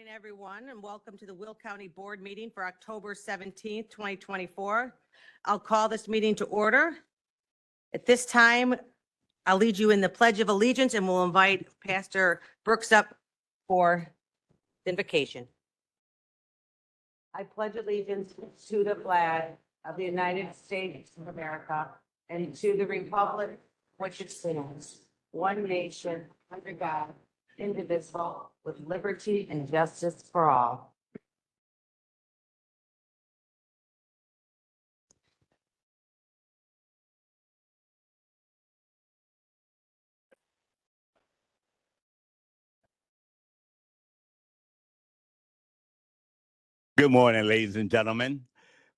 Morning, everyone, and welcome to the Will County Board meeting for October 17th, 2024. I'll call this meeting to order. At this time, I'll lead you in the Pledge of Allegiance and we'll invite Pastor Brooks up for invocation. I pledge allegiance to the flag of the United States of America and to the republic which it stands, one nation, under God, indivisible, with liberty and justice for all. Good morning, ladies and gentlemen.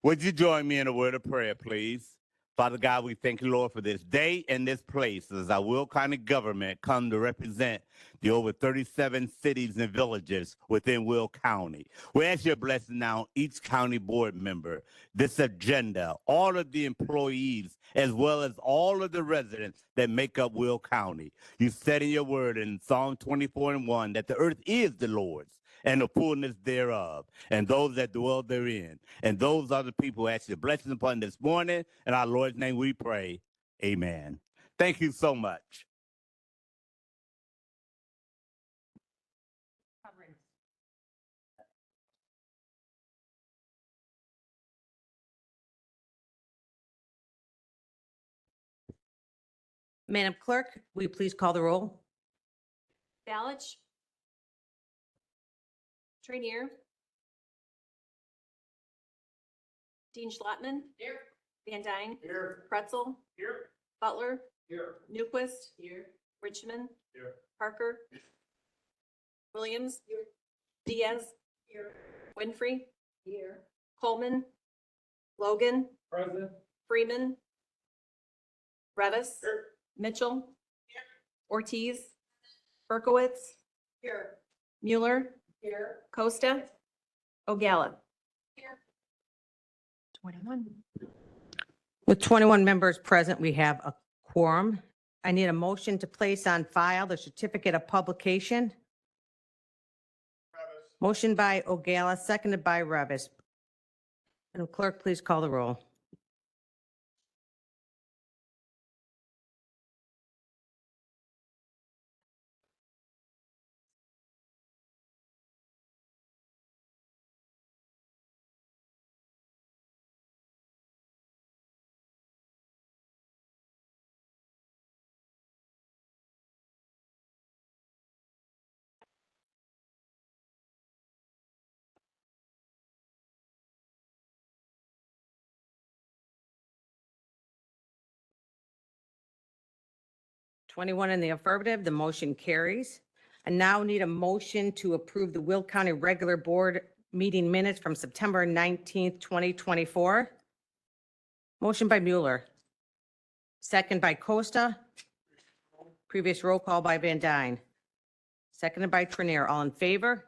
Would you join me in a word of prayer, please? Father God, we thank you, Lord, for this day and this place as our Will County government come to represent the over 37 cities and villages within Will County. We ask your blessing now each county board member, this agenda, all of the employees, as well as all of the residents that make up Will County. You said in your word in Psalm 24:1 that the earth is the Lord's and the fullness thereof, and those that dwell therein. And those are the people who ask your blessings upon this morning. In our Lord's name we pray. Amen. Thank you so much. Madam Clerk, will you please call the roll? Balich. Trainier. Dean Schlottman. Here. Van Dyne. Here. Pretzel. Here. Butler. Here. Newquist. Here. Richmond. Here. Parker. Williams. Here. Diaz. Here. Winfrey. Here. Coleman. Logan. Present. Freeman. Revis. Mitchell. Ortiz. Berkowitz. Here. Mueller. Here. Costa. O'Gallagher. Here. 21. With 21 members present, we have a quorum. I need a motion to place on file the certificate of publication. Motion by O'Gala, seconded by Revis. Madam Clerk, please call the roll. Twenty-one in the affirmative, the motion carries. I now need a motion to approve the Will County Regular Board meeting minutes from September 19th, 2024. Motion by Mueller. Second by Costa. Previous roll call by Van Dyne. Seconded by Trenier. All in favor?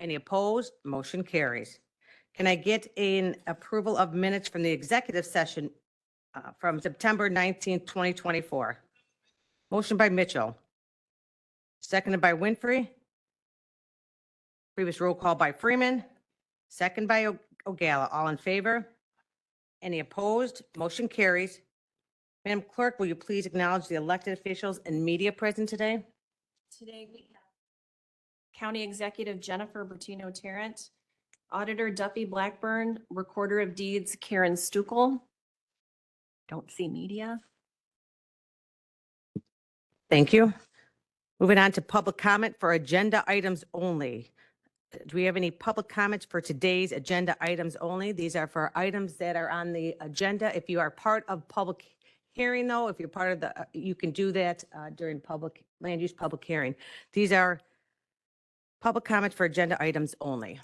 Any opposed? Motion carries. Can I get an approval of minutes from the executive session from September 19th, 2024? Motion by Mitchell. Seconded by Winfrey. Previous roll call by Freeman. Second by O'Gala. All in favor? Any opposed? Motion carries. Madam Clerk, will you please acknowledge the elected officials and media present today? Today we have County Executive Jennifer Bertino Tarrant, Auditor Duffy Blackburn, Recorder of Deeds Karen Stukel. Don't see media. Thank you. Moving on to public comment for agenda items only. Do we have any public comments for today's agenda items only? These are for items that are on the agenda. If you are part of public hearing, though, if you're part of the, you can do that during public land use public hearing. These are public comments for agenda items only.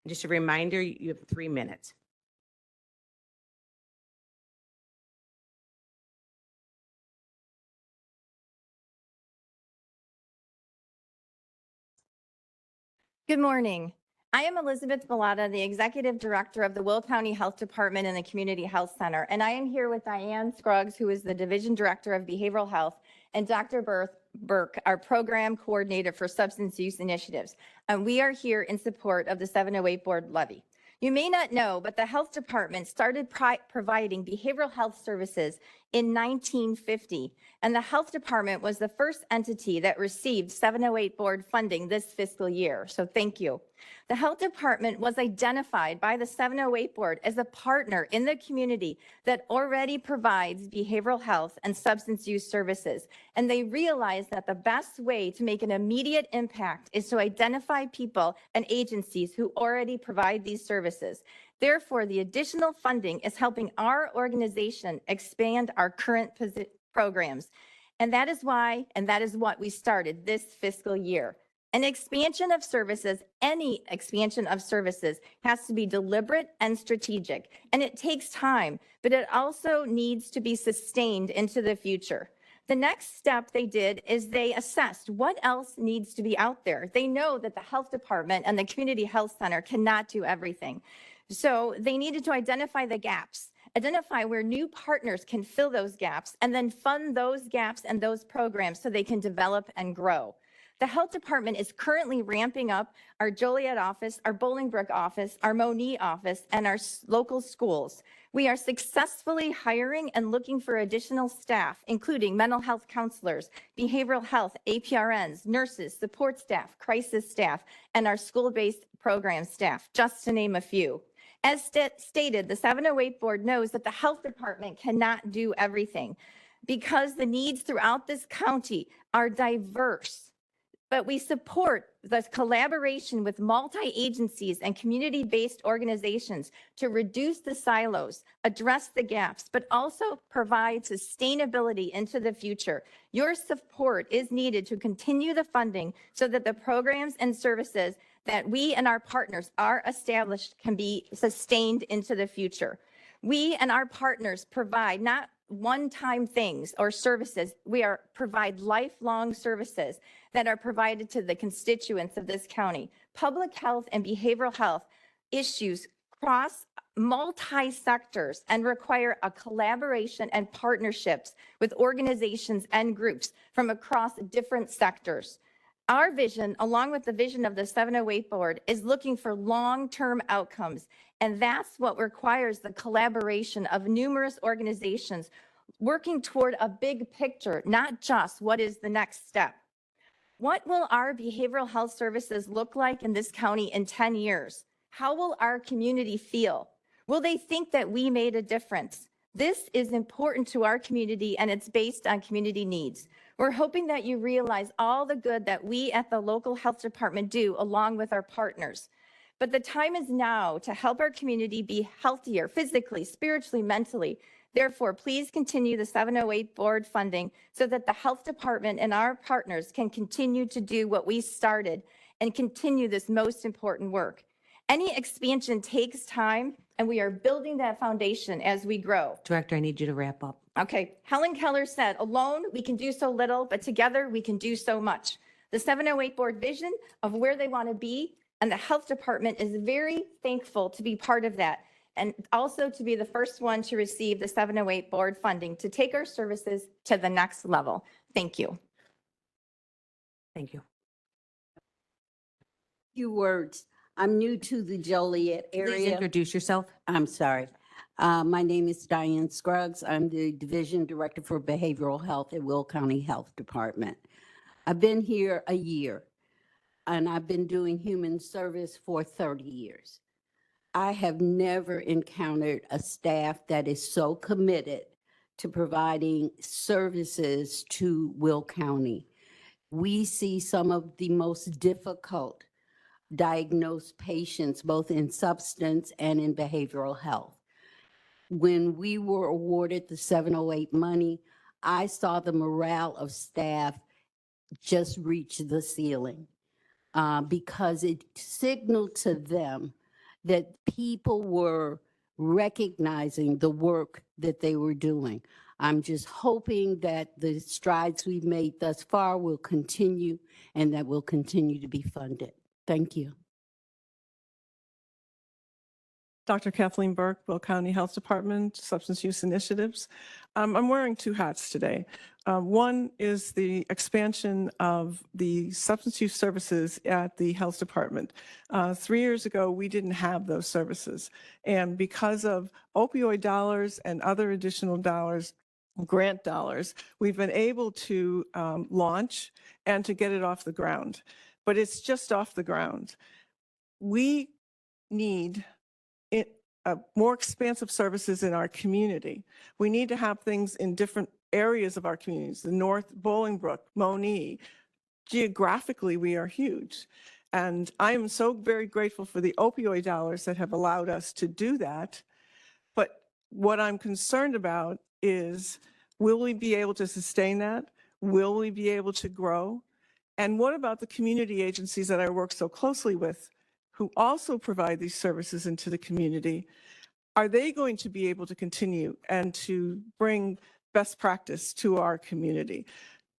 Just a reminder, you have 3 minutes. Good morning. I am Elizabeth Bellotta, the Executive Director of the Will County Health Department and the Community Health Center, and I am here with Diane Scruggs, who is the Division Director of Behavioral Health, and Dr. Burke, our program coordinator for substance use initiatives, and we are here in support of the 708 board levy. You may not know, but the health department started providing behavioral health services in 1950, and the health department was the first entity that received 708 board funding this fiscal year. So thank you. The health department was identified by the 708 board as a partner in the community that already provides behavioral health and substance use services. And they realized that the best way to make an immediate impact is to identify people and agencies who already provide these services. Therefore, the additional funding is helping our organization expand our current programs. And that is why, and that is what we started this fiscal year. An expansion of services, any expansion of services, has to be deliberate and strategic, and it takes time, but it also needs to be sustained into the future. The next step they did is they assessed what else needs to be out there. They know that the health department and the community health center cannot do everything. So they needed to identify the gaps, identify where new partners can fill those gaps, and then fund those gaps and those programs so they can develop and grow. The health department is currently ramping up our Joliet office, our Bolingbrook office, our Monee office, and our local schools. We are successfully hiring and looking for additional staff, including mental health counselors, behavioral health, APRNs, nurses, support staff, crisis staff, and our school-based program staff, just to name a few. As stated, the 708 board knows that the health department cannot do everything because the needs throughout this county are diverse. But we support the collaboration with multi-agencies and community-based organizations to reduce the silos, address the gaps, but also provide sustainability into the future. Your support is needed to continue the funding so that the programs and services that we and our partners are established can be sustained into the future. We and our partners provide not one-time things or services. We provide lifelong services that are provided to the constituents of this county. Public health and behavioral health issues cross multi-sectors and require a collaboration and partnerships with organizations and groups from across different sectors. Our vision, along with the vision of the 708 board, is looking for long-term outcomes. And that's what requires the collaboration of numerous organizations working toward a big picture, not just what is the next step. What will our behavioral health services look like in this county in 10 years? How will our community feel? Will they think that we made a difference? This is important to our community, and it's based on community needs. We're hoping that you realize all the good that we at the local health department do along with our partners. But the time is now to help our community be healthier physically, spiritually, mentally. Therefore, please continue the 708 board funding so that the health department and our partners can continue to do what we started and continue this most important work. Any expansion takes time, and we are building that foundation as we grow. Director, I need you to wrap up. Okay, Helen Keller said, alone we can do so little, but together we can do so much. The 708 board vision of where they want to be, and the health department is very thankful to be part of that, and also to be the first one to receive the 708 board funding to take our services to the next level. Thank you. Thank you. Few words. I'm new to the Joliet Please area. introduce yourself. I'm sorry. My name is Diane Scruggs. I'm the Division Director for Behavioral Health at Will County Health Department. I've been here a year, and I've been doing human service for 30 years. I have never encountered a staff that is so committed to providing services to Will County. We see some of the most difficult diagnosed patients, both in substance and in behavioral health. When we were awarded the 708 money, I saw the morale of staff just reach the ceiling because it signaled to them that people were recognizing the work that they were doing. I'm just hoping that the strides we've made thus far will continue and that will continue to be funded. Thank you. Dr. Kathleen Burke, Will County Health Department, Substance Use Initiatives. I'm wearing two hats today. One is the expansion of the substance use services at the health department. 3 years ago, we didn't have those services. And because of opioid dollars and other additional dollars, grant dollars, we've been able to launch and to get it off the ground. But it's just off the ground. We need more expansive services in our community. We need to have things in different areas of our communities, the North Bolingbrook, Monee. Geographically, we are huge. And I am so very grateful for the opioid dollars that have allowed us to do that. But what I'm concerned about is, will we be able to sustain that? Will we be able to grow? And what about the community agencies that I work so closely with, who also provide these services into the community? Are they going to be able to continue and to bring best practice to our community?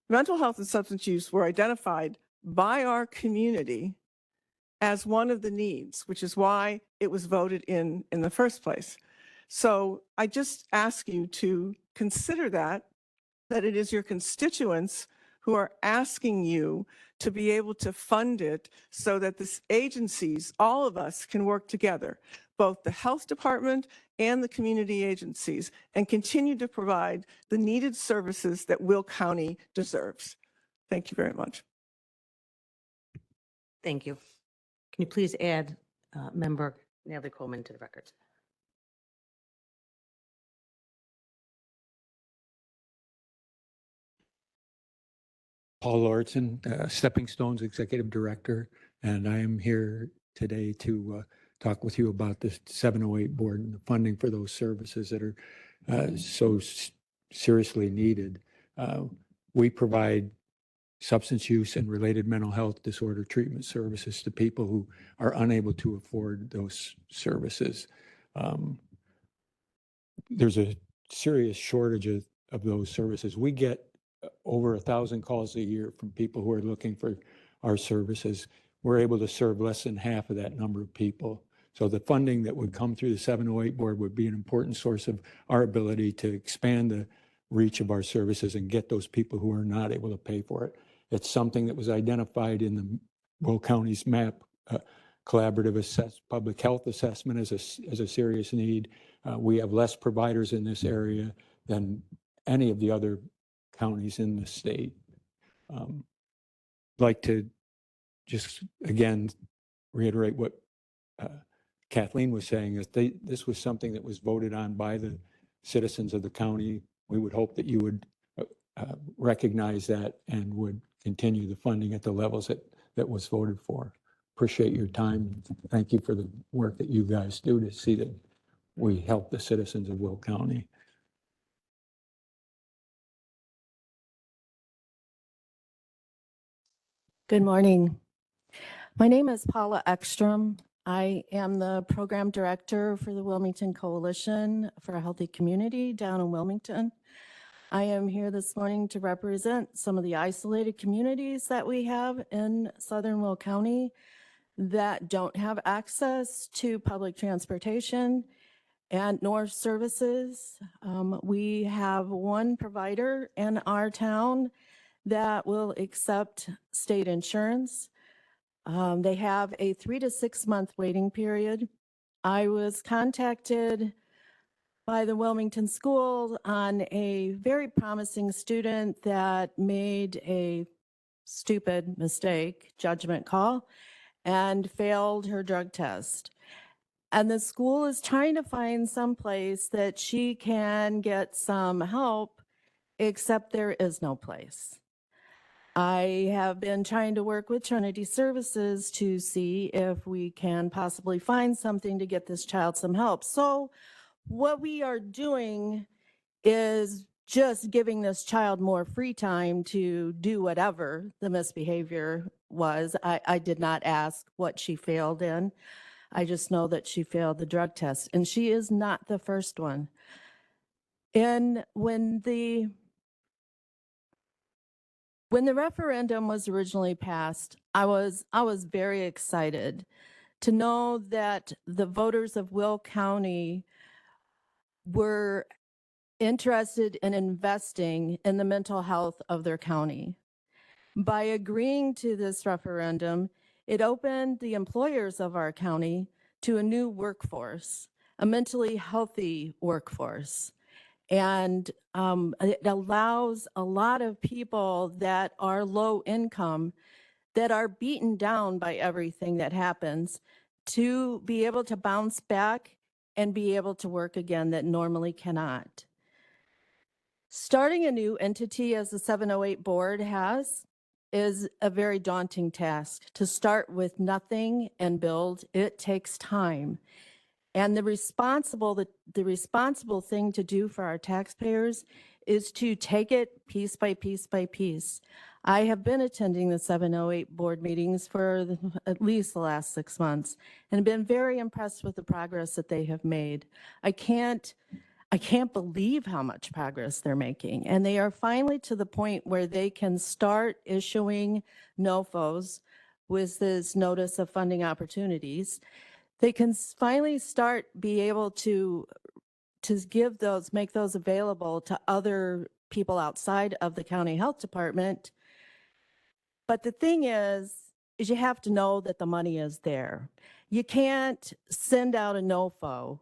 Mental health and substance use were identified by our community as one of the needs, which is why it was voted in the first place. So I just ask you to consider that it is your constituents who are asking you to be able to fund it so that the agencies, all of us, can work together, both the health department and the community agencies, and continue to provide the needed services that Will County deserves. Thank you very much. Thank you. Can you please add Member Natalie Coleman to the records? Paul Lauritsen, Stepping Stones Executive Director, and I am here today to talk with you about the 708 board and the funding for those services that are seriously needed. We provide substance use and related mental health disorder treatment services to people who are unable to afford those services. There's a serious shortage of those services. We get over 1,000 calls a year from people who are looking for our services. We're able to serve less than half of that number of people. So the funding that would come through the 708 board would be an important source of our ability to expand the reach of our services and get those people who are not able to pay for it. It's something that was identified in the Will County's MAP collaborative public health assessment as a serious need. We have less providers in this area than any of the other counties in the state. I'd like to just again reiterate what Kathleen was saying, is this was something that was voted on by the citizens of the county. We would hope that you would recognize that and would continue the funding at the levels that was voted for. Appreciate your time. Thank you for the work that you guys do to see that we help the citizens of Will County. Good morning. My name is Paula Ekstrom. I am the program director for the Wilmington Coalition for a Healthy Community down in Wilmington. I am here this morning to represent some of the isolated communities that we have in southern Will County that don't have access to public transportation and nor services. We have one provider in our town that will accept state insurance. They have a 3 to 6 month waiting period. I was contacted by the Wilmington School on a very promising student that made a stupid mistake, judgment call, and failed her drug test. And the school is trying to find some place that she can get some help, except there is no place. I have been trying to work with Trinity Services to see if we can possibly find something to get this child some help. So what we are doing is just giving this child more free time to do whatever the misbehavior was. I did not ask what she failed in. I just know that she failed the drug test, and she is not the first one. And when the referendum was originally passed, I was very excited to know that the voters of Will County were interested in investing in the mental health of their county. By agreeing to this referendum, it opened the employers of our county to a new workforce, a mentally healthy workforce. And it allows a lot of people that are low income, that are beaten down by everything that happens, to be able to bounce back and be able to work again that normally cannot. Starting a new entity as the 708 board is a very daunting task. To start with nothing and build, it takes time. And the responsible thing to do for our taxpayers is to take it piece by piece by piece. I have been attending the 708 board meetings for at least the last 6 months and been very impressed with the progress that they have made. I can't believe how much progress they're making. And they are finally to the point where they can start issuing NOFOs with this notice of funding opportunities. They can finally be able to make those available to other people outside of the county health department. But the thing is you have to know that the money is there. You can't send out a NOFO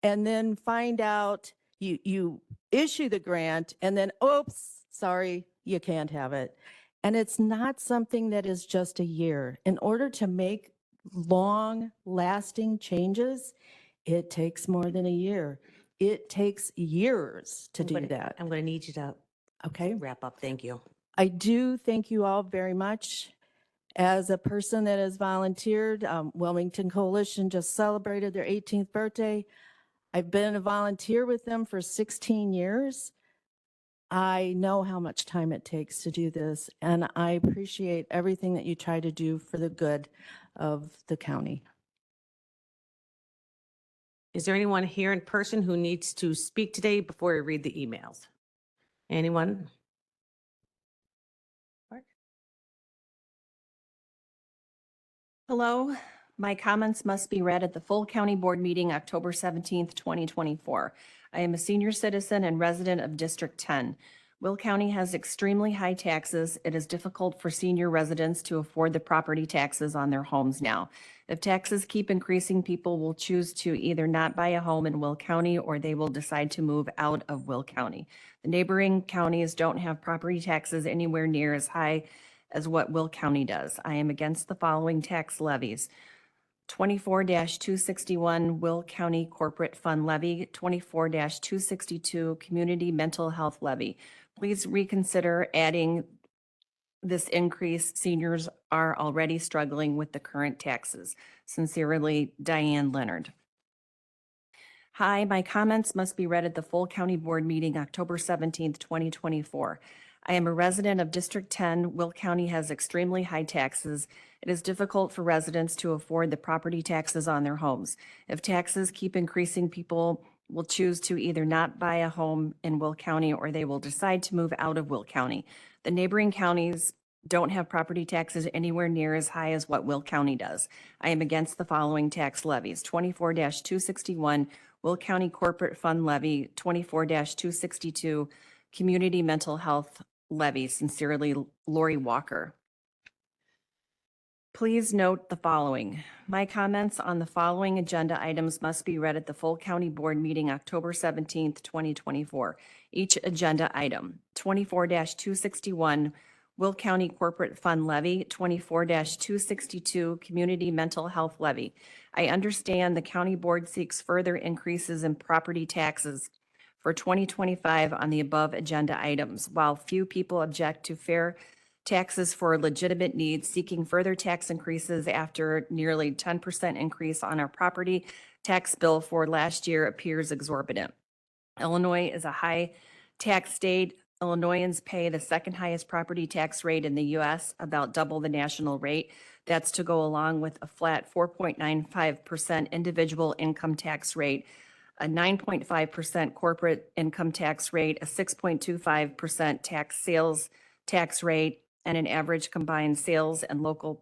and then find out you issue the grant and then, oops, sorry, you can't have it. And it's not something that is just a year. In order to make long lasting changes, it takes more than a year. It takes years to do that. I'm going to need you to Okay. wrap up. Thank you. I do thank you all very much. As a person that has volunteered, Wilmington Coalition just celebrated their 18th birthday. I've been a volunteer with them for 16 years. I know how much time it takes to do this, and I appreciate everything that you try to do for the good of the county. Is there anyone here in person who needs to speak today before we read the emails? Anyone? Hello, my comments must be read at the full county board meeting October 17th, 2024. I am a senior citizen and resident of District 10. Will County has extremely high taxes. It is difficult for senior residents to afford the property taxes on their homes now. If taxes keep increasing, people will choose to either not buy a home in Will County or they will decide to move out of Will County. The neighboring counties don't have property taxes anywhere near as high as what Will County does. I am against the following tax levies: 24-261 Will County Corporate Fund Levy, 24-262 Community Mental Health Levy. Please reconsider adding this increase. Seniors are already struggling with the current taxes. Sincerely, Diane Leonard. Hi, my comments must be read at the full county board meeting October 17th, 2024. I am a resident of District 10. Will County has extremely high taxes. It is difficult for residents to afford the property taxes on their homes. If taxes keep increasing, people will choose to either not buy a home in Will County or they will decide to move out of Will County. The neighboring counties don't have property taxes anywhere near as high as what Will County does. I am against the following tax levies: 24-261 Will County Corporate Fund Levy, 24-262 Community Mental Health Levy. Sincerely, Lori Walker. Please note the following. My comments on the following agenda items must be read at the full county board meeting October 17th, 2024. Each agenda item: 24-261 Will County Corporate Fund Levy, 24-262 Community Mental Health Levy. I understand the county board seeks further increases in property taxes for 2025 on the above agenda items. While few people object to fair taxes for legitimate needs, seeking further tax increases after nearly 10% increase on our property tax bill for last year appears exorbitant. Illinois is a high tax state. Illinoisans pay the second highest property tax rate in the U.S., about double the national rate. That's to go along with a flat 4.95% individual income tax rate, a 9.5% corporate income tax rate, a 6.25% sales tax rate, and an average combined sales and local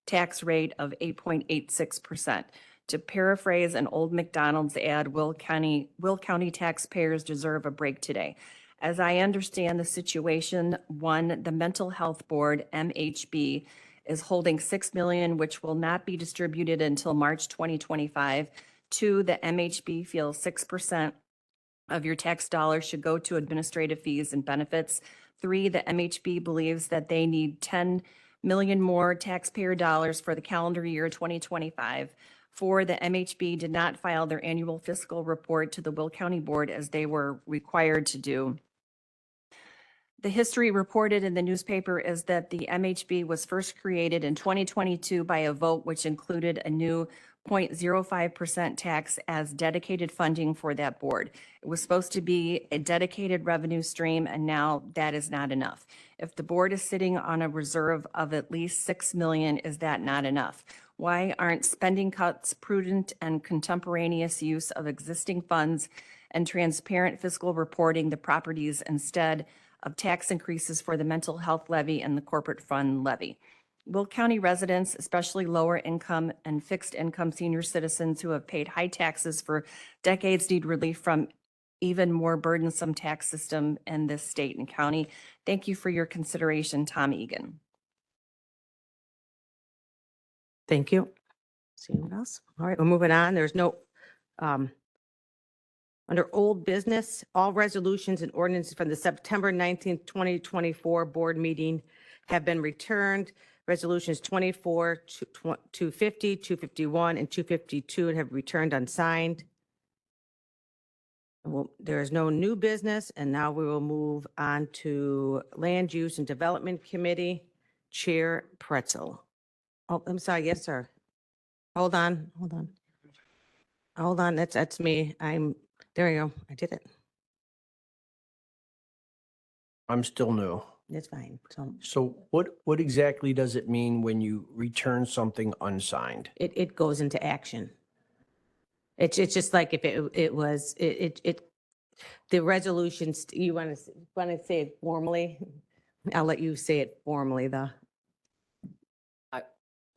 tax rate of 8.86%. To paraphrase an old McDonald's ad, Will County taxpayers deserve a break today. As I understand the situation, one, the Mental Health Board, MHB, is holding $6 million, which will not be distributed until March 2025. Two, the MHB feels 6% of your tax dollars should go to administrative fees and benefits. Three, the MHB believes that they need 10 million more taxpayer dollars for the calendar year 2025. Four, the MHB did not file their annual fiscal report to the Will County Board as they were required to do. The history reported in the newspaper is that the MHB was first created in 2022 by a vote which included a new 0.05% tax as dedicated funding for that board. It was supposed to be a dedicated revenue stream, and now that is not enough. If the board is sitting on a reserve of at least 6 million, is that not enough? Why aren't spending cuts, prudent and contemporaneous use of existing funds, and transparent fiscal reporting the properties instead of tax increases for the mental health levy and the corporate fund levy? Will County residents, especially lower income and fixed income senior citizens who have paid high taxes for decades, need relief from even more burdensome tax system in this state and county? Thank you for your consideration, Tom Egan. Thank you. See anyone else? All right, we're moving on. There's no, under old business, all resolutions and ordinances from the September 19th, 2024 board meeting have been returned. Resolutions 24, 250, 251, and 252 have returned unsigned. Well, there is no new business, and now we will move on to Land Use and Development Committee, Chair Pretzel. Oh, I'm sorry. Yes, sir. Hold on. That's me. There you go. I did it. I'm still new. It's fine. So So what exactly does it mean when you return something unsigned? it goes into action. It's just like if the resolutions, you want to say it formally? I'll let you say it formally, though.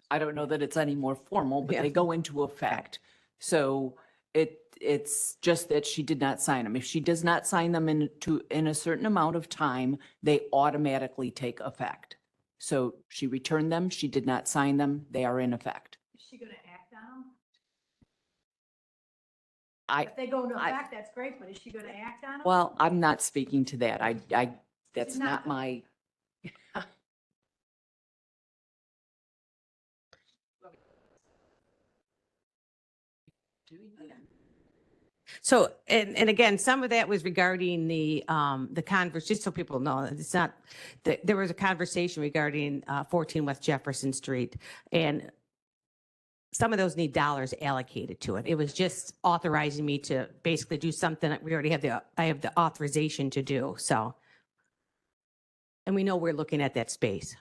I don't know that it's any more formal, but Yeah. they go into effect. So it's just that she did not sign them. If she does not sign them in a certain amount of time, they automatically take effect. So she returned them, she did not sign them, they are in effect. Is she gonna act on them? I, If they go into I- effect, that's great, but is she gonna act on them? well, I'm not speaking to that. That's She's not. not my, So, and again, some of that was regarding the converse, just so people know, it's not, there was a conversation regarding 14 West Jefferson Street, and some of those need dollars allocated to it. It was just authorizing me to basically do something that we already have I have the authorization to do, so. And we know we're looking at that space.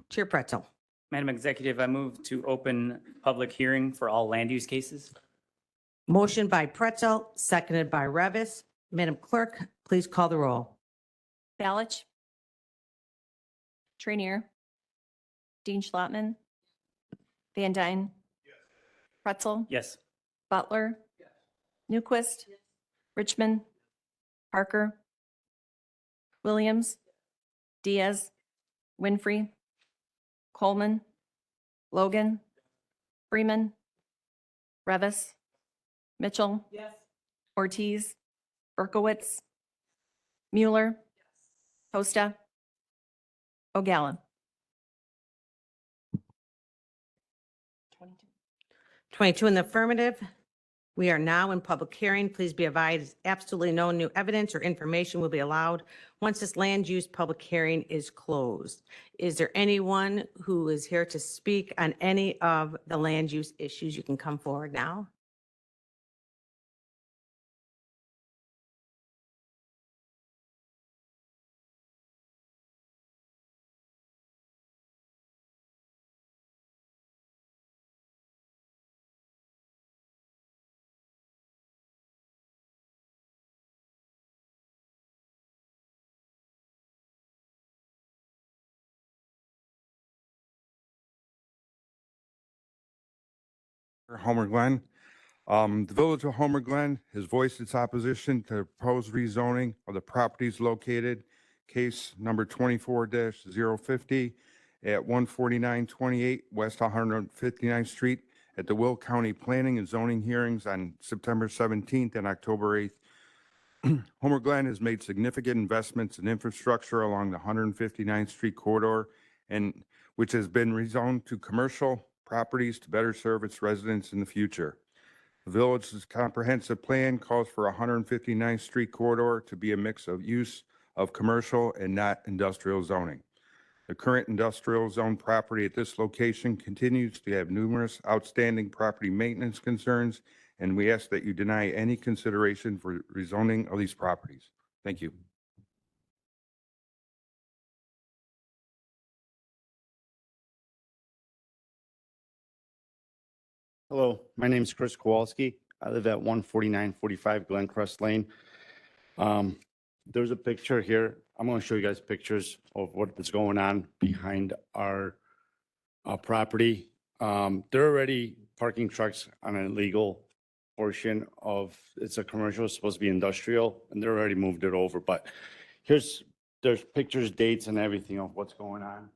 Chair Pretzel. Madam Executive, I move to open public hearing for all land use cases. Motion by Pretzel, seconded by Revis. Madam Clerk, please call the roll. Balich. Trainier. Dean Schlottman. Van Dyne. Pretzel. Yes. Butler. Newquist. Richmond. Parker. Williams. Diaz. Winfrey. Coleman. Logan. Freeman. Revis. Mitchell. Ortiz. Berkowitz. Mueller. Costa. O'Gallon. 22 in the affirmative. We are now in public hearing. Please be advised, absolutely no new evidence or information will be allowed once this land use public hearing is closed. Is there anyone who is here to speak on any of the land use issues? You can come forward now. Homer Glen. The Village of Homer Glen has voiced its opposition to the proposed rezoning of the properties located, case number 24-050 at 14928 West 159th Street at the Will County Planning and Zoning hearings on September 17th and October 8th. Homer Glen has made significant investments in infrastructure along the 159th Street corridor, and which has been rezoned to commercial properties to better serve its residents in the future. The village's comprehensive plan calls for 159th Street corridor to be a mix of use of commercial and not industrial zoning. The current industrial zone property at this location continues to have numerous outstanding property maintenance concerns, and we ask that you deny any consideration for rezoning of these properties. Thank you. Hello, my name is Chris Kowalski. I live at 14945 Glencrest Lane. There's a picture here. I'm going to show you guys pictures of what is going on behind our property. They're already parking trucks on an illegal portion of, it's a commercial, it's supposed to be industrial, and they're already moved it over. But there's pictures, dates, and everything of what's going on.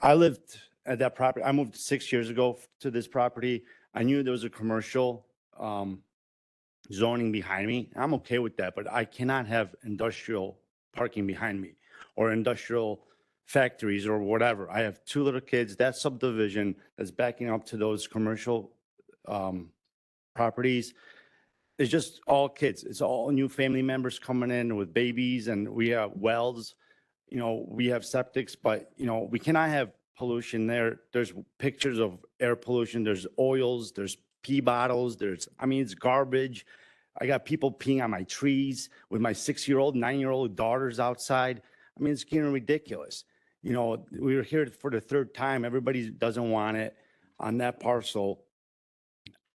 I lived at that property. I moved 6 years ago to this property. I knew there was a commercial zoning behind me. I'm okay with that, but I cannot have industrial parking behind me or industrial factories or whatever. I have two little kids. That subdivision that's backing up to those commercial properties is just all kids. It's all new family members coming in with babies, and we have wells, you know, we have septics, but you know, we cannot have pollution there. There's pictures of air pollution. There's oils, there's pee bottles. I mean, it's garbage. I got people peeing on my trees with my 6-year-old, 9-year-old daughters outside. I mean, it's getting ridiculous. You know, we were here for the third time. Everybody doesn't want it on that parcel.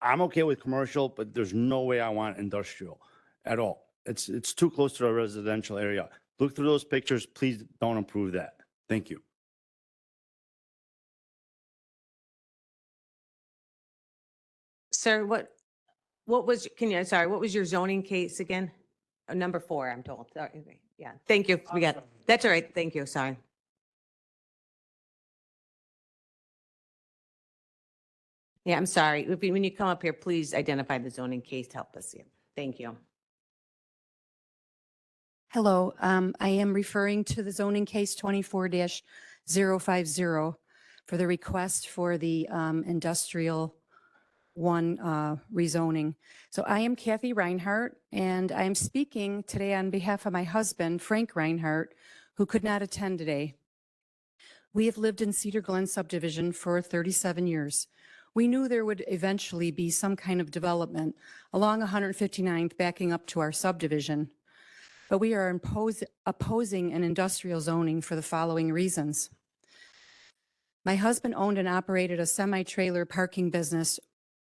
I'm okay with commercial, but there's no way I want industrial at all. It's too close to a residential area. Look through those pictures. Please don't approve that. Thank you. Sir, what was, what was your zoning case again? Number 4, I'm told. Sorry. Yeah, thank you. We got, that's all right. Thank you. Sorry. Yeah, I'm sorry. When you come up here, please identify the zoning case to help us. Thank you. Hello, I am referring to the zoning case 24-050 for the request for the industrial one rezoning. So I am Kathy Reinhardt, and I am speaking today on behalf of my husband, Frank Reinhardt, who could not attend today. We have lived in Cedar Glen subdivision for 37 years. We knew there would eventually be some kind of development along 159th backing up to our subdivision. But we are opposing an industrial zoning for the following reasons. My husband owned and operated a semi-trailer parking business,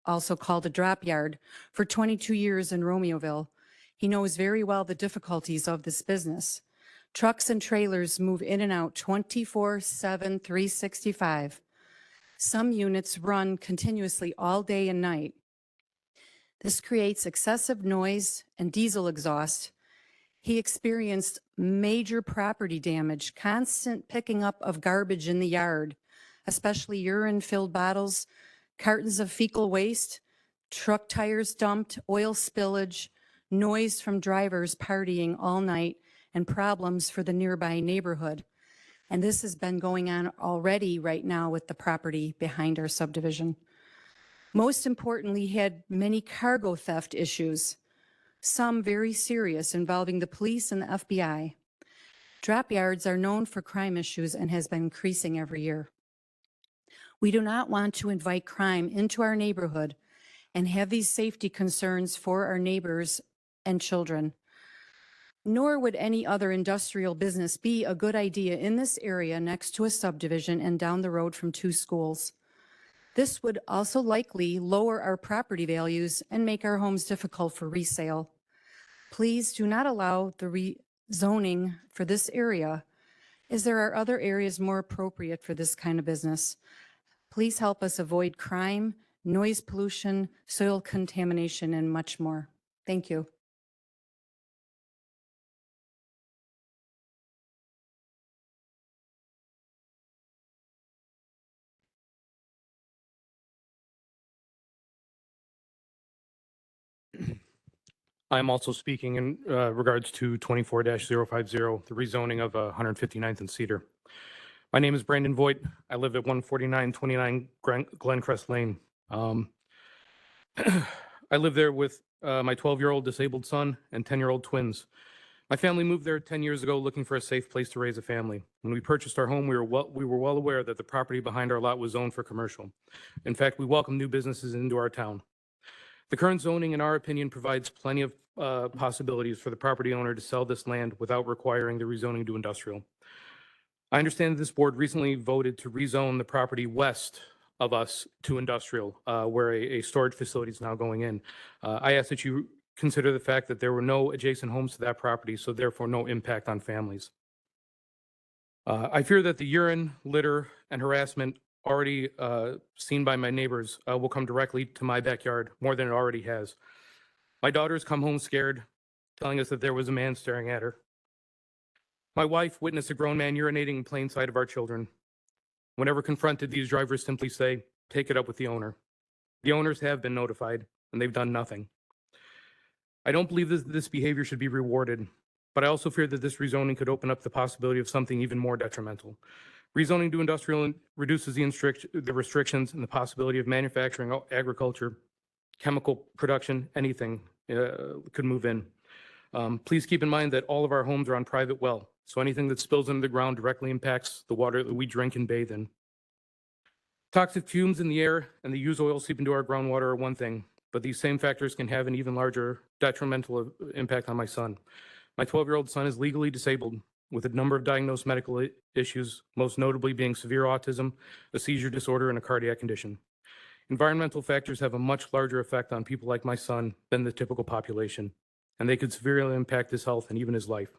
also called a drop yard, for 22 years in Romeoville. He knows very well the difficulties of this business. Trucks and trailers move in and out 24/7, 365. Some units run continuously all day and night. This creates excessive noise and diesel exhaust. He experienced major property damage, constant picking up of garbage in the yard, especially urine-filled bottles, cartons of fecal waste, truck tires dumped, oil spillage, noise from drivers partying all night, and problems for the nearby neighborhood. And this has been going on already right now with the property behind our subdivision. Most importantly, he had many cargo theft issues, some very serious, involving the police and the FBI. Drop yards are known for crime issues and has been increasing every year. We do not want to invite crime into our neighborhood and have these safety concerns for our neighbors and children. Nor would any other industrial business be a good idea in this area next to a subdivision and down the road from 2 schools. This would also likely lower our property values and make our homes difficult for resale. Please do not allow the rezoning for this area, as there are other areas more appropriate for this kind of business. Please help us avoid crime, noise pollution, soil contamination, and much more. Thank you. I'm also speaking in regards to 24-050, the rezoning of 159th and Cedar. My name is Brandon Voigt. I live at 14929 Glencrest Lane. I live there with my 12-year-old disabled son and 10-year-old twins. My family moved there 10 years ago looking for a safe place to raise a family. When we purchased our home, we were well aware that the property behind our lot was zoned for commercial. In fact, we welcome new businesses into our town. The current zoning, in our opinion, provides plenty of possibilities for the property owner to sell this land without requiring the rezoning to industrial. I understand that this board recently voted to rezone the property west of us to industrial, where a storage facility is now going in. I ask that you consider the fact that there were no adjacent homes to that property, so therefore no impact on families. I fear that the urine, litter, and harassment already seen by my neighbors will come directly to my backyard more than it already has. My daughters come home scared, telling us that there was a man staring at her. My wife witnessed a grown man urinating in plain sight of our children. Whenever confronted, these drivers simply say, "Take it up with the owner." The owners have been notified, and they've done nothing. I don't believe this behavior should be rewarded, but I also fear that this rezoning could open up the possibility of something even more detrimental. Rezoning to industrial reduces the restrictions and the possibility of manufacturing, agriculture, chemical production, anything could move in. Please keep in mind that all of our homes are on private well, so anything that spills into the ground directly impacts the water that we drink and bathe in. Toxic fumes in the air and the used oil seep into our groundwater are one thing, but these same factors can have an even larger detrimental impact on my son. My 12-year-old son is legally disabled with a number of diagnosed medical issues, most notably being severe autism, a seizure disorder, and a cardiac condition. Environmental factors have a much larger effect on people like my son than the typical population, and they could severely impact his health and even his life.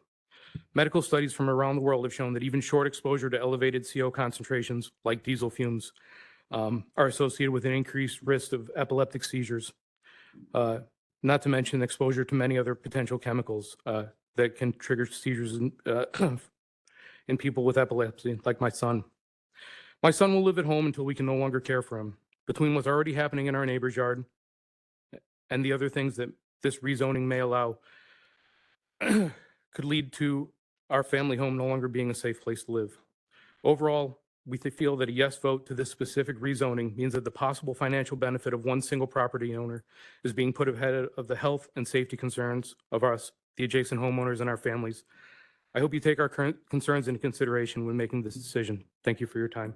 Medical studies from around the world have shown that even short exposure to elevated CO concentrations, like diesel fumes, are associated with an increased risk of epileptic seizures, not to mention exposure to many other potential chemicals that can trigger seizures in people with epilepsy, like my son. My son will live at home until we can no longer care for him. Between what's already happening in our neighbor's yard and the other things that this rezoning may allow, could lead to our family home no longer being a safe place to live. Overall, we feel that a yes vote to this specific rezoning means that the possible financial benefit of one single property owner is being put ahead of the health and safety concerns of us, the adjacent homeowners, and our families. I hope you take our current concerns into consideration when making this decision. Thank you for your time.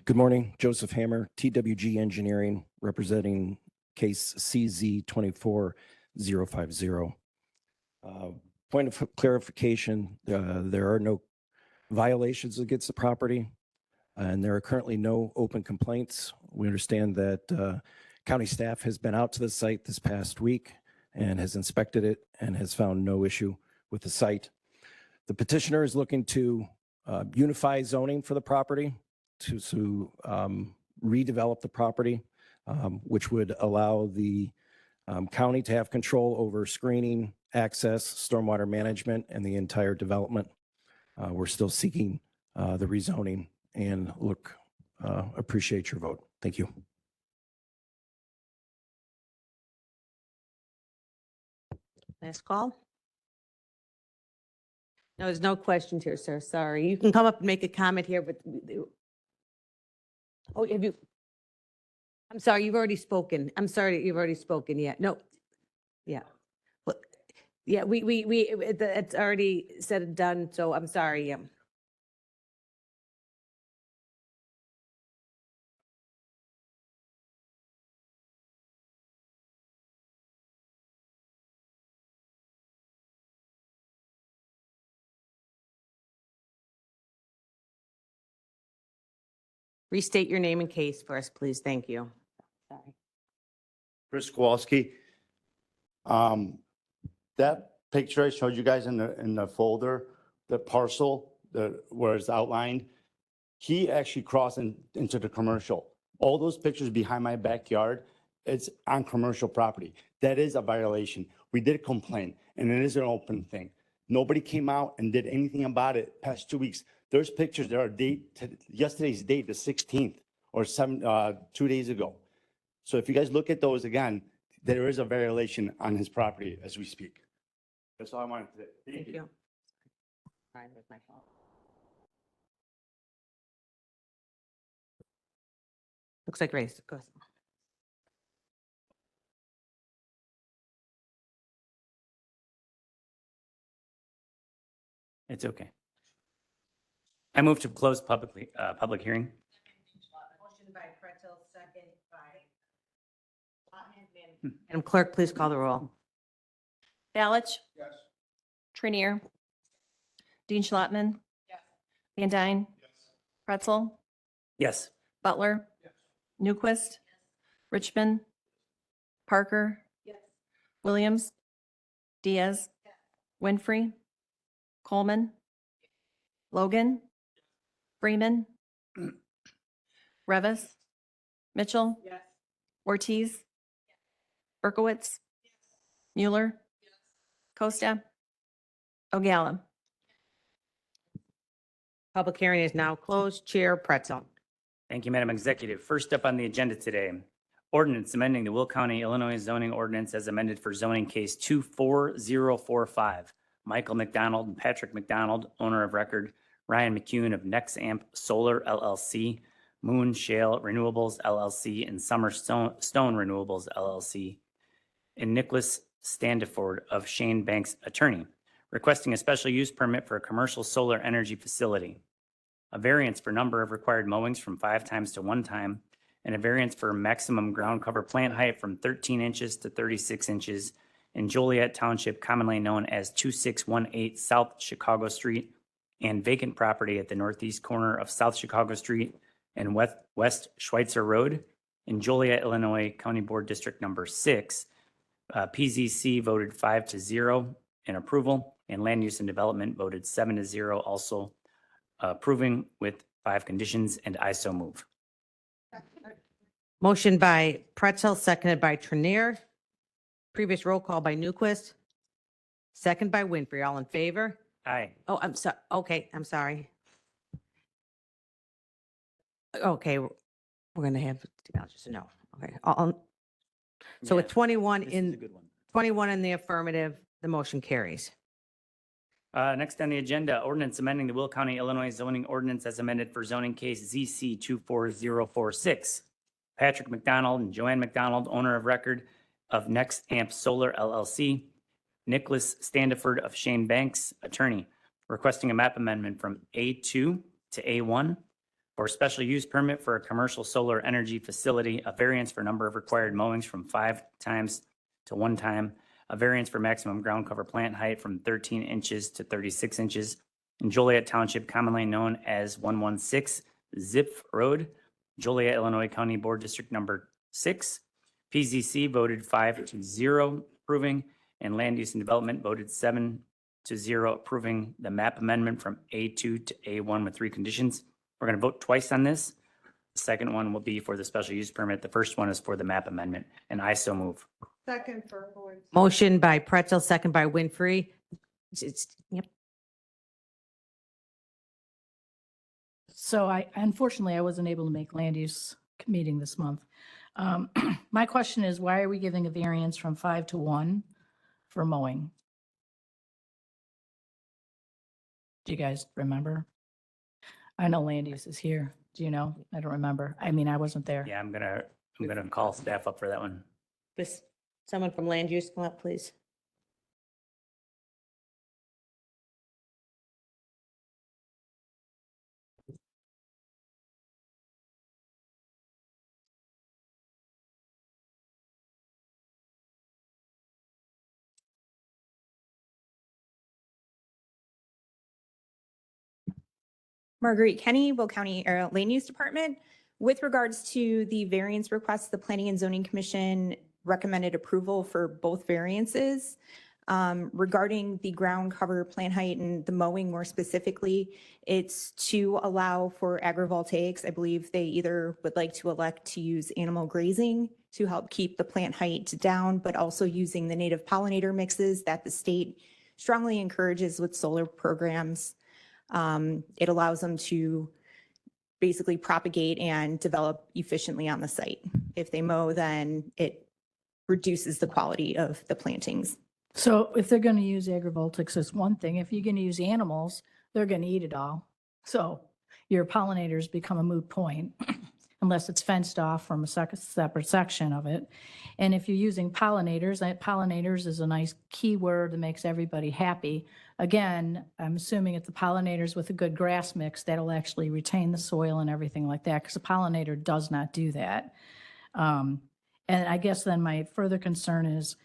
Good morning, Joseph Hammer, TWG Engineering, representing case CZ 24050. Point of clarification, there are no violations against the property, and there are currently no open complaints. We understand that county staff has been out to the site this past week and has inspected it and has found no issue with the site. The petitioner is looking to unify zoning for the property to redevelop the property, which would allow the county to have control over screening, access, stormwater management, and the entire development. We're still seeking the rezoning and appreciate your vote. Thank you. Last call. No, there's no questions here, sir. Sorry. You can come up and make a comment here, but oh, have you? I'm sorry, you've already spoken. I'm sorry that you've already spoken. Yeah, no. Yeah. Well, yeah, it's already said and done, so I'm sorry. Restate your name and case for us, please. Thank you. Sorry. Chris Kowalski, That picture I showed you guys in the folder, the parcel, where it's outlined, he actually crossed into the commercial. All those pictures behind my backyard, it's on commercial property. That is a violation. We did complain, and it is an open thing. Nobody came out and did anything about it past 2 weeks. There's pictures, there are yesterday's date, the 16th, or 2 days ago. So if you guys look at those again, there is a violation on his property as we speak. That's all I wanted to say. Thank you. Fine with my phone. Looks like Grace. Go ahead. It's okay. I move to close public hearing. Motion by Pretzel, second by Madam Clerk, please call the roll. Balich. Yes. Trinier. Dean Schlotman. Yes. Van Dyne. Yes. Pretzel. Yes. Butler. Yes. Newquist. Richmond. Parker. Yes. Williams. Diaz. Yes. Winfrey. Coleman. Logan. Freeman. Revis. Mitchell. Yes. Ortiz. Berkowitz. Mueller. Costa. O'Gallagher. Public hearing is now closed. Chair Pretzel. Thank you, Madam Executive. First up on the agenda today, ordinance amending the Will County, Illinois zoning ordinance as amended for zoning case 24045. Michael McDonald and Patrick McDonald, owner of record, Ryan McCune of Nexamp Solar LLC, Moon Shale Renewables LLC, and Summer Stone Renewables LLC, and Nicholas Standiford of Shane Banks Attorney, requesting a special use permit for a commercial solar energy facility, a variance for number of required mowings from 5 times to 1 time, and a variance for maximum ground cover plant height from 13 inches to 36 inches in Joliet Township, commonly known as 2618 South Chicago Street, and vacant property at the northeast corner of South Chicago Street and West Schweitzer Road in Joliet, Illinois, County Board District Number 6. PZC voted 5-0 in approval, and Land Use and Development voted 7-0, also approving with 5 conditions, and I so move. Motion by Pretzel, seconded by Trinier. Previous roll call by Newquist. Second by Winfrey. All in favor? Aye. Oh, I'm sorry. Okay, I'm sorry. Okay, we're going to have just a no. Okay. So with 21 in the affirmative, the motion carries. Next on the agenda, ordinance amending the Will County, Illinois zoning ordinance as amended for zoning case ZC 24046. Patrick McDonald and Joanne McDonald, owner of record of Nexamp Solar LLC, Nicholas Standiford of Shane Banks, attorney, requesting a map amendment from A2 to A1 for a special use permit for a commercial solar energy facility, a variance for number of required mowings from 5 times to 1 time, a variance for maximum ground cover plant height from 13 inches to 36 inches in Joliet Township, commonly known as 116 Zip Road, Joliet, Illinois, County Board District Number 6. PZC voted 5-0 approving, and Land Use and Development voted 7-0 approving the map amendment from A2 to A1 with 3 conditions. We're going to vote twice on this. The second one will be for the special use permit. The first one is for the map amendment, and I so move. Second for Berkowitz. Motion by Pretzel, second by Winfrey. Yep. So unfortunately, I wasn't able to make land use meeting this month. My question is, why are we giving a variance from 5 to 1 for mowing? Do you guys remember? I know land use is here. Do you know? I don't remember. I mean, I wasn't there. Yeah, I'm gonna call staff up for that one. This, someone from land use, come up, please. Marguerite Kenny, Will County Land Use Department. With regards to the variance request, the Planning and Zoning Commission recommended approval for both variances. Regarding the ground cover plant height and the mowing more specifically, it's to allow for agrivoltaics. I believe they either would like to elect to use animal grazing to help keep the plant height down, but also using the native pollinator mixes that the state strongly encourages with solar programs. It allows them to basically propagate and develop efficiently on the site. If they mow, then it reduces the quality of the plantings. So if they're going to use agrivoltaics, it's one thing. If you're going to use animals, they're going to eat it all. So your pollinators become a moot point unless it's fenced off from a separate section of it. And if you're using pollinators, pollinators is a nice keyword that makes everybody happy. Again, I'm assuming it's the pollinators with a good grass mix that'll actually retain the soil and everything like that, because a pollinator does not do that. And I guess then my further concern is,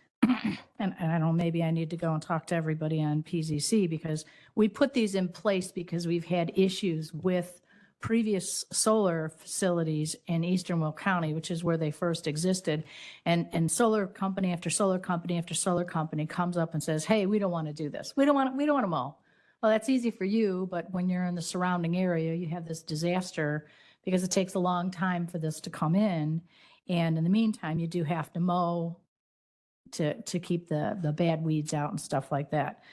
and I don't know, maybe I need to go and talk to everybody on PZC, because we put these in place because we've had issues with previous solar facilities in Eastern Will County, which is where they first existed. And solar company after solar company after solar company comes up and says, hey, we don't want to do this. We don't want to mow. Well, that's easy for you, but when you're in the surrounding area, you have this disaster because it takes a long time for this to come in. And in the meantime, you do have to mow to keep the bad weeds out and stuff like that.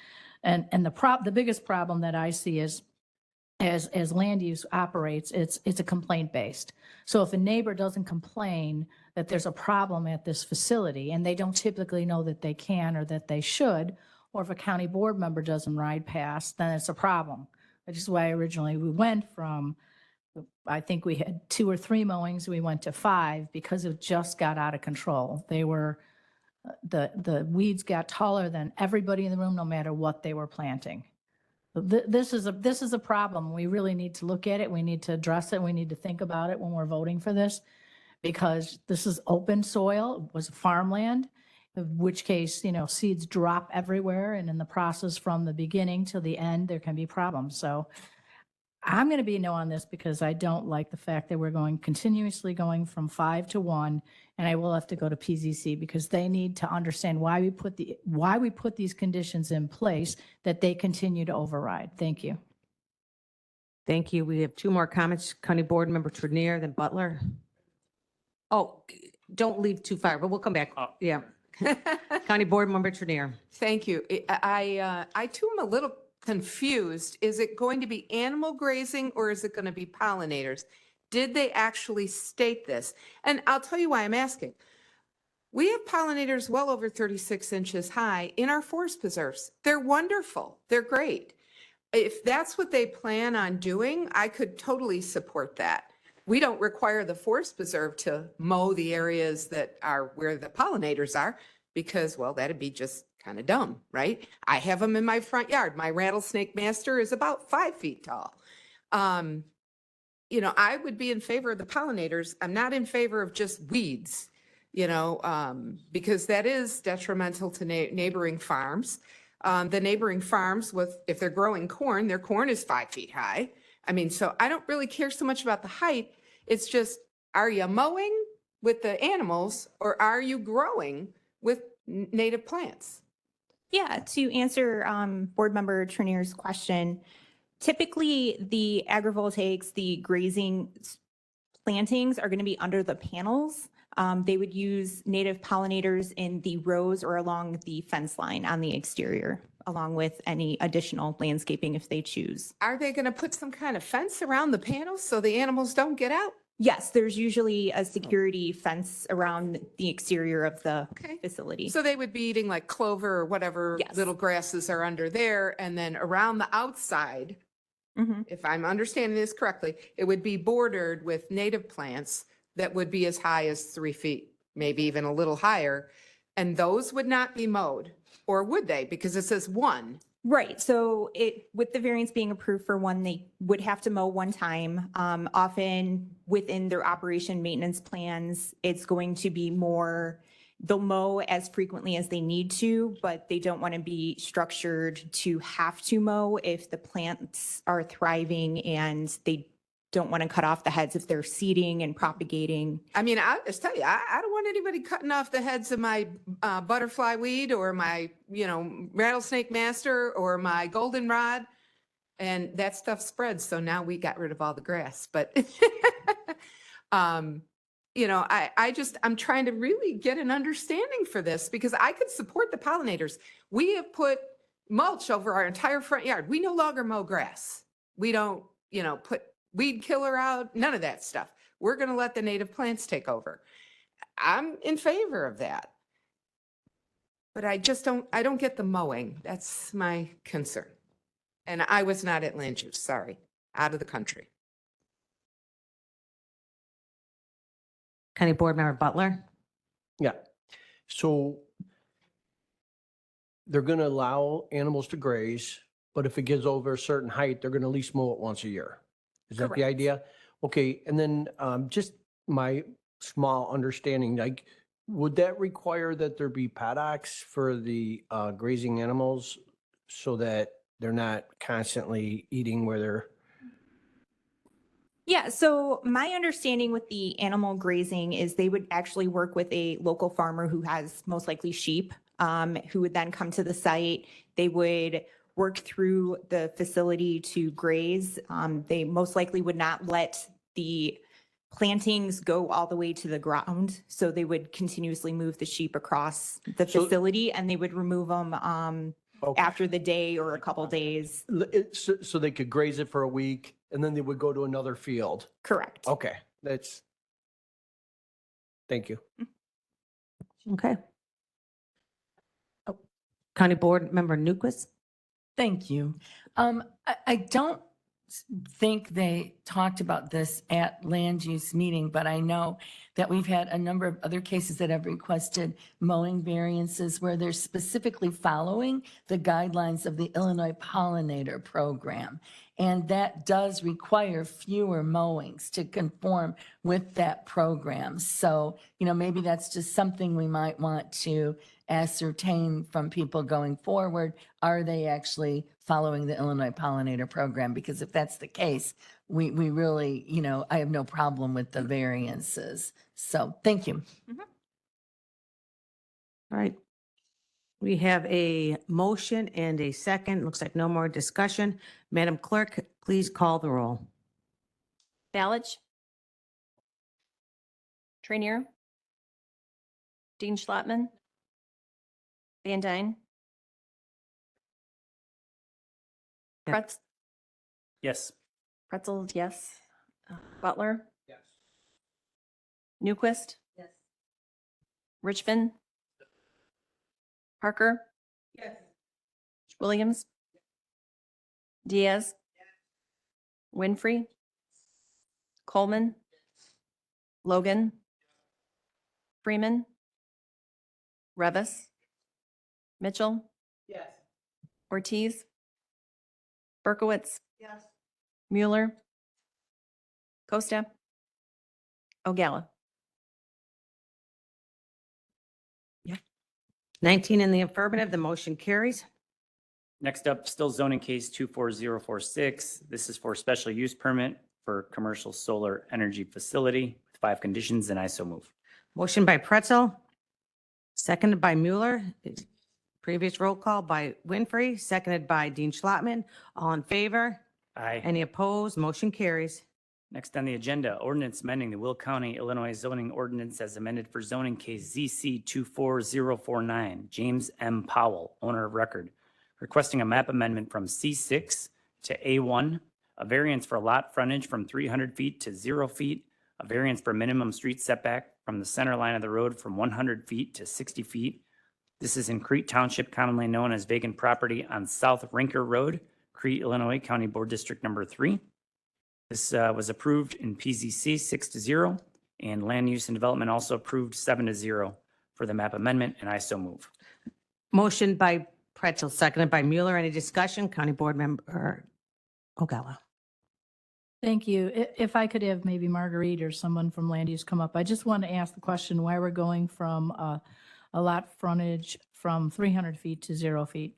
And the biggest problem that I see is as land use operates, it's a complaint based. So if a neighbor doesn't complain that there's a problem at this facility and they don't typically know that they can or that they should, or if a county board member doesn't ride past, then it's a problem. Which is why originally we went from, I think we had 2 or 3 mowings, we went to 5 because it just got out of control. They were the weeds got taller than everybody in the room, no matter what they were planting. This is a problem. We really need to look at it. We need to address it. We need to think about it when we're voting for this, because this is open soil. It was farmland, in which case, seeds drop everywhere. And in the process from the beginning to the end, there can be problems. So I'm going to be no on this because I don't like the fact that we're continuously going from 5 to 1, and I will have to go to PZC because they need to understand why we put these conditions in place that they continue to override. Thank you. Thank you. We have 2 more comments. County Board Member Trenier, then Butler. Oh, don't leave too far, but we'll come back. Yeah. County Board Member Trenier. Thank you. I too am a little confused. Is it going to be animal grazing or is it going to be pollinators? Did they actually state this? And I'll tell you why I'm asking. We have pollinators well over 36 inches high in our forest preserves. They're wonderful. They're great. If that's what they plan on doing, I could totally support that. We don't require the forest preserve to mow the areas that are where the pollinators are because, well, that'd be just kind of dumb, right? I have them in my front yard. My rattlesnake master is about 5 feet tall. I would be in favor of the pollinators. I'm not in favor of just weeds, because that is detrimental to neighboring farms. The neighboring farms if they're growing corn, their corn is 5 feet high. So I don't really care so much about the height. It's just, are you mowing with the animals or are you growing with native plants? Yeah, to answer Board Member Trenier's question, typically the agrivoltaics, the grazing plantings are going to be under the panels. They would use native pollinators in the rows or along the fence line on the exterior, along with any additional landscaping if they choose. Are they going to put some kind of fence around the panels so the animals don't get out? Yes, there's usually a security fence around the exterior of the facility. So they would be eating like clover or whatever little grasses are under there. And then around the outside, if I'm understanding this correctly, it would be bordered with native plants that would be as high as 3 feet, maybe even a little higher. And those would not be mowed, or would they? Because it says 1. Right. So with the variance being approved for 1, they would have to mow 1 time. Often within their operation maintenance plans, it's going to be more, they'll mow as frequently as they need to, but they don't want to be structured to have to mow if the plants are thriving and they don't want to cut off the heads if they're seeding and propagating. I mean, I'll just tell you, I don't want anybody cutting off the heads of my butterfly weed or my, rattlesnake master or my goldenrod. And that stuff spreads. So now we got rid of all the grass. But, I'm trying to really get an understanding for this because I could support the pollinators. We have put mulch over our entire front yard. We no longer mow grass. We don't, put weed killer out, none of that stuff. We're going to let the native plants take over. I'm in favor of that. But I don't get the mowing. That's my concern. And I was not at land use, sorry, out of the country. County Board Member Butler. Yeah. So they're going to allow animals to graze, but if it gets over a certain height, they're going to at least mow it once a year. Is that the Correct. idea? Okay. And then just my small understanding, like, would that require that there be paddocks for the grazing animals so that they're not constantly eating where they're? Yeah, so my understanding with the animal grazing is they would actually work with a local farmer who has most likely sheep, who would then come to the site. They would work through the facility to graze. They most likely would not let the plantings go all the way to the ground. So they would continuously move the sheep across the So- facility and they would remove them Okay. after the day or a couple days. So they could graze it for a week and then they would go to another field. Correct. Okay, thank you. Okay. Oh, County Board Member Newquist. Thank you. I don't think they talked about this at land use meeting, but I know that we've had a number of other cases that have requested mowing variances where they're specifically following the guidelines of the Illinois Pollinator Program. And that does require fewer mowings to conform with that program. So, maybe that's just something we might want to ascertain from people going forward. Are they actually following the Illinois Pollinator Program? Because if that's the case, we really, I have no problem with the variances. So thank you. All right. We have a motion and a second. Looks like no more discussion. Madam Clerk, please call the roll. Ballage. Trainier. Dean Schlattman. Van Dyne. Yes. Yes. Pretzel, yes. Butler. Yes. Newquist. Yes. Richmond. Parker. Yes. Williams. Diaz. Winfrey. Coleman. Logan. Freeman. Revis. Mitchell. Yes. Ortiz. Berkowitz. Yes. Mueller. Costa. O'Galla. 19 in the affirmative, the motion carries. Next up, still zoning case 24046. This is for special use permit for commercial solar energy facility with 5 conditions, and I so move. Motion by Pretzel, seconded by Mueller. Previous roll call by Winfrey, seconded by Dean Schlattman. All in favor? Aye. Any opposed? Motion carries. Next on the agenda, ordinance amending the Will County, Illinois zoning ordinance as amended for zoning case ZC 24049. James M. Powell, owner of record, requesting a map amendment from C6 to A1, a variance for lot frontage from 300 feet to 0 feet, a variance for minimum street setback from the center line of the road from 100 feet to 60 feet. This is in Crete Township, commonly known as vacant property on South Rinker Road, Crete, Illinois, County Board District Number 3. This was approved in PZC 6-0, and Land Use and Development also approved 7-0 for the map amendment, and I so move. Motion by Pretzel, seconded by Mueller. Any discussion? County Board Member O'Galla. Thank you. If I could have maybe Marguerite or someone from land use come up, I just want to ask the question why we're going from a lot frontage from 300 feet to 0 feet.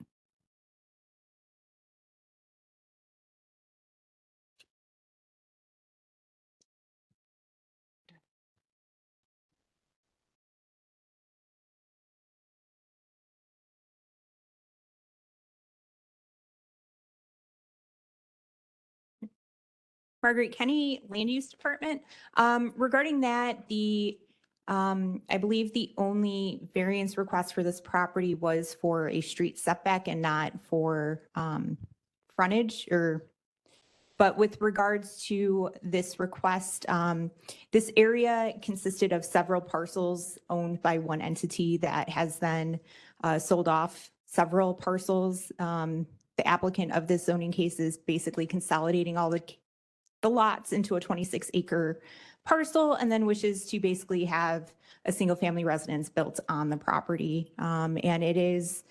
Margaret Kenny, Land Use Department. Regarding that, I believe the only variance request for this property was for a street setback and not for frontage but with regards to this request, this area consisted of several parcels owned by one entity that has then sold off several parcels. The applicant of this zoning case is basically consolidating all the lots into a 26-acre parcel and then wishes to basically have a single-family residence built on the property. And it is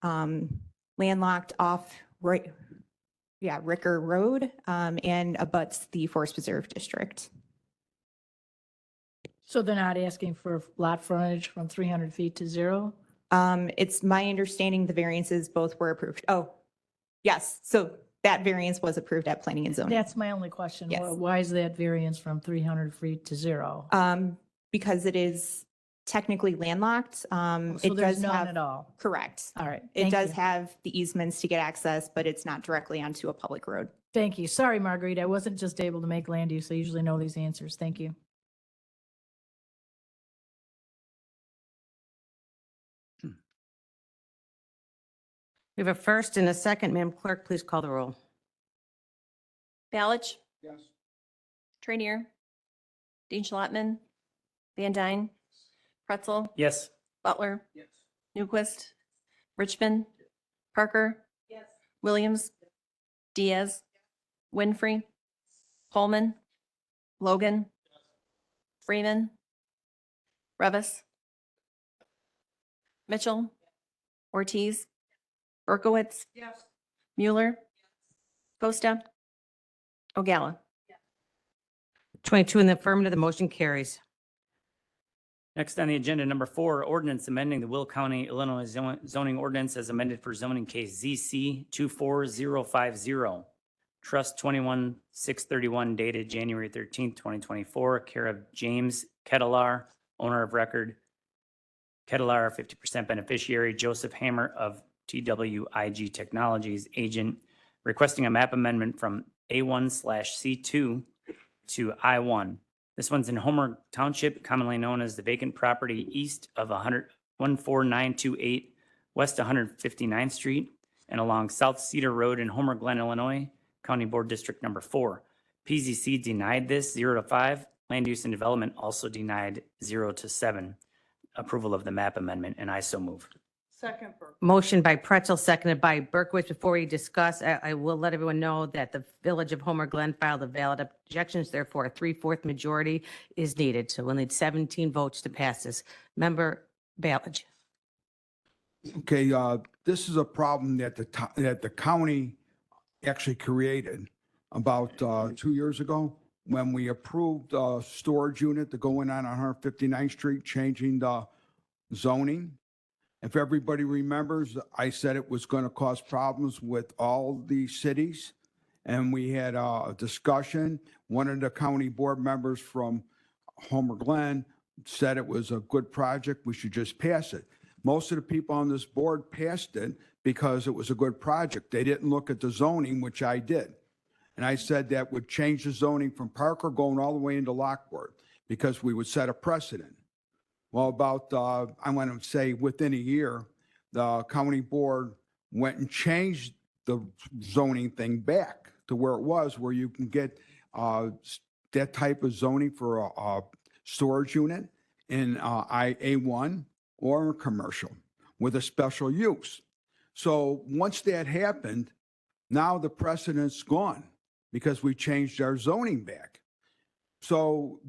landlocked off Ricker Road and abuts the Forest Preserve District. So they're not asking for lot frontage from 300 feet to 0? It's my understanding the variances both were approved. Oh, yes. So that variance was approved at Planning and Zoning. That's my only question. Yes. Why is that variance from 300 feet to 0? Because it is technically landlocked. So It there's does none have, at all? correct. All right. It thank does you. have the easements to get access, but it's not directly onto a public road. Thank you. Sorry, Marguerite. I wasn't just able to make land use. I usually know these answers. Thank you. We have a first and a second. Madam Clerk, please call the roll. Balich, Yes. Trainier, Dean Schlattman, Van Dyne, Pretzel, Yes. Butler, Yes. Newquist, Richmond, Parker, Williams, Diaz, Winfrey, Pullman, Logan, Freeman, Revis, Mitchell, Ortiz, Berkowitz, Mueller, Costa, Ogalla. 22 in the affirmative, the motion carries. Next on the agenda, number 4, ordinance amending the Will County, Illinois zoning ordinance as amended for zoning case ZC 24050. Trust 21-631 dated January 13th, 2024, care of James Kettlar, owner of record. Kettlar, 50% beneficiary, Joseph Hammer of TWIG Technologies, agent, requesting a map amendment from A1/C2 to I1. This one's in Homer Township, commonly known as the vacant property east of 14928 West 159th Street and along South Cedar Road in Homer Glen, Illinois, County Board District Number 4. PZC denied this 0 to 5. Land Use and Development also denied 0 to 7. Approval of the map amendment, and I so move. Second. Motion by Pretzel, seconded by Berkowitz. Before we discuss, I will let everyone know that the Village of Homer Glen filed a valid objections. Therefore, a 3/4 majority is needed. So we'll need 17 votes to pass this. Member Ballage. Okay, this is a problem that the county actually created about 2 years ago when we approved a storage unit to go in on 159th Street, changing the zoning. If everybody remembers, I said it was going to cause problems with all the cities. And we had a discussion. One of the county board members from Homer Glen said it was a good project. We should just pass it. Most of the people on this board passed it because it was a good project. They didn't look at the zoning, which I did. And I said that would change the zoning from Parker going all the way into Lockport because we would set a precedent. Well, about, I want to say within a year, the county board went and changed the zoning thing back to where it was, where you can get that type of zoning for a storage unit in A1 or a commercial with a special use. So once that happened, now the precedent's gone because we changed our zoning back. So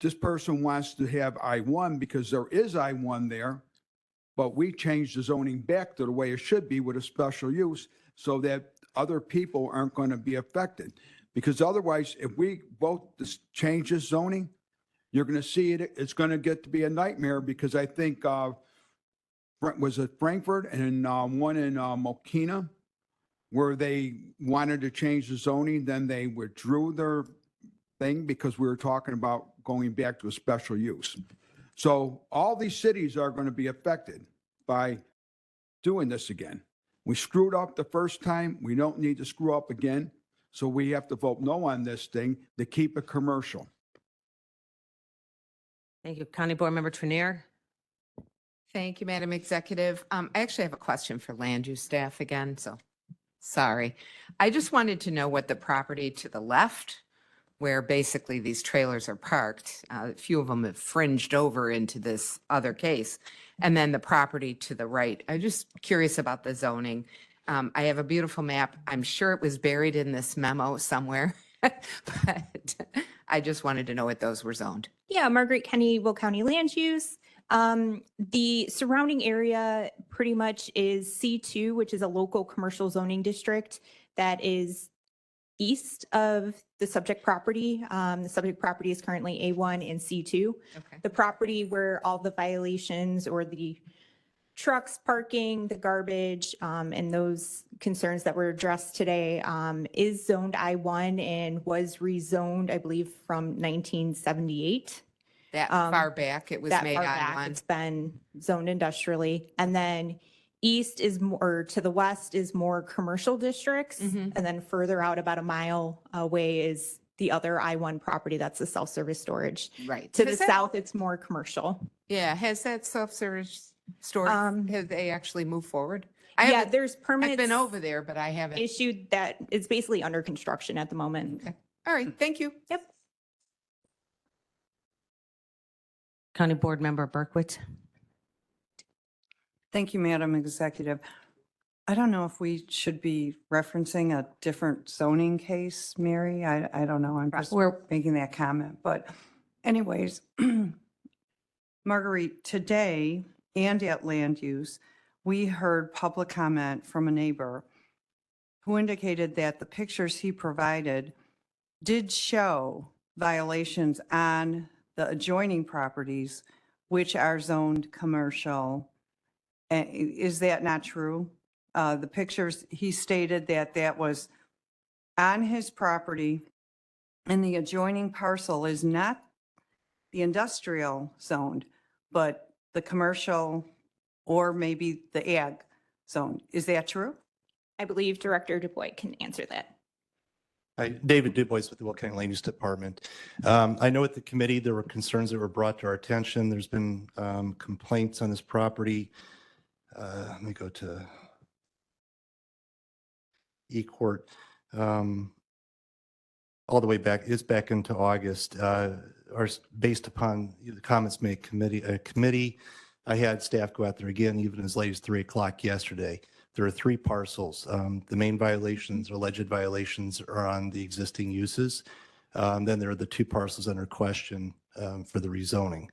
this person wants to have I1 because there is I1 there, but we changed the zoning back to the way it should be with a special use so that other people aren't going to be affected. Because otherwise, if we both change this zoning, you're going to see it, it's going to get to be a nightmare because I think, was it Frankfurt and one in Mokina, where they wanted to change the zoning, then they withdrew their thing because we were talking about going back to a special use. So all these cities are going to be affected by doing this again. We screwed up the first time. We don't need to screw up again. So we have to vote no on this thing to keep it commercial. Thank you. County Board Member Trinier. Thank you, Madam Executive. I actually have a question for land use staff again, so sorry. I just wanted to know what the property to the left, where basically these trailers are parked, a few of them have fringed over into this other case, and then the property to the right. I'm just curious about the zoning. I have a beautiful map. I'm sure it was buried in this memo somewhere, but I just wanted to know what those were zoned. Yeah, Margaret Kenny, Will County Land Use. The surrounding area pretty much is C2, which is a local commercial zoning district that is east of the subject property. The subject property is currently A1 and C2. Okay. The property where all the violations or the trucks parking, the garbage, and those concerns that were addressed today is zoned I1 and was rezoned, I believe, from 1978. That far back, it was That made far on back, one. it's been zoned industrially. And then east is more, to the west is more commercial districts. Mhm. And then further out about a mile away is the other I1 property, that's the self-service storage. Right. To the Has that- south, it's more commercial. Yeah, has that self-service storage, have they actually moved forward? I Yeah, haven't- there's permits. I've been over there, but I haven't. Issued that it's basically under construction at the moment. Okay. All right, thank you. Yep. County Board Member Berkowitz. Thank you, Madam Executive. I don't know if we should be referencing a different zoning case, Mary. I don't know. I'm just making that comment. But anyways, Marguerite, today and at land use, we heard public comment from a neighbor who indicated that the pictures he provided did show violations on the adjoining properties, which are zoned commercial. Is that not true? The pictures, he stated that that was on his property and the adjoining parcel is not the industrial zoned, but the commercial or maybe the ag zone. Is that true? I believe Director DuBois can answer that. Hi, David DuBois with the Will County Land Use Department. I know at the committee, there were concerns that were brought to our attention. There's been complaints on this property. Let me go to E-Court. All the way back, it's back into August. Based upon the comments made committee, I had staff go out there again, even as late as 3 o'clock yesterday. There are 3 parcels. The main violations, or alleged violations, are on the existing uses. Then there are the 2 parcels under question for the rezoning.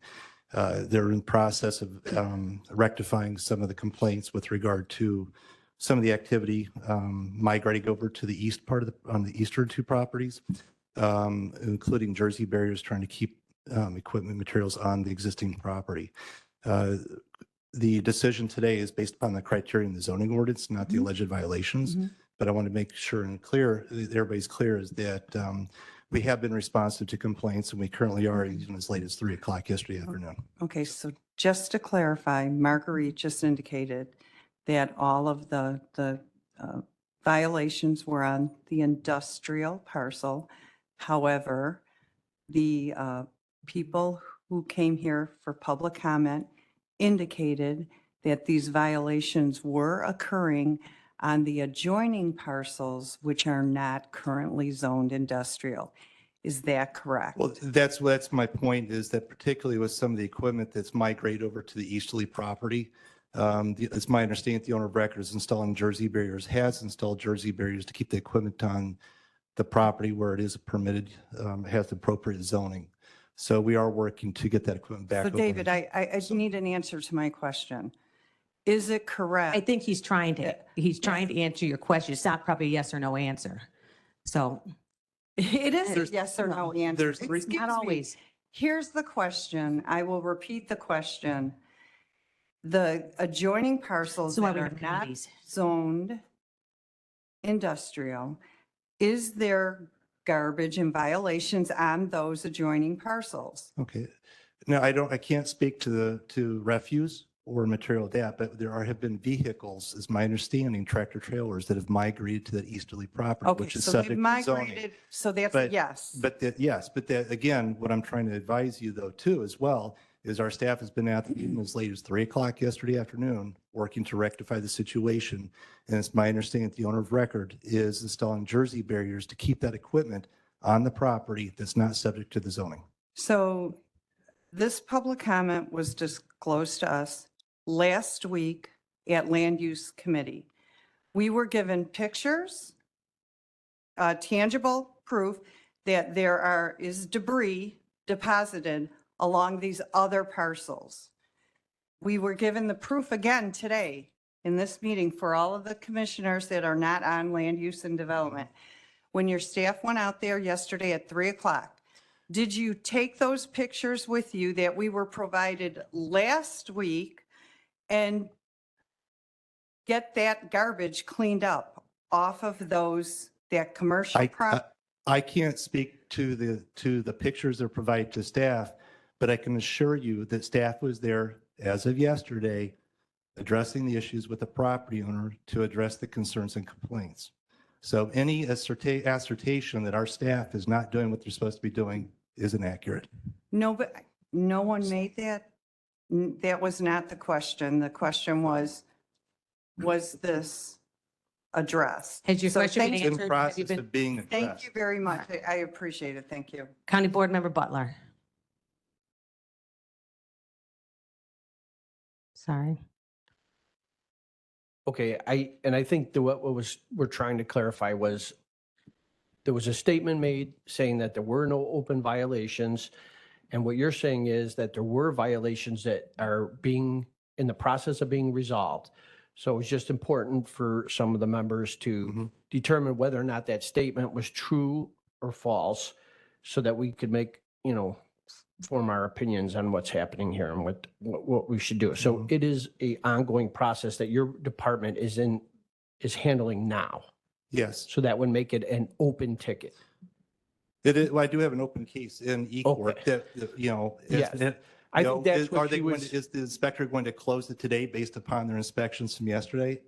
They're in the process of rectifying some of the complaints with regard to some of the activity migrating over to the east part of on the eastern 2 properties, including Jersey barriers, trying to keep equipment materials on the existing property. The decision today is based upon the criteria in the zoning ordinance, not the alleged violations. But I want to make sure and clear, that everybody's clear, is that we have been responsive to complaints, and we currently are even as late as 3 o'clock yesterday afternoon. Okay, so just to clarify, Marguerite just indicated that all of the violations were on the industrial parcel. However, the people who came here for public comment indicated that these violations were occurring on the adjoining parcels, which are not currently zoned industrial. Is that correct? Well, that's my point, is that particularly with some of the equipment that's migrated over to the easterly property, it's my understanding that the owner of record is installing Jersey barriers, has installed Jersey barriers to keep the equipment on the property where it is permitted, has the appropriate zoning. So we are working to get that equipment back. So over. David, I just need an answer to my question. Is it correct? I think he's trying to answer your question. It's not probably a yes or no answer. So. It is a yes or no answer. there's three- Excuse Not me. always. Here's the question. I will repeat the question. The adjoining parcels So why that we are have not committees. zoned industrial, is there garbage and violations on those adjoining parcels? Okay. No, I can't speak to refuse or material that, but have been vehicles, is my understanding, tractor trailers that have migrated to that easterly property, Okay, which is so they've subject to zoning. migrated, so that's a But- yes. But that, again, what I'm trying to advise you though, too, as well, is our staff has been out even as late as 3 o'clock yesterday afternoon, working to rectify the situation. And it's my understanding that the owner of record is installing Jersey barriers to keep that equipment on the property that's not subject to the zoning. So this public comment was disclosed to us last week at Land Use Committee. We were given pictures, tangible proof that there is debris deposited along these other parcels. We were given the proof again today in this meeting for all of the commissioners that are not on land use and development. When your staff went out there yesterday at 3 o'clock, did you take those pictures with you that we were provided last week and get that garbage cleaned up off of that commercial property? I can't speak to the pictures that are provided to staff, but I can assure you that staff was there as of yesterday addressing the issues with the property owner to address the concerns and complaints. So any assertion that our staff is not doing what they're supposed to be doing is inaccurate. No, but no one made that. That was not the question. The question was this addressed? Has your So question been thank In answered? Have you process been- of being Thank addressed. you very much. I appreciate it. Thank you. County Board Member Butler. Sorry. Okay, I think what we're trying to clarify was there was a statement made saying that there were no open violations. And what you're saying is that there were violations that are being in the process of being resolved. So it's just important for some of the members to determine whether or not that statement was true or false so that we could make, form our opinions on what's happening here and what we should do. So it is a ongoing process that your department is handling now. Yes. So that would make it an open ticket. It is, well, I do have an open case in E-Court Okay. that, Yes. I think that's what she was. Is the inspector going to close it today based upon their inspections from yesterday?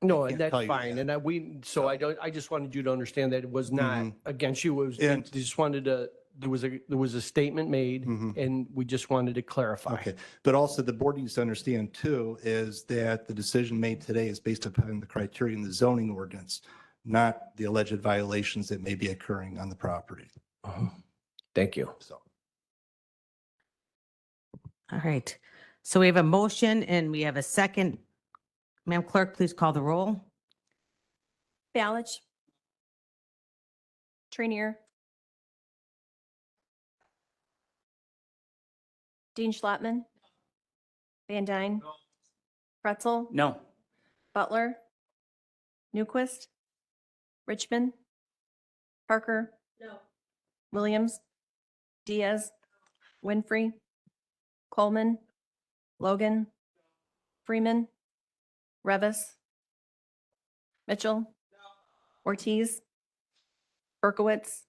No, can't and that's tell you fine. that. And I just wanted you to understand that it was not against you. It was, And- they just wanted to, there was a statement made and we just wanted to clarify. Okay, but also the board needs to understand too, is that the decision made today is based upon the criteria in the zoning ordinance, not the alleged violations that may be occurring on the property. Thank you. So. All right. So we have a motion and we have a second. Madam Clerk, please call the roll. Ballich. Trainier. Dean Schlattman. Van Dyne. Pretzel. No. Butler. Newquist. Richmond. Parker. No. Williams. Diaz. Winfrey. Coleman. Logan. Freeman. Revis. Mitchell. Ortiz. Berkowitz.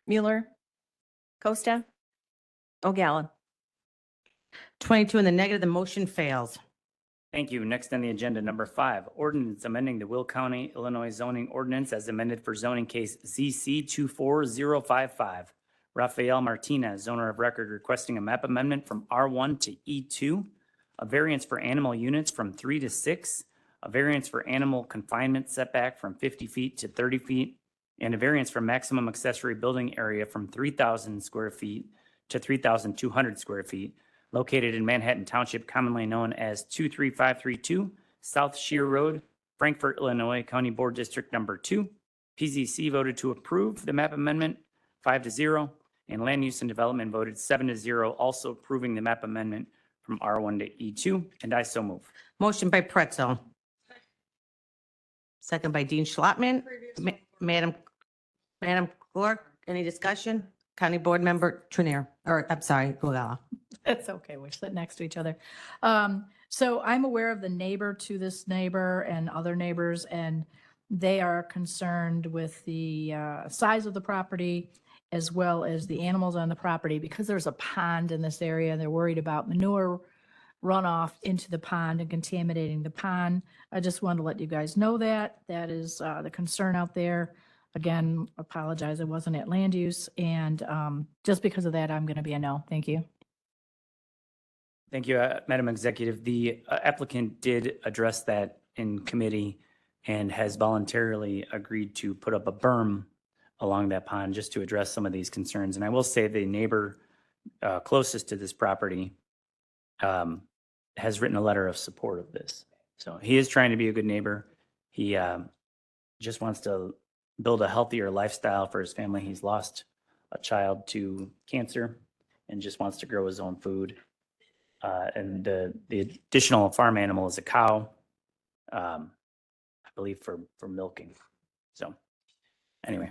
Mueller. Costa. O'Gallagher. 22 in the negative, the motion fails. Thank you. Next on the agenda, number 5, ordinance amending the Will County, Illinois zoning ordinance as amended for zoning case ZC 24055. Rafael Martinez, owner of record, requesting a map amendment from R1 to E2, a variance for animal units from 3 to 6, a variance for animal confinement setback from 50 feet to 30 feet, and a variance for maximum accessory building area from 3,000 square feet to 3,200 square feet, located in Manhattan Township, commonly known as 23532 South Shear Road, Frankfort, Illinois, County Board District Number 2. PZC voted to approve the map amendment 5-0, and Land Use and Development voted 7-0, also approving the map amendment from R1 to E2, and I so move. Motion by Pretzel. Second by Dean Schlattman. Madam Clerk, any discussion? County Board Member Trenier, or I'm sorry, Gugala. That's okay. We sit next to each other. So I'm aware of the neighbor to this neighbor and other neighbors, and they are concerned with the size of the property as well as the animals on the property because there's a pond in this area. They're worried about manure runoff into the pond and contaminating the pond. I just wanted to let you guys know that. That is the concern out there. Again, apologize, I wasn't at land use, and just because of that, I'm going to be a no. Thank you. Thank you, Madam Executive. The applicant did address that in committee and has voluntarily agreed to put up a berm along that pond just to address some of these concerns. And I will say the neighbor closest to this property has written a letter of support of this. So he is trying to be a good neighbor. He just wants to build a healthier lifestyle for his family. He's lost a child to cancer and just wants to grow his own food. And the additional farm animal is a cow, I believe for milking. So anyway.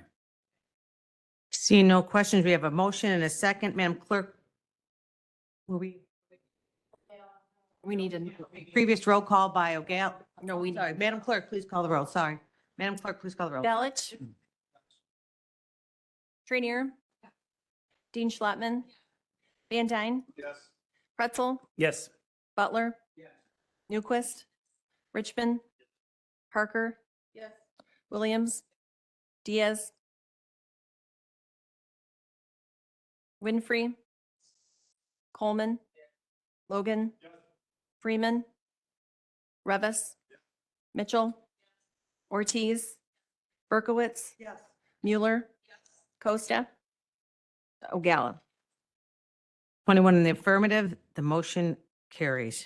Seeing no questions, we have a motion and a second. Madam Clerk, We need a, previous roll call by O'Gall. no, we, Sorry, Madam Clerk, please call the roll. Sorry. Madam Clerk, please call the roll. Belich. Trainier. Dean Schlottman. Van Dyne. Yes. Pretzel. Yes. Butler. Newquist. Richmond. Parker. Yes. Williams. Diaz. Winfrey. Coleman. Logan. Freeman. Revis. Mitchell. Ortiz. Berkowitz. Mueller. Costa. O'Galla. 21 in the affirmative, the motion carries.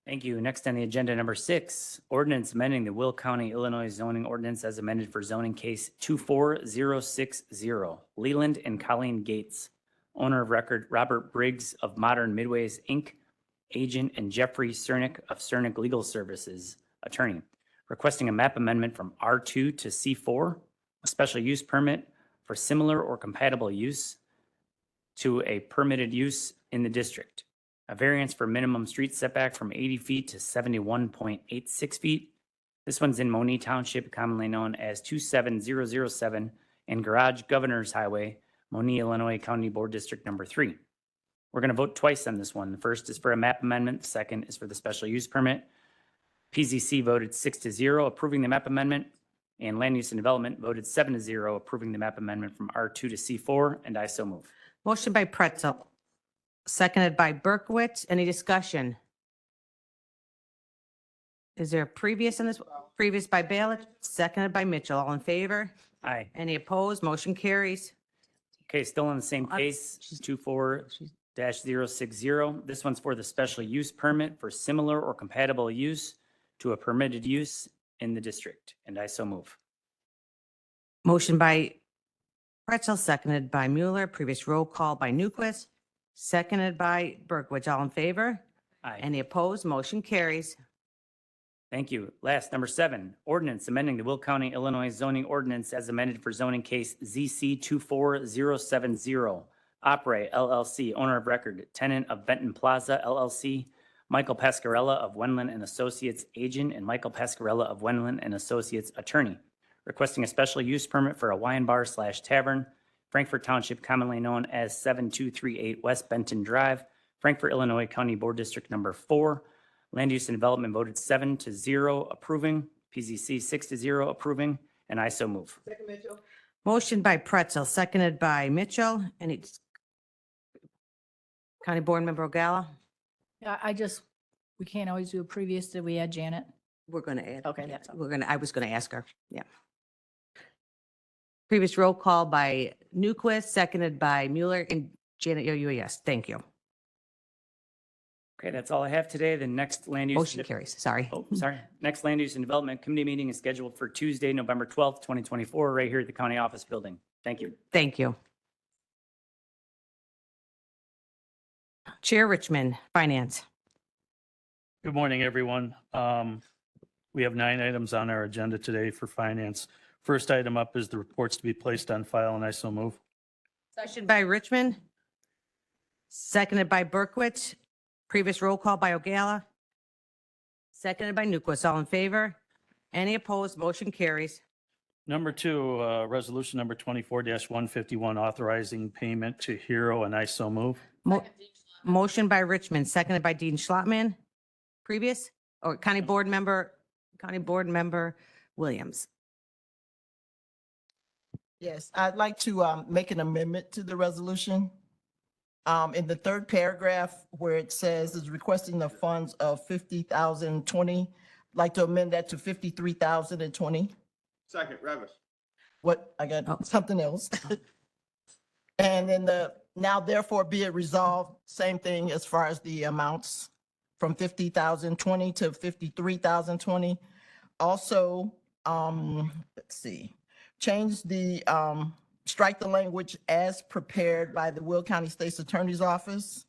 Thank you. Next on the agenda, number 6, ordinance amending the Will County, Illinois zoning ordinance as amended for zoning case 24060, Leland and Colleen Gates, owner of record Robert Briggs of Modern Midways, Inc., agent, and Jeffrey Cernick of Cernick Legal Services, attorney, requesting a map amendment from R2 to C4, a special use permit for similar or compatible use to a permitted use in the district. A variance for minimum street setback from 80 feet to 71.86 feet. This one's in Monee Township, commonly known as 27007, and Garage Governor's Highway, Monee, Illinois, County Board District Number 3. We're going to vote twice on this one. The first is for a map amendment. The second is for the special use permit. PZC voted 6-0 approving the map amendment, and Land Use and Development voted 7-0 approving the map amendment from R2 to C4, and I so move. Motion by Pretzel, seconded by Berkowitz. Any discussion? Is there a previous in this? Previous by Balich, seconded by Mitchell. All in favor? Aye. Any opposed? Motion carries. Okay, still in the same case, 24-060. This one's for the special use permit for similar or compatible use to a permitted use in the district, and I so move. Motion by Pretzel, seconded by Mueller. Previous roll call by Newquist, seconded by Berkowitz. All in favor? Aye. Any opposed? Motion carries. Thank you. Last, number 7, ordinance amending the Will County, Illinois zoning ordinance as amended for zoning case ZC 24070, Opry LLC, owner of record, tenant of Benton Plaza LLC, Michael Pascarella of Wendland and Associates, agent, and Michael Pascarella of Wendland and Associates, attorney, requesting a special use permit for a wine bar / tavern, Frankfort Township, commonly known as 7238 West Benton Drive, Frankfort, Illinois, County Board District Number 4. Land Use and Development voted 7-0 approving, PZC 6-0 approving, and I so move. Motion by Pretzel, seconded by Mitchell. Any County Board Member O'Galla? Yeah, we can't always do a previous. Did we add Janet? We're going to add. Okay, that's all. I was going to ask her. Yeah. Previous roll call by Newquist, seconded by Mueller, and Janet, you a yes. Thank you. Okay, that's all I have today. The next land use. Motion carries. Sorry. Oh, sorry. Next Land Use and Development Committee meeting is scheduled for Tuesday, November 12th, 2024, right here at the County Office Building. Thank you. Thank you. Chair Richmond, Finance. Good morning, everyone. We have 9 items on our agenda today for finance. First item up is the reports to be placed on file, and I so move. Motion by Richmond, seconded by Berkowitz. Previous roll call by O'Galla, seconded by Newquist. All in favor? Any opposed? Motion carries. Number 2, resolution number 24-151, authorizing payment to Hero, and I so move. Motion by Richmond, seconded by Dean Schlottman. Previous, or County Board Member Williams. Yes, I'd like to make an amendment to the resolution. In the third paragraph where it says is requesting the funds of 50,020, like to amend that to 53,020. Second, Revis. What, I got something else. And then now therefore be it resolved, same thing as far as the amounts from 50,020 to 53,020. Also, let's see, change the, strike the language as prepared by the Will County State's Attorney's Office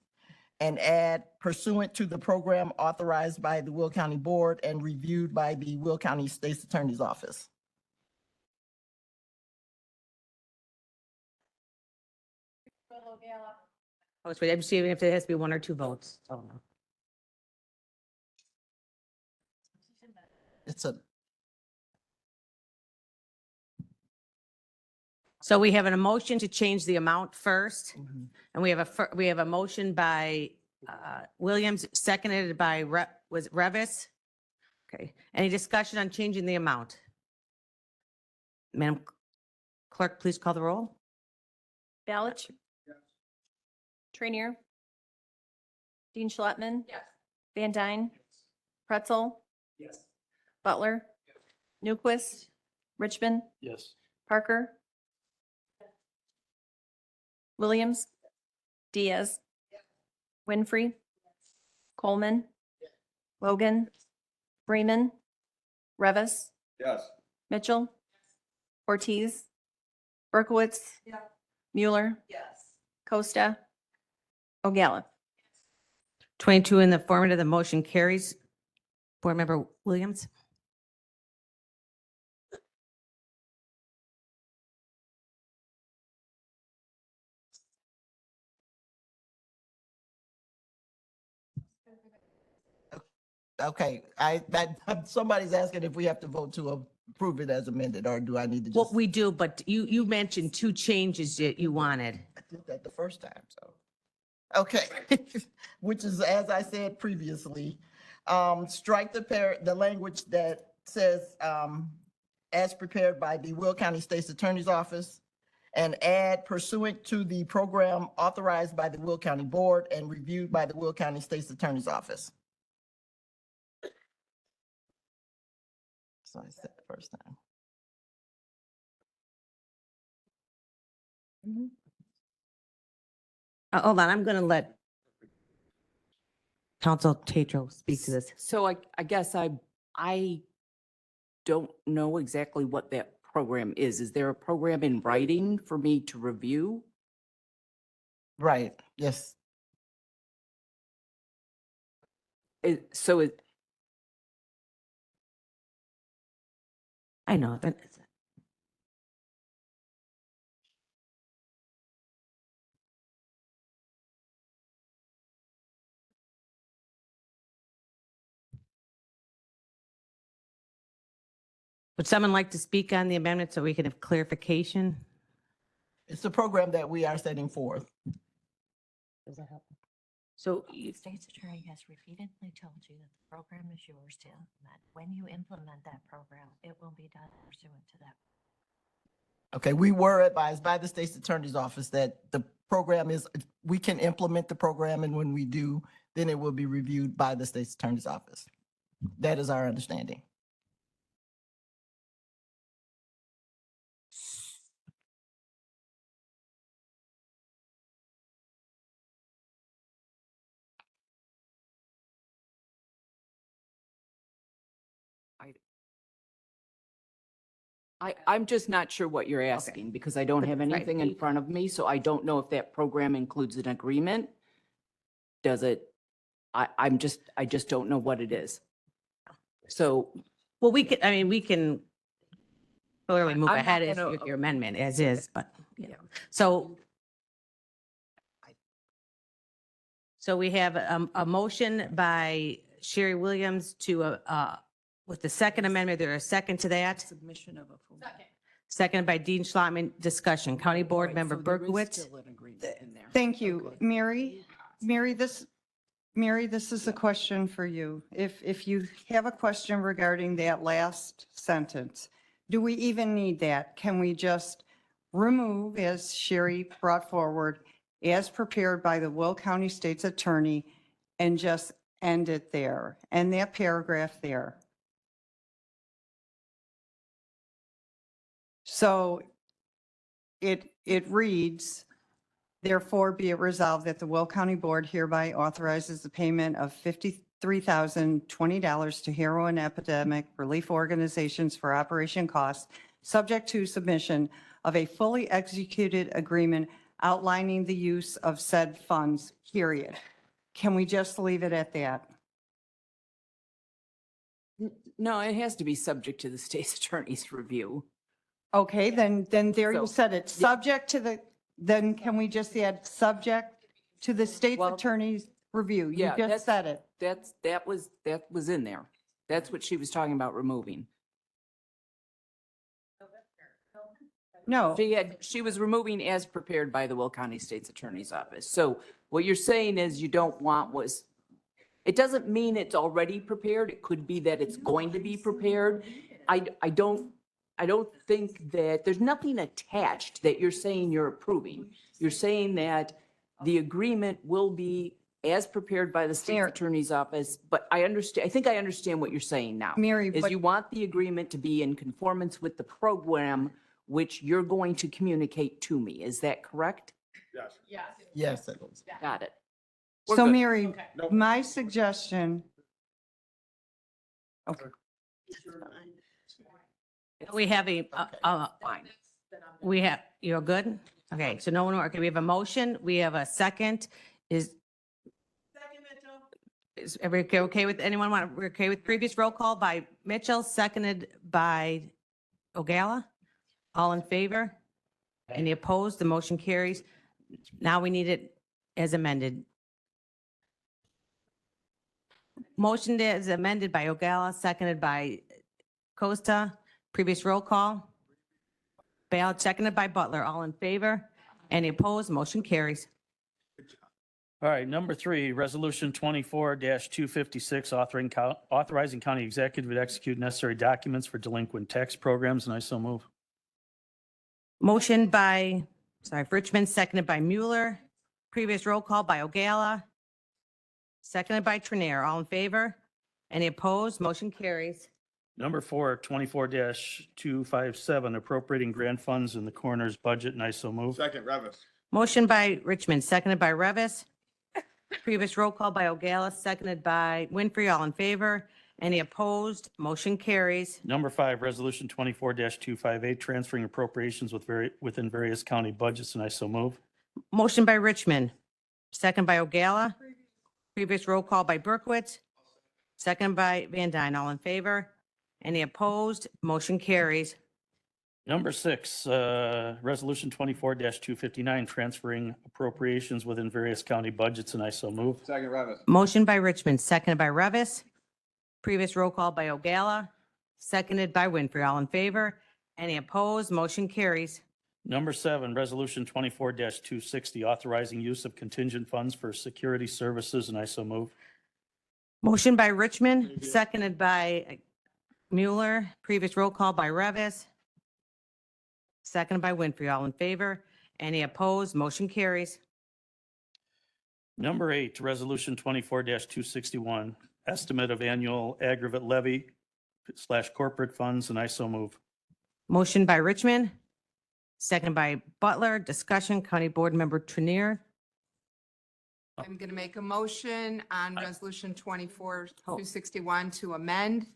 and add pursuant to the program authorized by the Will County Board and reviewed by the Will County State's Attorney's Office. Oh, it's, I'm seeing if there has to be one or two votes. So, It's a, so we have an motion to change the amount first, and we have a motion by Williams, seconded by was it Revis? Okay, any discussion on changing the amount? Madam Clerk, please call the roll. Balich? Trainier? Dean Schlottman? Yes. Van Dyne? Pretzel? Yes. Butler? Newquist? Richmond? Yes. Parker? Williams? Diaz? Winfrey? Coleman? Logan? Freeman? Revis? Yes. Mitchell? Ortiz? Berkowitz? Mueller? Costa? O'Gallagher? 22 in the affirmative, the motion carries. Board Member Williams? okay, somebody's asking if we have to vote to approve it as amended, or do I need to Well, just? we do, but you mentioned two changes that you wanted. I did that the first time, so. Okay, which is, as I said previously, strike the language that says, as prepared by the Will County State's Attorney's Office, and add pursuant to the program authorized by the Will County Board and reviewed by the Will County State's Attorney's Office. So I said the first time. Hold on, I'm going to let Council Tatro speak to this. So I guess I don't know exactly what that program is. Is there a program in writing for me to review? Right, yes. So I know that. Would someone like to speak on the amendment so we can have clarification? It's the program that we are setting forth. Does that help? So The state's attorney has repeatedly told you that the program is yours to implement. When you implement that program, it will be done pursuant to that. Okay, we were advised by the state's attorney's office that the program is, we can implement the program, and when we do, then it will be reviewed by the state's attorney's office. That is our understanding. I'm just not sure what you're asking because I don't have anything in front of me, so I don't know if that program includes an agreement. Does it? I just don't know what it is. So, well, we can clearly move I'm not ahead gonna- with your amendment as is, but, you know, so we have a motion by Sherry Williams to, with the second amendment, there a second to that? Submission of a. Seconded by Dean Schlottman. Discussion. County Board Member So there is Berkowitz. still an agreement in there. Thank you, Mary. Mary, this is a question for you. If you have a question regarding that last sentence, do we even need that? Can we just remove, as Sherry brought forward, as prepared by the Will County State's Attorney, and just end it there, and that paragraph there? So it reads, therefore be it resolved that the Will County Board hereby authorizes the payment of $53,020 to heroin epidemic relief organizations for operation costs, subject to submission of a fully executed agreement outlining the use of said funds, period. Can we just leave it at that? No, it has to be subject to the state's attorney's review. Okay, then there you So, said it, subject to the, then can we just add subject to the state's attorney's review? You Yeah, just said it. That was in there. That's what she was talking about removing. No. She was removing as prepared by the Will County State's Attorney's Office. So what you're saying is you don't want was, it doesn't mean it's already prepared. It could be that it's going to be prepared. I don't think that, there's nothing attached that you're saying you're approving. You're saying that the agreement will be as prepared by the State's Attorney's Office, but I think I understand what you're saying now. Mary, Is but- you want the agreement to be in conformance with the program which you're going to communicate to me. Is that correct? Yes, it is. Got it. So Mary, my suggestion. Okay. We have Fine. you're good? Okay, so no one, okay, we have a motion, we have a second. Is everybody okay with, anyone want, we're okay with previous roll call by Mitchell, seconded by Ogala? All in favor? Any opposed? The motion carries. Now we need it as amended. Motion is amended by Ogala, seconded by Costa. Previous roll call. Ballot seconded by Butler. All in favor? Any opposed? Motion carries. All right, number 3, Resolution 24-256, authorizing county executive to execute necessary documents for delinquent tax programs, and I so move. Motion by, Richmond, seconded by Mueller. Previous roll call by Ogala. Seconded by Trinier. All in favor? Any opposed? Motion carries. Number 4, 24-257, appropriating grant funds in the coroner's budget, and I so move. Second, Revis. Motion by Richmond, seconded by Revis. Previous roll call by Ogala, seconded by Winfrey. All in favor? Any opposed? Motion carries. Number 5, Resolution 24-258, transferring appropriations within various county budgets, and I so move. Motion by Richmond, second by Ogala. Previous roll call by Berkowitz, second by Van Dyne. All in favor? Any opposed? Motion carries. Number 6, Resolution 24-259, transferring appropriations within various county budgets, and I so move. Second, Revis. Motion by Richmond, seconded by Revis. Previous roll call by Ogala, seconded by Winfrey. All in favor? Any opposed? Motion carries. Number 7, Resolution 24-260, authorizing use of contingent funds for security services, and I so move. Motion by Richmond, seconded by Mueller. Previous roll call by Revis, seconded by Winfrey. All in favor? Any opposed? Motion carries. Number 8, Resolution 24-261, estimate of annual aggregate levy / corporate funds, and I so move. Motion by Richmond, seconded by Butler. Discussion, County Board Member Trinier. I'm going to make a motion on Resolution 24-261 to amend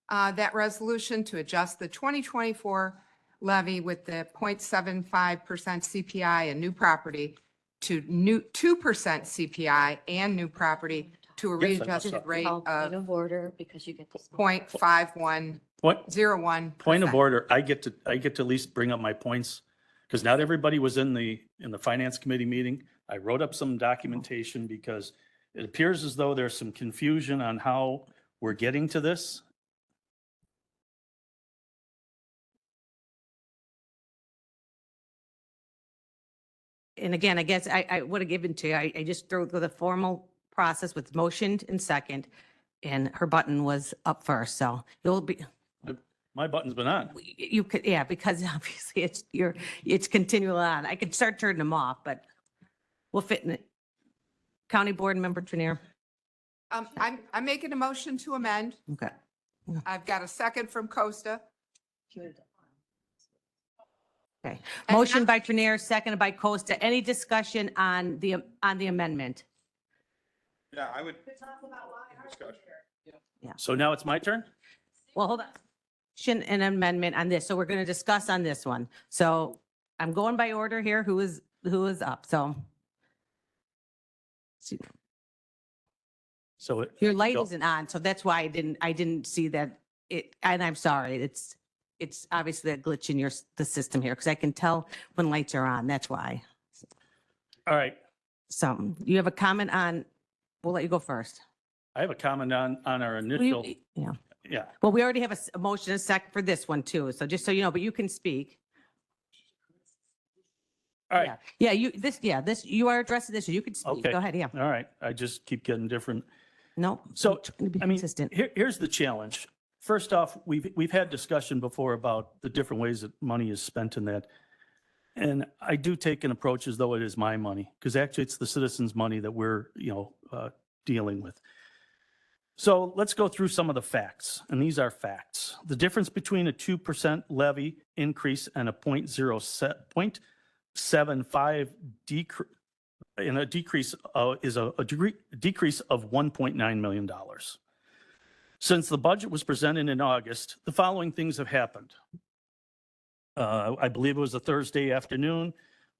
that resolution to adjust the 2024 levy with the 0.75% CPI and new property to 2% CPI and new property to a Yes, I readjusted saw. rate Call of point of order because you get this. 0.5101. Point of order, I get to at least bring up my points, because not everybody was in the finance committee meeting. I wrote up some documentation because it appears as though there's some confusion on how we're getting to this. and again, I guess I would have given to you, I just threw the formal process with motioned and second, and her button was up first, so you'll be, My button's been on. you could, yeah, because obviously it's continual on. I could start turning them off, but we'll fit in it. County Board Member Trenier. I'm making a motion to amend. Okay. I've got a second from Costa. Okay. Motion by Trenier, seconded by Costa. Any discussion on the amendment? Yeah, I would. So now it's my turn? Well, hold on. An amendment on this, so we're going to discuss on this one. So I'm going by order here, who is up, so. So Your light isn't on, so that's why I didn't see that and I'm sorry, it's obviously a glitch in the system here, because I can tell when lights are on, that's why. All right. So you have a comment on, we'll let you go first. I have a comment on our initial, Yeah. yeah. Well, we already have a motion, a second for this one too, so just so you know, but you can speak. All right. Yeah, you are addressing this, you can speak. Okay. Go ahead, yeah. All right. I just keep getting different. No. So, be I mean, consistent. here's the challenge. First off, we've had discussion before about the different ways that money is spent in that. And I do take an approach as though it is my money, because actually it's the citizens' money that we're, dealing with. So let's go through some of the facts, and these are facts. The difference between a 2% levy increase and a 0.75 decrease in a decrease is a decrease of $1.9 million. Since the budget was presented in August, the following things have happened. I believe it was a Thursday afternoon.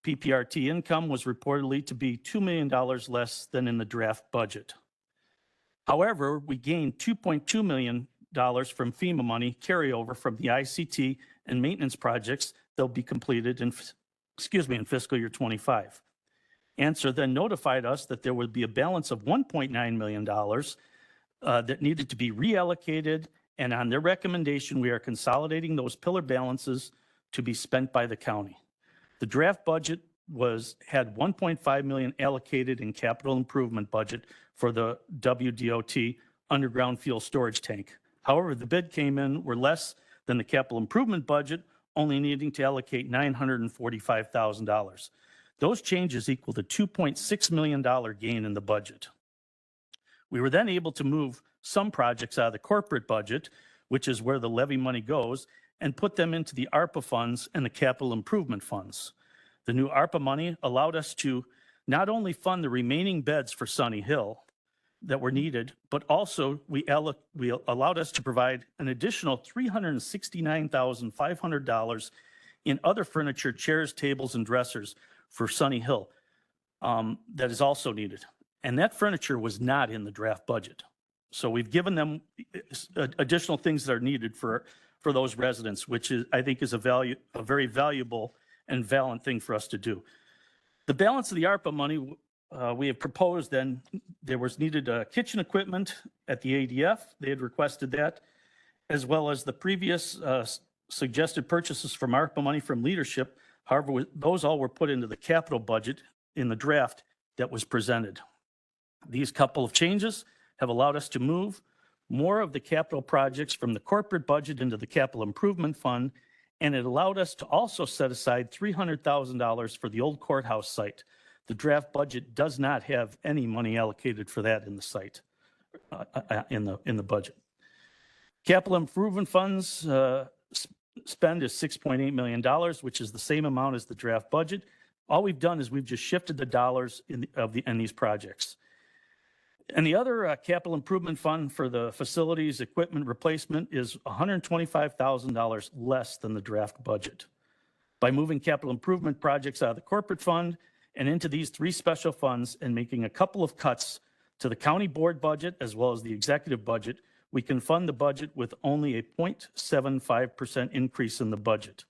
PPRT income was reportedly to be $2 million less than in the draft budget. However, we gained $2.2 million from FEMA money carryover from the ICT and maintenance projects that'll be completed in fiscal year 25. Answer then notified us that there would be a balance of $1.9 million that needed to be reallocated, and on their recommendation, we are consolidating those pillar balances to be spent by the county. The draft budget had $1.5 million allocated in capital improvement budget for the WDOT underground fuel storage tank. However, the bid came in were less than the capital improvement budget, only needing to allocate $945,000. Those changes equal to $2.6 million gain in the budget. We were then able to move some projects out of the corporate budget, which is where the levy money goes, and put them into the ARPA funds and the capital improvement funds. The new ARPA money allowed us to not only fund the remaining beds for Sunny Hill that were needed, but also we allowed us to provide an additional $369,500 in other furniture, chairs, tables, and dressers for Sunny Hill that is also needed. And that furniture was not in the draft budget. So we've given them additional things that are needed for those residents, which I think is a very valuable and valid thing for us to do. The balance of the ARPA money we have proposed, then there was needed kitchen equipment at the ADF. They had requested that, as well as the previous suggested purchases from ARPA money from leadership. However, those all were put into the capital budget in the draft that was presented. These couple of changes have allowed us to move more of the capital projects from the corporate budget into the capital improvement fund, and it allowed us to also set aside $300,000 for the old courthouse site. The draft budget does not have any money allocated for that in the site, in the budget. Capital improvement funds spend is $6.8 million, which is the same amount as the draft budget. All we've done is we've just shifted the dollars in these projects. And the other capital improvement fund for the facilities equipment replacement is $125,000 less than the draft budget. By moving capital improvement projects out of the corporate fund and into these three special funds and making a couple of cuts to the county board budget as well as the executive budget, we can fund the budget with only a 0.75% increase in the budget.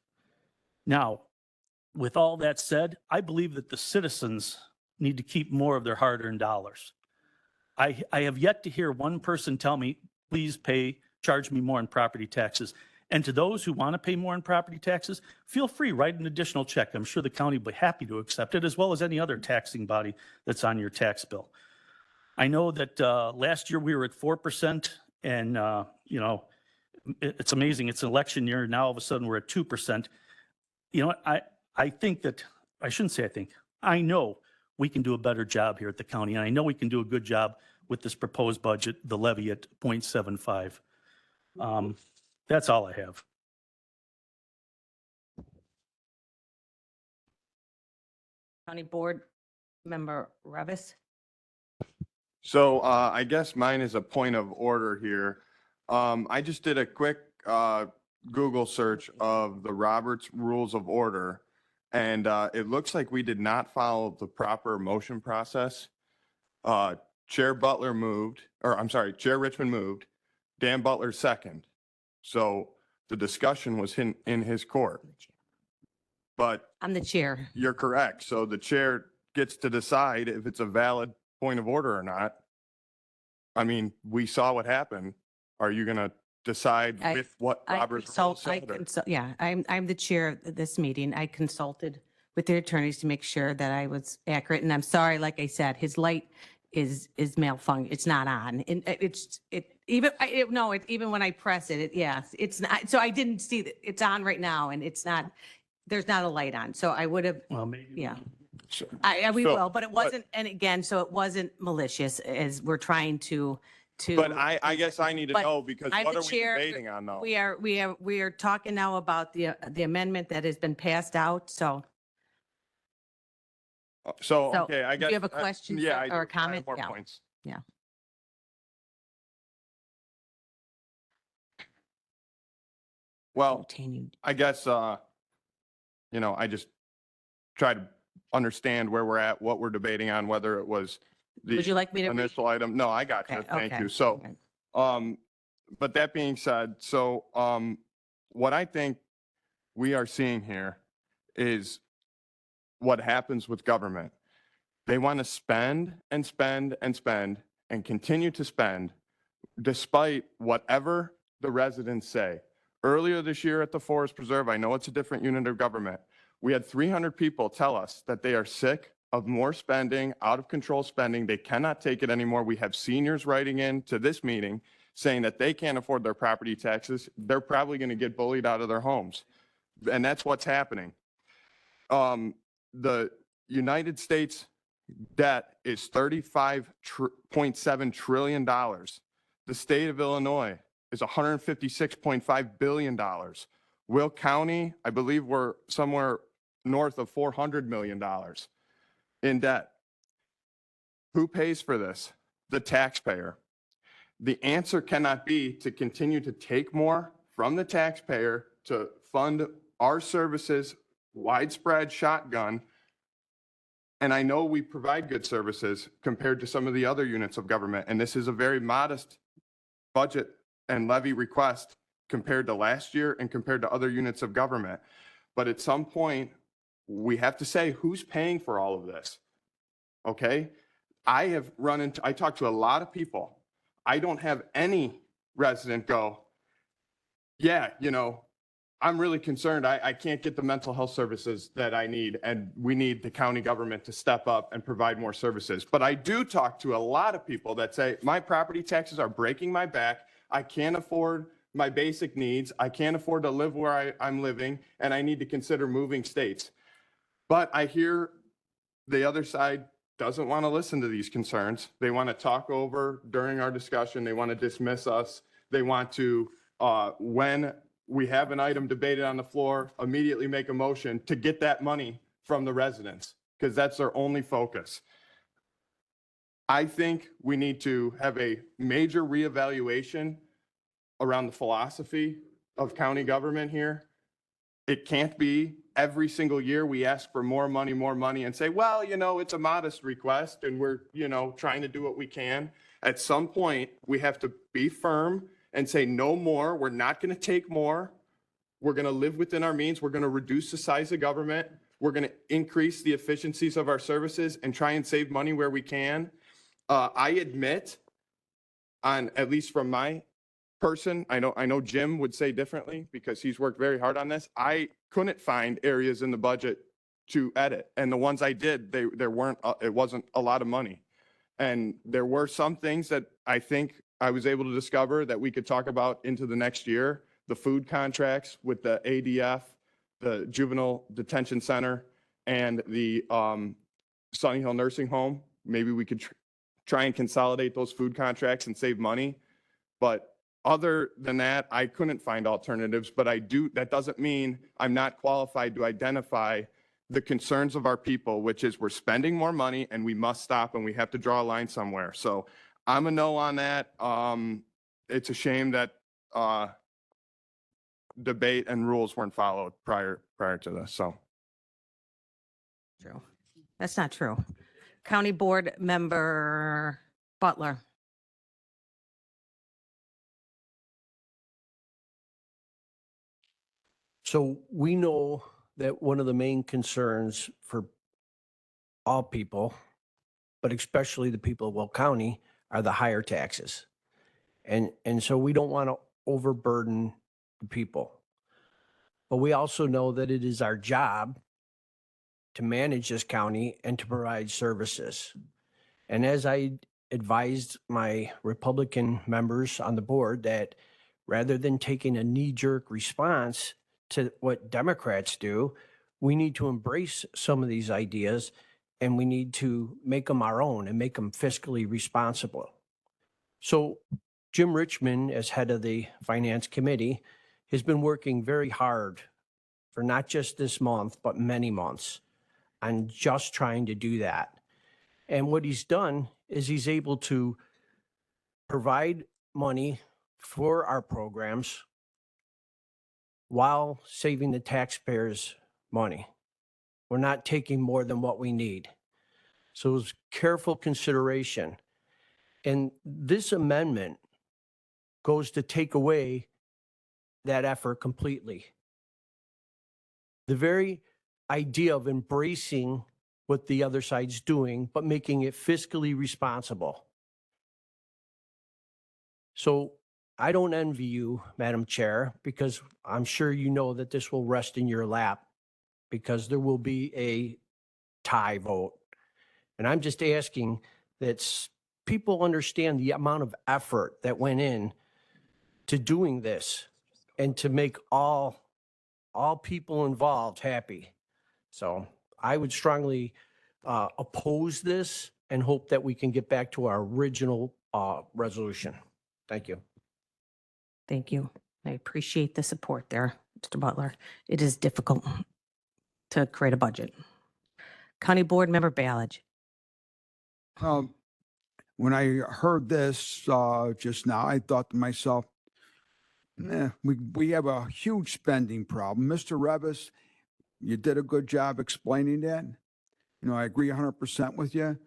Now, with all that said, I believe that the citizens need to keep more of their hard-earned dollars. I have yet to hear one person tell me, please charge me more in property taxes. And to those who want to pay more in property taxes, feel free, write an additional check. I'm sure the county will be happy to accept it, as well as any other taxing body that's on your tax bill. I know that last year we were at 4%, and you know, it's amazing. It's an election year. Now all of a sudden we're at 2%. You know, I think that, I shouldn't say I think, I know we can do a better job here at the county. And I know we can do a good job with this proposed budget, the levy at 0.75. That's all I have. County Board Member Revis. So I guess mine is a point of order here. I just did a quick Google search of the Roberts Rules of Order, and it looks like we did not follow the proper motion process. Chair Butler moved, or I'm sorry, Chair Richmond moved, Dan Butler second. So the discussion was in his court. But I'm the chair. you're correct. So the chair gets to decide if it's a valid point of order or not. I mean, we saw what happened. Are you going to decide with what Robert's rules said? Yeah, I'm the chair of this meeting. I consulted with the attorneys to make sure that I was accurate. And I'm sorry, like I said, his light is malfunction. It's not on. And even when I press it, it's not. So I didn't see that it's on right now, and it's not, there's not a light on. So I would have, Well, maybe. yeah. Sure. We So, will, but it wasn't, and again, so it wasn't malicious as we're trying to. But I guess I need to But know, because I'm what the are we chair. debating on though? We are talking now about the amendment that has been passed out, so. So, So, okay, I do guess. you have a question, Yeah, sir, I or do. a I have comment? more Yeah. points. Yeah. Well, I guess, I just try to understand where we're at, what we're debating on, whether it was the Would you like me to read? initial item. No, I got you. Okay, Thank okay, you. So, okay. but that being said, so, what I think we are seeing here is what happens with government. They want to spend and spend and spend and continue to spend despite whatever the residents say. Earlier this year at the Forest Preserve, I know it's a different unit of government, we had 300 people tell us that they are sick of more spending, out of control spending. They cannot take it anymore. We have seniors writing in to this meeting saying that they can't afford their property taxes. They're probably going to get bullied out of their homes. And that's what's happening. The United States debt is $35.7 trillion. The state of Illinois is $156.5 billion. Will County, I believe we're somewhere north of $400 million in debt. Who pays for this? The taxpayer. The answer cannot be to continue to take more from the taxpayer to fund our services, widespread shotgun. And I know we provide good services compared to some of the other units of government. And this is a very modest budget and levy request compared to last year and compared to other units of government. But at some point, we have to say who's paying for all of this. Okay? I talked to a lot of people. I don't have any resident go, yeah, I'm really concerned. I can't get the mental health services that I need, and we need the county government to step up and provide more services. But I do talk to a lot of people that say, my property taxes are breaking my back. I can't afford my basic needs. I can't afford to live where I'm living, and I need to consider moving states. But I hear the other side doesn't want to listen to these concerns. They want to talk over during our discussion. They want to dismiss us. They want to, when we have an item debated on the floor, immediately make a motion to get that money from the residents, because that's their only focus. I think we need to have a major reevaluation around the philosophy of county government here. It can't be every single year we ask for more money and say, well, it's a modest request and we're, trying to do what we can. At some point, we have to be firm and say no more. We're not going to take more. We're going to live within our means. We're going to reduce the size of government. We're going to increase the efficiencies of our services and try and save money where we can. I admit, at least from my person, I know Jim would say differently because he's worked very hard on this. I couldn't find areas in the budget to edit. And the ones I did, there weren't, it wasn't a lot of money. And there were some things that I think I was able to discover that we could talk about into the next year. The food contracts with the ADF, the Juvenile Detention Center, and the Sunny Hill Nursing Home. Maybe we could try and consolidate those food contracts and save money. But other than that, I couldn't find alternatives, but that doesn't mean I'm not qualified to identify the concerns of our people, which is we're spending more money and we must stop and we have to draw a line somewhere. So I'm a no on that. It's a shame that debate and rules weren't followed prior to this, so. True. That's not true. County Board Member Butler. So we know that one of the main concerns for all people, but especially the people of Will County, are the higher taxes. And so we don't want to overburden the people. But we also know that it is our job to manage this county and to provide services. And as I advised my Republican members on the board, that rather than taking a knee-jerk response to what Democrats do, we need to embrace some of these ideas and we need to make them our own and make them fiscally responsible. So Jim Richmond, as head of the Finance Committee, has been working very hard for not just this month, but many months on just trying to do that. And what he's done is he's able to provide money for our programs while saving the taxpayers money. We're not taking more than what we need. So it's careful consideration. And this amendment goes to take away that effort completely. The very idea of embracing what the other side's doing, but making it fiscally responsible. So I don't envy you, Madam Chair, because I'm sure you know that this will rest in your lap because there will be a tie vote. And I'm just asking that people understand the amount of effort that went in to doing this and to make all people involved happy. So I would strongly oppose this and hope that we can get back to our original resolution. Thank you. Thank you. I appreciate the support there, Mr. Butler. It is difficult to create a budget. County Board Member Ballage. When I heard this just now, I thought to myself, we have a huge spending problem. Mr. Revis, you did a good job explaining that. You know, I agree 100% with you.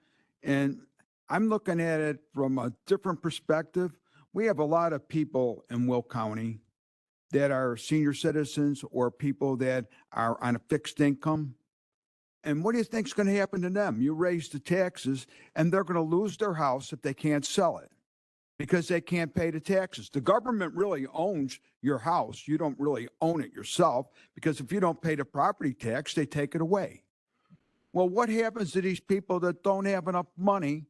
And I'm looking at it from a different perspective. We have a lot of people in Will County that are senior citizens or people that are on a fixed income. And what do you think is going to happen to them? You raise the taxes and they're going to lose their house if they can't sell it because they can't pay the taxes. The government really owns your house. You don't really own it yourself because if you don't pay the property tax, they take it away. Well, what happens to these people that don't have enough money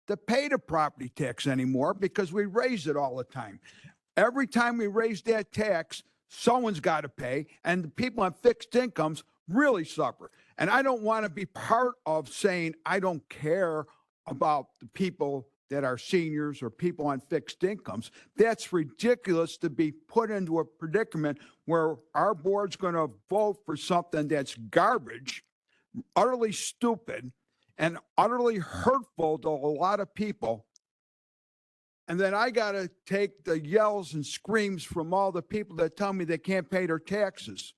to pay the property tax anymore because we raise it all the time? Every time we raise that tax, someone's got to pay, and the people on fixed incomes really suffer. And I don't want to be part of saying I don't care about the people that are seniors or people on fixed incomes. That's ridiculous to be put into a predicament where our board's going to vote for something that's garbage, utterly stupid, and utterly hurtful to a lot of people. And then I got to take the yells and screams from all the people that tell me they can't pay their taxes.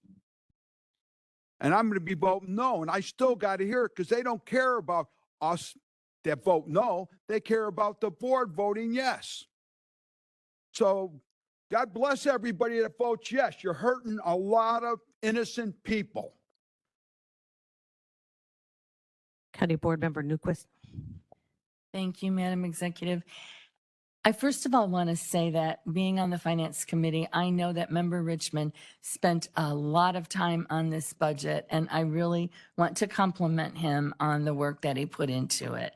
And I'm going to be voting no. And I still got to hear it because they don't care about us that vote no. They care about the board voting yes. So God bless everybody that votes yes. You're hurting a lot of innocent people. County Board Member Newquist. Thank you, Madam Executive. I first of all want to say that being on the Finance Committee, I know that Member Richmond spent a lot of time on this budget, and I really want to compliment him on the work that he put into it.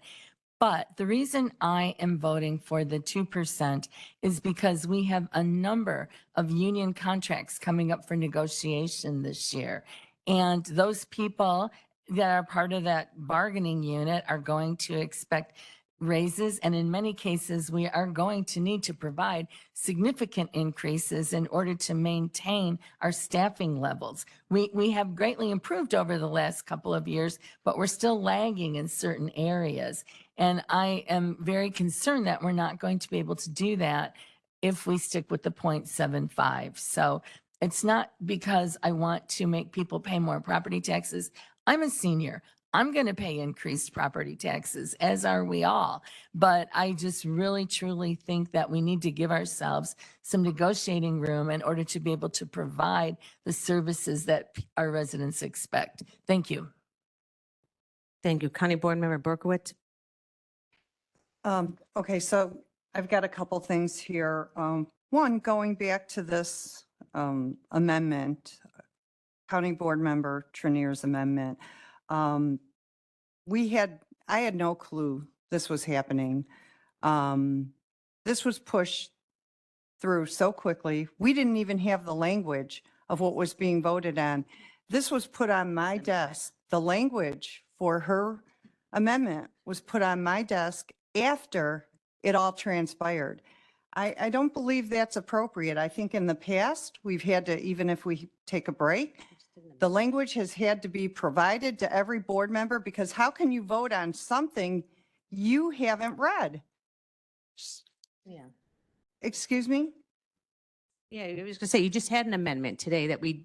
But the reason I am voting for the 2% is because we have a number of union contracts coming up for negotiation this year. And those people that are part of that bargaining unit are going to expect raises. And in many cases, we are going to need to provide significant increases in order to maintain our staffing levels. We have greatly improved over the last couple of years, but we're still lagging in certain areas. And I am very concerned that we're not going to be able to do that if we stick with the 0.75. So it's not because I want to make people pay more property taxes. I'm a senior. I'm going to pay increased property taxes, as are we all. But I just really, truly think that we need to give ourselves some negotiating room in order to be able to provide the services that our residents expect. Thank you. Thank you. County Board Member Berkowitz. Okay, so I've got a couple things here. One, going back to this amendment, County Board Member Trinier's amendment. I had no clue this was happening. This was pushed through so quickly. We didn't even have the language of what was being voted on. This was put on my desk. The language for her amendment was put on my desk after it all transpired. I don't believe that's appropriate. I think in the past, we've had to, even if we take a break, the language has had to be provided to every board member, because how can you vote on something you haven't read? Yeah. Excuse me? Yeah, I was gonna say, you just had an amendment today that we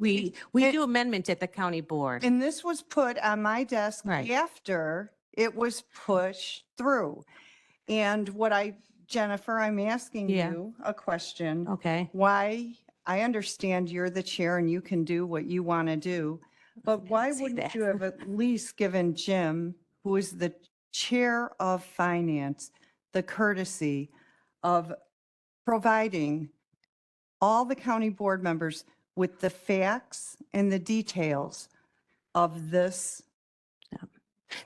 do amendment at the county board. And this was put on my desk Right. after it was pushed through. And Jennifer, I'm asking Yeah. you a question. Okay. Why, I understand you're the chair and you can do what you want to do, but why say wouldn't that. you have at least given Jim, who is the chair of finance, the courtesy of providing all the county board members with the facts and the details of this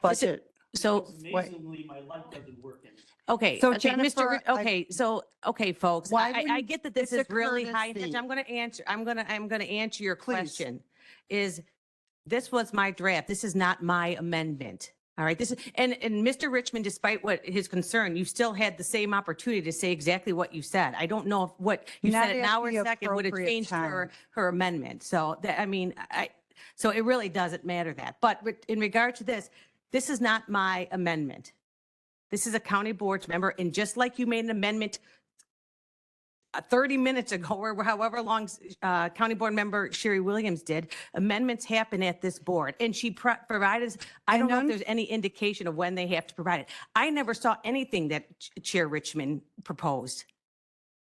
budget? So, Amazingly, my light doesn't work anymore. okay, So okay, Jennifer, Mr. Okay, folks, Why I wouldn't- get that this it's a is really high. courtesy. I'm going to answer, I'm going to answer your Please. question. This was my draft. This is not my amendment. All right, this is, and Mr. Richmond, despite what his concern, you still had the same opportunity to say exactly what you said. I don't know if what you Not said an at hour the second would have appropriate changed her time. amendment. So that, so it really doesn't matter that. But in regard to this is not my amendment. This is a county board's member, and just like you made an amendment 30 minutes ago, or however long County Board Member Sherry Williams did, amendments happen at this board. And she provided, I don't know if there's any indication of when they have to provide it. I never saw anything that Chair Richmond proposed.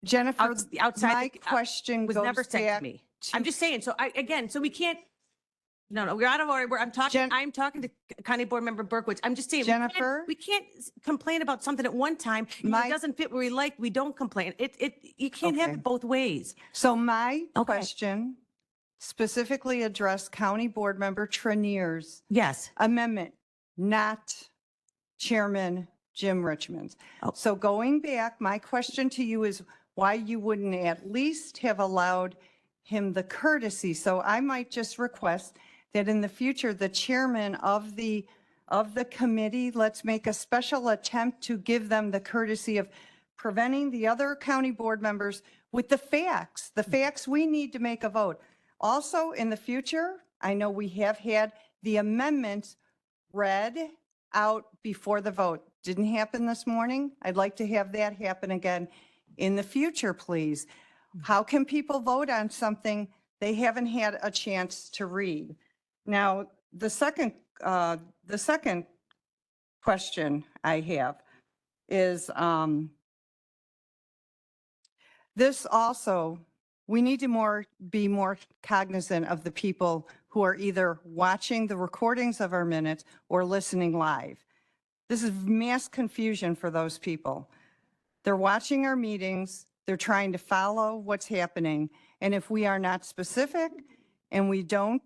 Jennifer, Outside my question was goes never sent back to me. I'm just saying, so so we can't, no, we're out of order. I'm talking to County Board Member Berkowitz. I'm just saying, Jennifer? we can't complain about something at one time. If it doesn't fit where we like, we don't complain. You can't have Okay. it both ways. So my question specifically addressed County Board Member Trinier's Yes. amendment, not Chairman Jim Richmond's. Oh. So going back, my question to you is why you wouldn't at least have allowed him the courtesy. So I might just request that in the future, the chairman of the committee, let's make a special attempt to give them the courtesy of preventing the other county board members with the facts we need to make a vote. Also, in the future, I know we have had the amendments read out before the vote. Didn't happen this morning. I'd like to have that happen again in the future, please. How can people vote on something they haven't had a chance to read? Now, the second question I have is, this also, we need to be more cognizant of the people who are either watching the recordings of our minutes or listening live. This is mass confusion for those people. They're watching our meetings. They're trying to follow what's happening. And if we are not specific and we don't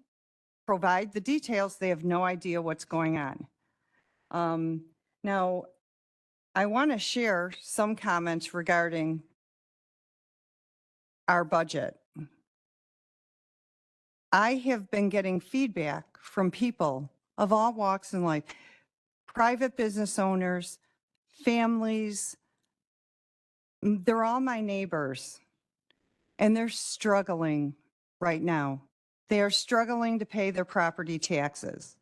provide the details, they have no idea what's going on. Now, I want to share some comments regarding our budget. I have been getting feedback from people of all walks in life, private business owners, families. They're all my neighbors, and they're struggling right now. They are struggling to pay their property taxes.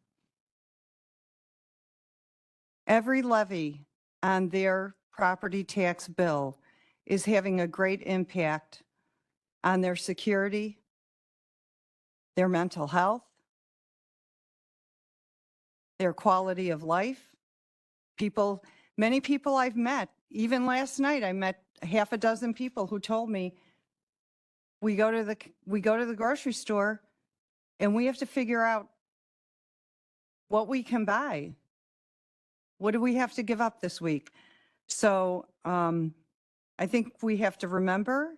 Every levy on their property tax bill is having a great impact on their security, their mental health, their quality of life. Many people I've met, even last night, I met half a dozen people who told me, we go to the grocery store and we have to figure out what we can buy. What do we have to give up this week? So I think we have to remember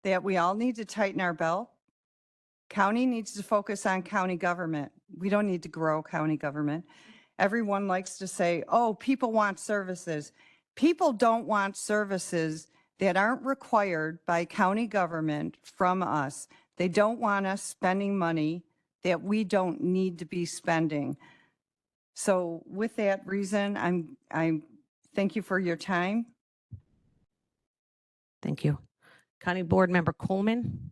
that we all need to tighten our belt. County needs to focus on county government. We don't need to grow county government. Everyone likes to say, oh, people want services. People don't want services that aren't required by county government from us. They don't want us spending money that we don't need to be spending. So with that reason, I thank you for your time. Thank you. County Board Member Coleman.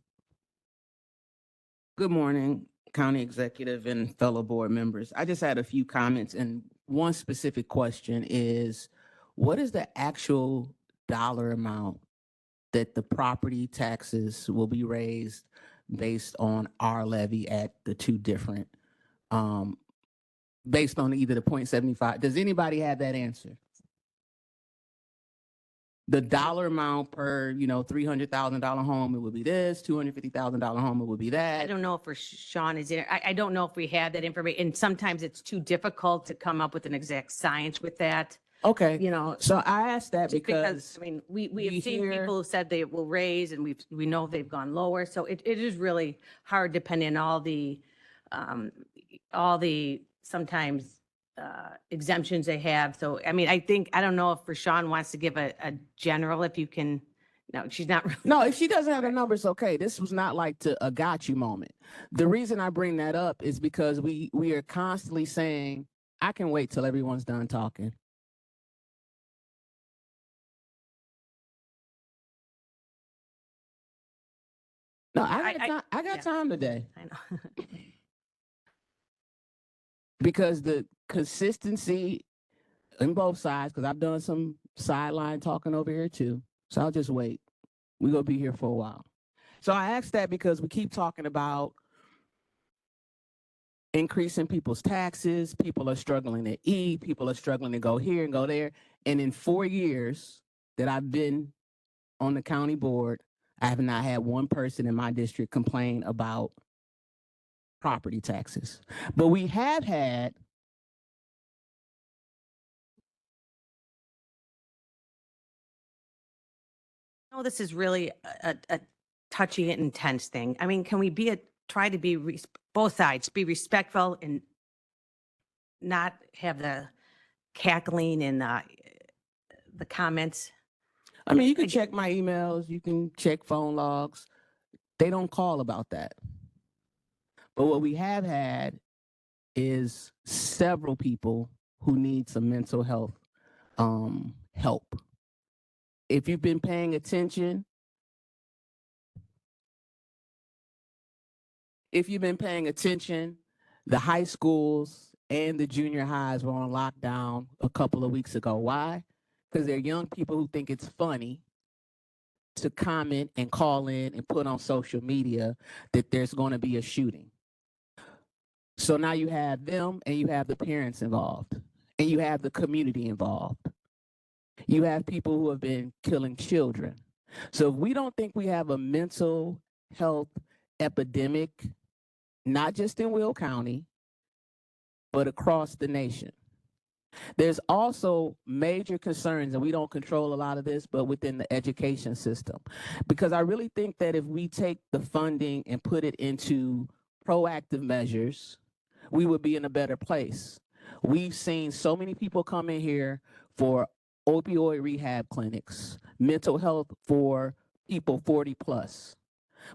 Good morning, County Executive and fellow board members. I just had a few comments, and one specific question is, what is the actual dollar amount that the property taxes will be raised based on our levy at the two different, based on either the 0.75? Does anybody have that answer? The dollar amount per, $300,000 home, it would be this, $250,000 home, it would be I that. don't know if Sean is there. I don't know if we have that information. And sometimes it's too difficult to come up with an exact science with that. Okay. You know, So I asked that just because, I mean, we we have seen hear- people who said they will raise and we know they've gone lower. So it is really hard depending on all the sometimes exemptions they have. So, I mean, I don't know if Rashawn wants to give a general, if you can, no, she's not. really- no, if she doesn't have the numbers, okay. This was not like a got you moment. The reason I bring that up is because we are constantly saying, I can wait till everyone's done talking. No, I got time today. I know. Because the consistency in both sides, because I've done some sideline talking over here too. So I'll just wait. We're going to be here for a while. So I asked that because we keep talking about increasing people's taxes. People are struggling to eat. People are struggling to go here and go there. And in 4 years that I've been on the county board, I have not had one person in my district complain about property taxes. But we have had No, this is really a touchy and intense thing. I mean, can we try to be, both sides, be respectful and not have the cackling and the comments? I mean, you can check my emails, you can check phone logs. They don't call about that. But what we have had is several people who need some mental health help. If you've been paying attention, the high schools and the junior highs were on lockdown a couple of weeks ago. Why? Because they're young people who think it's funny to comment and call in and put on social media that there's going to be a shooting. So now you have them and you have the parents involved and you have the community involved. You have people who have been killing children. So if we don't think we have a mental health epidemic, not just in Will County, but across the nation, There's also major concerns, and we don't control a lot of this, but within the education system. Because I really think that if we take the funding and put it into proactive measures, we would be in a better place. We've seen so many people come in here for opioid rehab clinics, mental health for people 40 plus.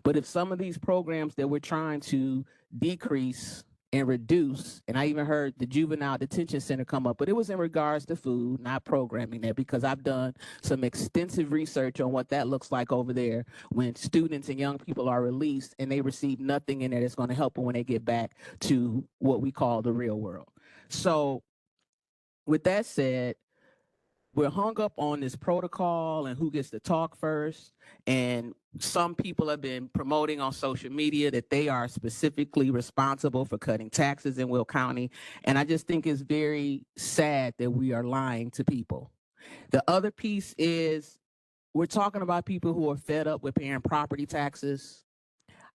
But if some of these programs that we're trying to decrease and reduce, and I even heard the juvenile detention center come up, but it was in regards to food, not programming there, because I've done some extensive research on what that looks like over there when students and young people are released and they receive nothing in there that's going to help them when they get back to what we call the real world. So with that said, we're hung up on this protocol and who gets to talk first. And some people have been promoting on social media that they are specifically responsible for cutting taxes in Will County. And I just think it's very sad that we are lying to people. The other piece is we're talking about people who are fed up with paying property taxes.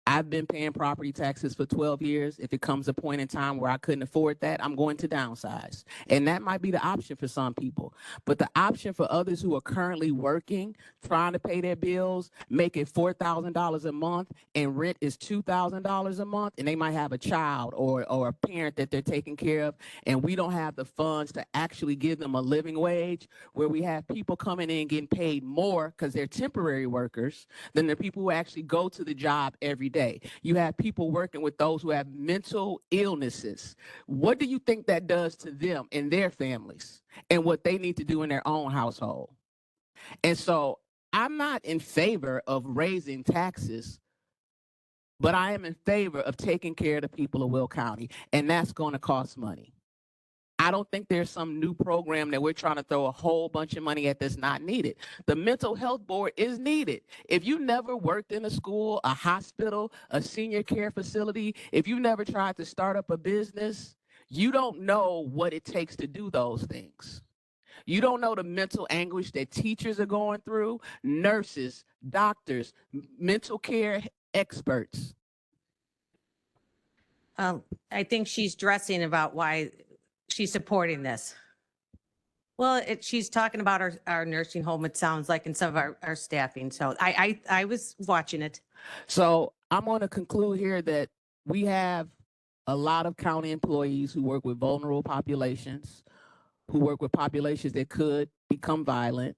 I've been paying property taxes for 12 years. If it comes a point in time where I couldn't afford that, I'm going to downsize. And that might be the option for some people. But the option for others who are currently working, trying to pay their bills, making $4,000 a month, and rent is $2,000 a month, and they might have a child or a parent that they're taking care of, and we don't have the funds to actually give them a living wage, where we have people coming in getting paid more because they're temporary workers than the people who actually go to the job every day. You have people working with those who have mental illnesses. What do you think that does to them and their families and what they need to do in their own household? And so I'm not in favor of raising taxes, but I am in favor of taking care of the people of Will County, and that's going to cost money. I don't think there's some new program that we're trying to throw a whole bunch of money at that's not needed. The mental health board is needed. If you never worked in a school, a hospital, a senior care facility, if you never tried to start up a business, you don't know what it takes to do those things. You don't know the mental anguish that teachers are going through, nurses, doctors, mental care experts. I think she's dressing about why she's supporting this. Well, she's talking about our nursing home, it sounds like, and some of our staffing. So I was watching it. So I'm going to conclude here that we have a lot of county employees who work with vulnerable populations, who work with populations that could become violent,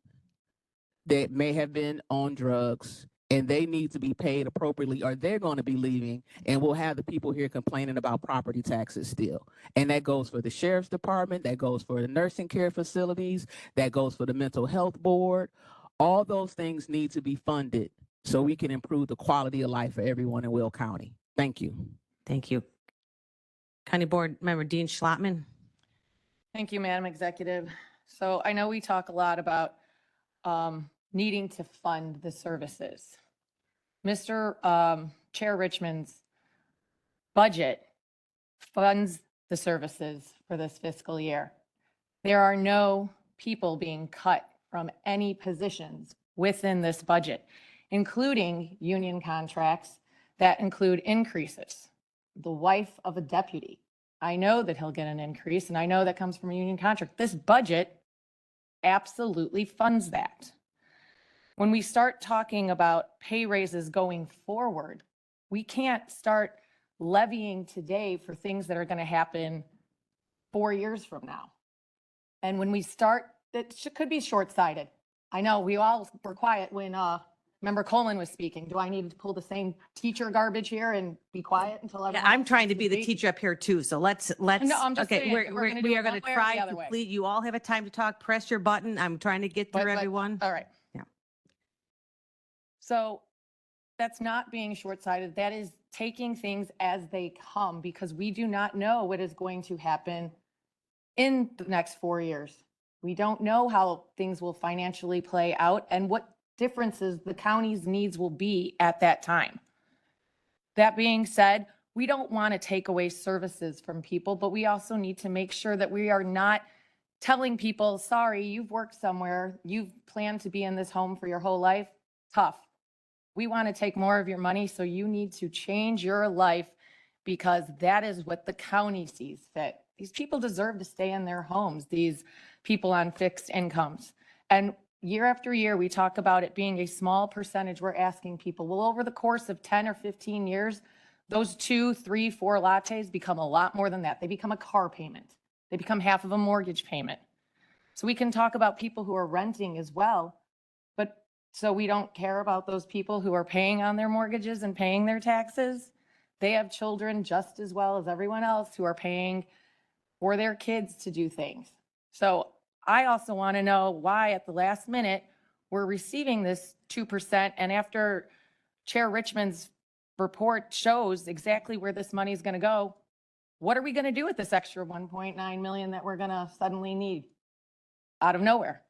that may have been on drugs, and they need to be paid appropriately or they're going to be leaving, and we'll have the people here complaining about property taxes still. And that goes for the sheriff's department, that goes for the nursing care facilities, that goes for the mental health board. All those things need to be funded so we can improve the quality of life for everyone in Will County. Thank you. Thank you. County Board Member Dean Schlottman. Thank you, Madam Executive. So I know we talk a lot about needing to fund the services. Mr. Chair Richmond's budget funds the services for this fiscal year. There are no people being cut from any positions within this budget, including union contracts that include increases. The wife of a deputy, I know that he'll get an increase, and I know that comes from a union contract. This budget absolutely funds that. When we start talking about pay raises going forward, we can't start levying today for things that are going to happen 4 years from now. And when we start, could be short-sighted. I know we all were quiet when Member Coleman was speaking. Do I need to pull the same teacher garbage here and be quiet until everyone? I'm trying to be the teacher up here too, so let's. No, I'm just okay, saying, we're gonna do we it are going to one way or try the to other way. complete. You all have a time to talk. Press your button. I'm trying to get through everyone. All right. Yeah. So that's not being short-sighted. That is taking things as they come, because we do not know what is going to happen in the next 4 years. We don't know how things will financially play out and what differences the county's needs will be at that time. That being said, we don't want to take away services from people, but we also need to make sure that we are not telling people, sorry, you've worked somewhere, you've planned to be in this home for your whole life. Tough. We want to take more of your money, so you need to change your life, because that is what the county sees fit. These people deserve to stay in their homes, these people on fixed incomes. And year after year, we talk about it being a small percentage we're asking people. Well, over the course of 10 or 15 years, those 2, 3, 4 lattes become a lot more than that. They become a car payment. They become half of a mortgage payment. So we can talk about people who are renting as well, but so we don't care about those people who are paying on their mortgages and paying their taxes. They have children just as well as everyone else who are paying for their kids to do things. So I also want to know why at the last minute we're receiving this 2%. And after Chair Richmond's report shows exactly where this money is going to go, what are we going to do with this extra 1.9 million that we're going to suddenly need out of nowhere?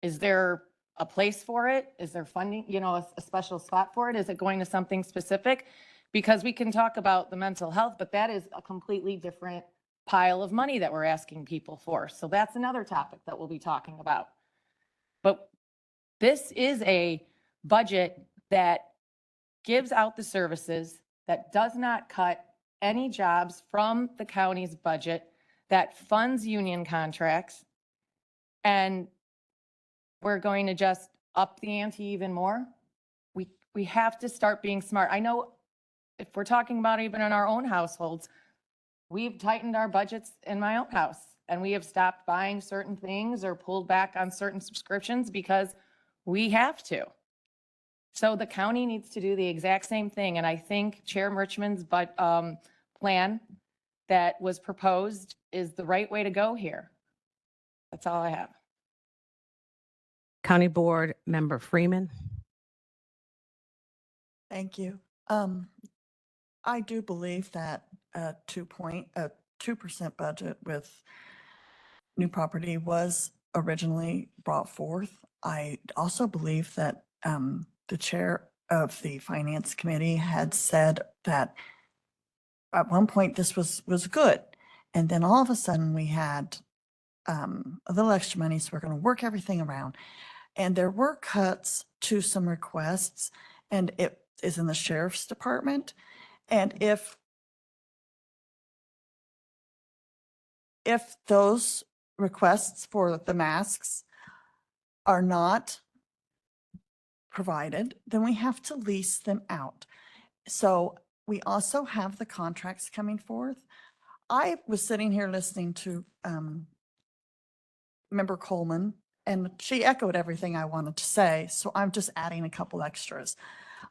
Is there a place for it? Is there funding, a special spot for it? Is it going to something specific? Because we can talk about the mental health, but that is a completely different pile of money that we're asking people for. So that's another topic that we'll be talking about. But this is a budget that gives out the services, that does not cut any jobs from the county's budget, that funds union contracts, and we're going to just up the ante even more. We have to start being smart. I know if we're talking about even in our own households, we've tightened our budgets in my own house, and we have stopped buying certain things or pulled back on certain subscriptions because we have to. So the county needs to do the exact same thing. And I think Chair Richmond's plan that was proposed is the right way to go here. That's all I have. County Board Member Freeman. Thank you. I do believe that a 2% budget with new property was originally brought forth. I also believe that the chair of the Finance Committee had said that at one point this was good. And then all of a sudden we had a little extra money, so we're going to work everything around. And there were cuts to some requests, and it is in the sheriff's department. And if those requests for the masks are not provided, then we have to lease them out. So we also have the contracts coming forth. I was sitting here listening to Member Coleman, and she echoed everything I wanted to say. So I'm just adding a couple extras.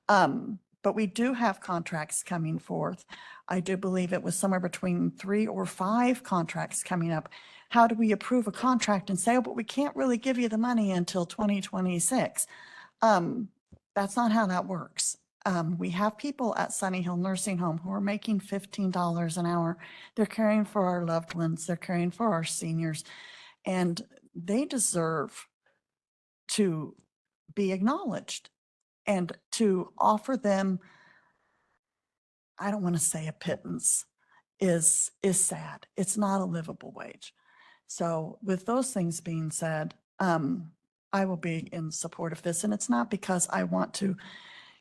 But we do have contracts coming forth. I do believe it was somewhere between 3 or 5 contracts coming up. How do we approve a contract and say, oh, but we can't really give you the money until 2026? That's not how that works. We have people at Sunny Hill Nursing Home who are making $15 an hour. They're caring for our loved ones. They're caring for our seniors, and they deserve to be acknowledged and to offer them, I don't want to say a pittance, is sad. It's not a livable wage. So with those things being said, I will be in support of this. And it's not because I want to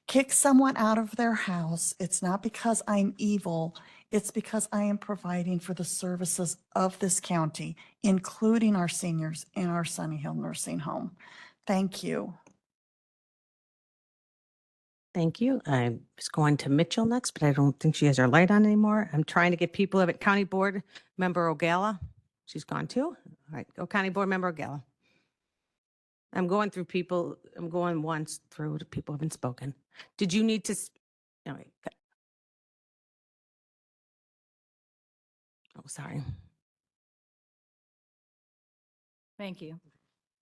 kick someone out of their house. It's not because I'm evil. It's because I am providing for the services of this county, including our seniors in our Sunny Hill Nursing Home. Thank you. Thank you. I was going to Mitchell next, but I don't think she has her light on anymore. I'm trying to get people of it. County Board Member Ogala. She's gone too. All right, go County Board Member Ogala. I'm going through people. I'm going once through to people who haven't spoken. Did you need to? All right. Oh, sorry. Thank you.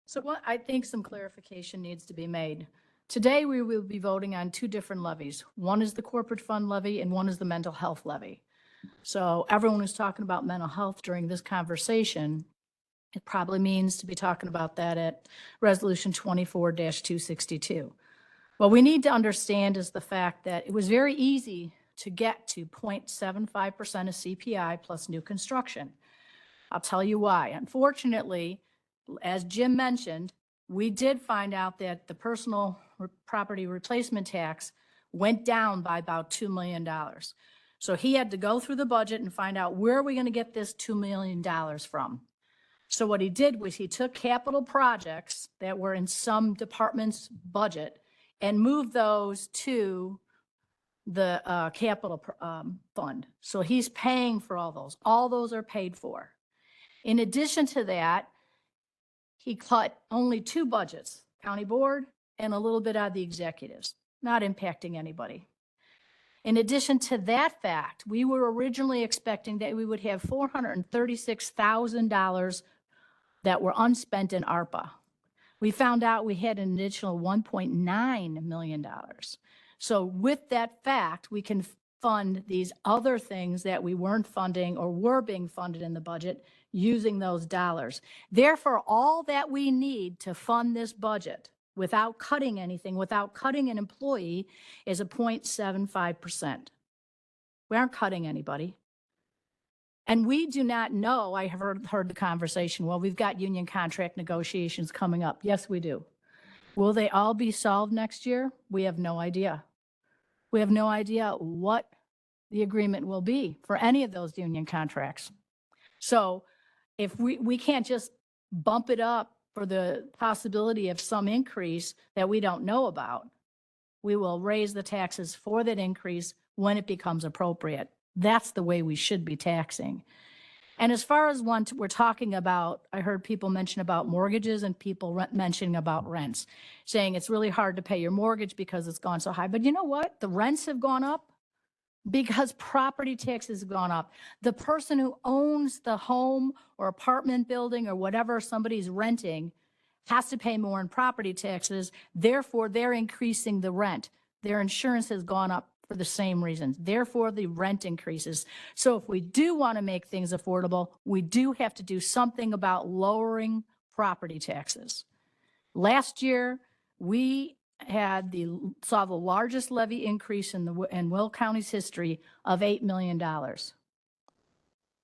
So what I think some clarification needs to be made. Today, we will be voting on 2 different levies. One is the corporate fund levy and one is the mental health levy. So everyone who's talking about mental health during this conversation, it probably means to be talking about that at Resolution 24-262. What we need to understand is the fact that it was very easy to get to 0.75% of CPI plus new construction. I'll tell you why. Unfortunately, as Jim mentioned, we did find out that the personal property replacement tax went down by about $2 million. So he had to go through the budget and find out, where are we going to get this $2 million from? So what he did was he took capital projects that were in some department's budget and moved those to the capital fund. So he's paying for all those. All those are paid for. In addition to that, he cut only 2 budgets, county board and a little bit out of the executives, not impacting anybody. In addition to that fact, we were originally expecting that we would have $436,000 that were unspent in ARPA. We found out we had an additional $1.9 million. So with that fact, we can fund these other things that we weren't funding or were being funded in the budget using those dollars. Therefore, all that we need to fund this budget without cutting anything, without cutting an employee, is a 0.75%. We aren't cutting anybody. And we do not know, I have heard the conversation, well, we've got union contract negotiations coming up. Yes, we do. Will they all be solved next year? We have no idea. We have no idea what the agreement will be for any of those union contracts. So if we can't just bump it up for the possibility of some increase that we don't know about, we will raise the taxes for that increase when it becomes appropriate. That's the way we should be taxing. And as far as we're talking about, I heard people mention about mortgages and people mentioning about rents, saying it's really hard to pay your mortgage because it's gone so high. But you know what? The rents have gone up because property taxes have gone up. The person who owns the home or apartment building or whatever somebody's renting has to pay more in property taxes. Therefore, they're increasing the rent. Their insurance has gone up for the same reasons. Therefore, the rent increases. So if we do want to make things affordable, we do have to do something about lowering property taxes. Last year, we saw the largest levy increase in Will County's history of $8 million.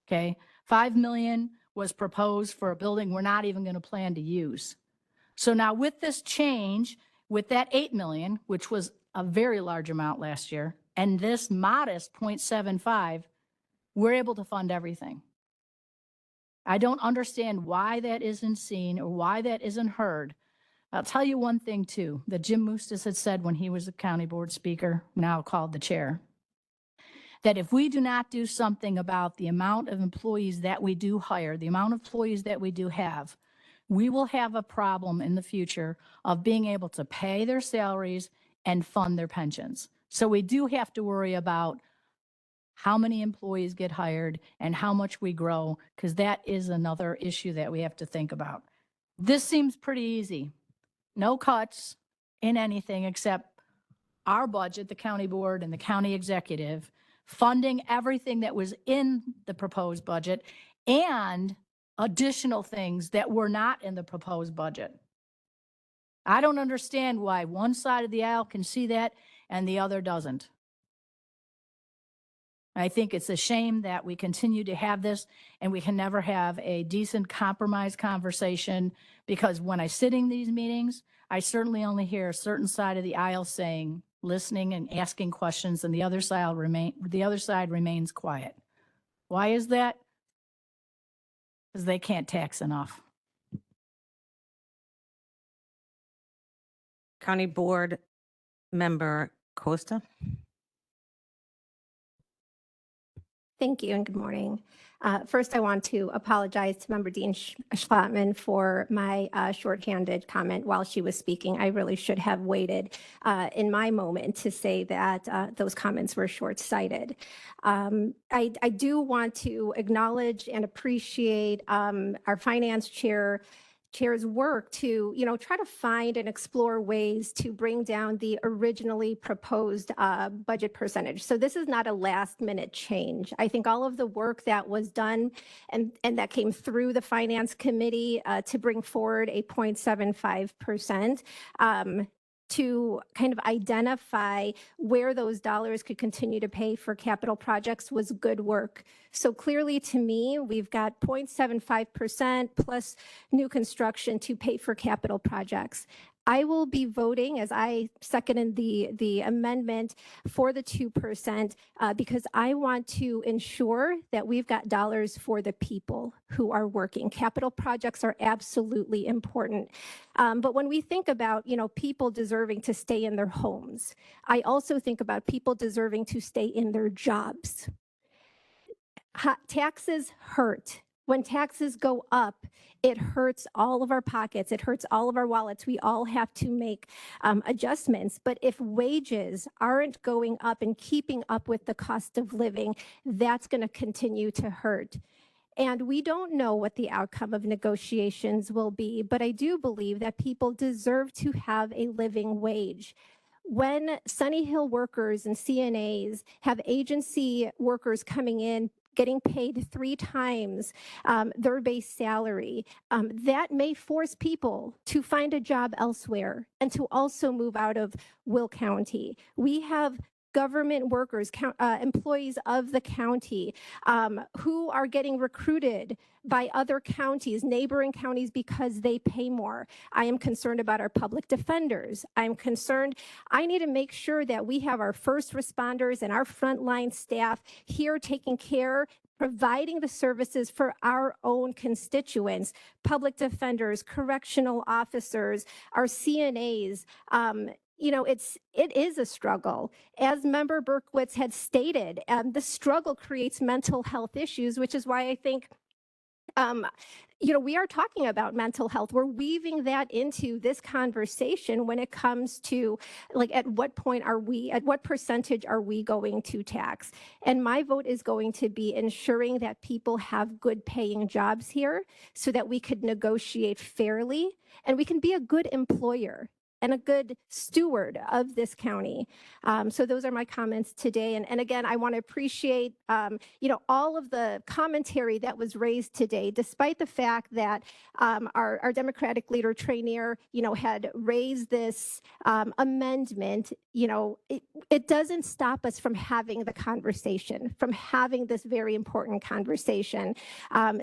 Okay, $5 million was proposed for a building we're not even going to plan to use. So now with this change, with that $8 million, which was a very large amount last year, and this modest 0.75, we're able to fund everything. I don't understand why that isn't seen or why that isn't heard. I'll tell you one thing too, that Jim Moostis had said when he was the county board speaker, now called the chair, that if we do not do something about the amount of employees that we do hire, the amount of employees that we do have, we will have a problem in the future of being able to pay their salaries and fund their pensions. So we do have to worry about how many employees get hired and how much we grow, because that is another issue that we have to think about. This seems pretty easy. No cuts in anything except our budget, the county board and the county executive, funding everything that was in the proposed budget and additional things that were not in the proposed budget. I don't understand why one side of the aisle can see that and the other doesn't. I think it's a shame that we continue to have this and we can never have a decent compromise conversation, because when I sit in these meetings, I certainly only hear a certain side of the aisle saying, listening and asking questions, and the other side remains quiet. Why is that? Because they can't tax enough. County Board Member Costa. Thank you and good morning. First, I want to apologize to Member Dean Schlotman for my shorthanded comment while she was speaking. I really should have waited in my moment to say that those comments were short-sighted. I do want to acknowledge and appreciate our finance chair's work to, try to find and explore ways to bring down the originally proposed budget percentage. So this is not a last minute change. I think all of the work that was done and that came through the finance committee to bring forward a 0.75%, to kind of identify where those dollars could continue to pay for capital projects was good work. So clearly to me, we've got 0.75% plus new construction to pay for capital projects. I will be voting as I seconded the amendment for the 2% because I want to ensure that we've got dollars for the people who are working. Capital projects are absolutely important. But when we think about, people deserving to stay in their homes, I also think about people deserving to stay in their jobs. Taxes hurt. When taxes go up, it hurts all of our pockets. It hurts all of our wallets. We all have to make adjustments. But if wages aren't going up and keeping up with the cost of living, that's going to continue to hurt. And we don't know what the outcome of negotiations will be, but I do believe that people deserve to have a living wage. When Sunny Hill workers and CNAs have agency workers coming in getting paid 3 times their base salary, that may force people to find a job elsewhere and to also move out of Will County. We have government workers, employees of the county who are getting recruited by other counties, neighboring counties, because they pay more. I am concerned about our public defenders. I'm concerned. I need to make sure that we have our first responders and our frontline staff here taking care, providing the services for our own constituents, public defenders, correctional officers, our CNAs. It is a struggle. As Member Berkowitz had stated, the struggle creates mental health issues, which is why I think we are talking about mental health. We're weaving that into this conversation when it comes to at what percentage are we going to tax? And my vote is going to be ensuring that people have good paying jobs here so that we could negotiate fairly and we can be a good employer and a good steward of this county. So those are my comments today. And again, I want to appreciate, all of the commentary that was raised today, despite the fact that our Democratic leader, Trainier, had raised this amendment. It doesn't stop us from having the conversation, from having this very important conversation.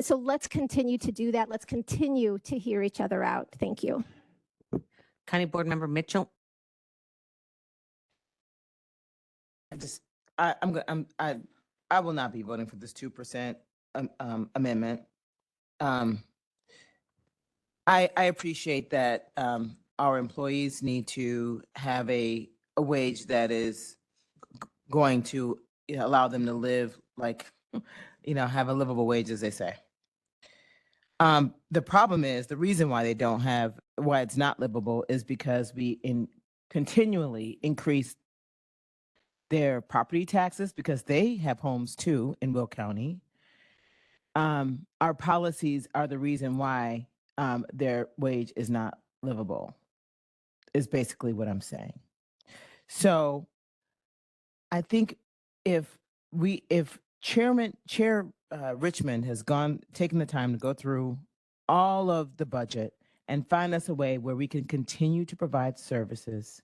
So let's continue to do that. Let's continue to hear each other out. Thank you. County Board Member Mitchell. I will not be voting for this 2% amendment. I appreciate that our employees need to have a wage that is going to allow them to live have a livable wage, as they say. The problem is, the reason why it's not livable is because we continually increase their property taxes because they have homes too in Will County. Our policies are the reason why their wage is not livable, is basically what I'm saying. So I think if Chair Richmond has taken the time to go through all of the budget and find us a way where we can continue to provide services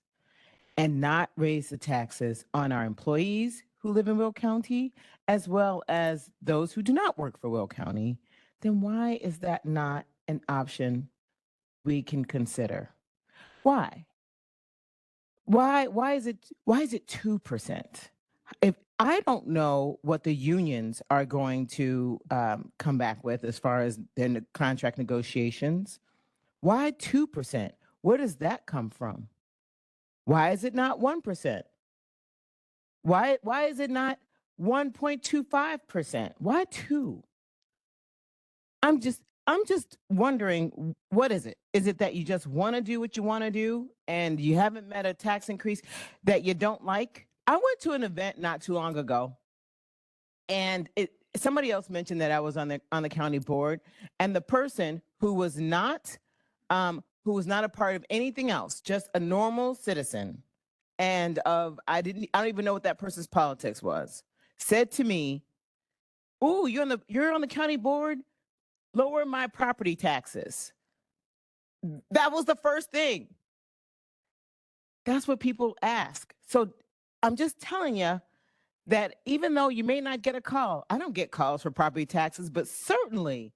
and not raise the taxes on our employees who live in Will County, as well as those who do not work for Will County, then why is that not an option we can consider? Why? Why is it 2%? If I don't know what the unions are going to come back with as far as their contract negotiations, why 2%? Where does that come from? Why is it not 1%? Why is it not 1.25%? Why 2? I'm just wondering, what is it? Is it that you just want to do what you want to do and you haven't met a tax increase that you don't like? I went to an event not too long ago, and somebody else mentioned that I was on the county board, and the person who was not a part of anything else, just a normal citizen, and I don't even know what that person's politics was, said to me, "Ooh, you're on the county board? Lower my property taxes." That was the first thing. That's what people ask. So I'm just telling you that even though you may not get a call, I don't get calls for property taxes, but certainly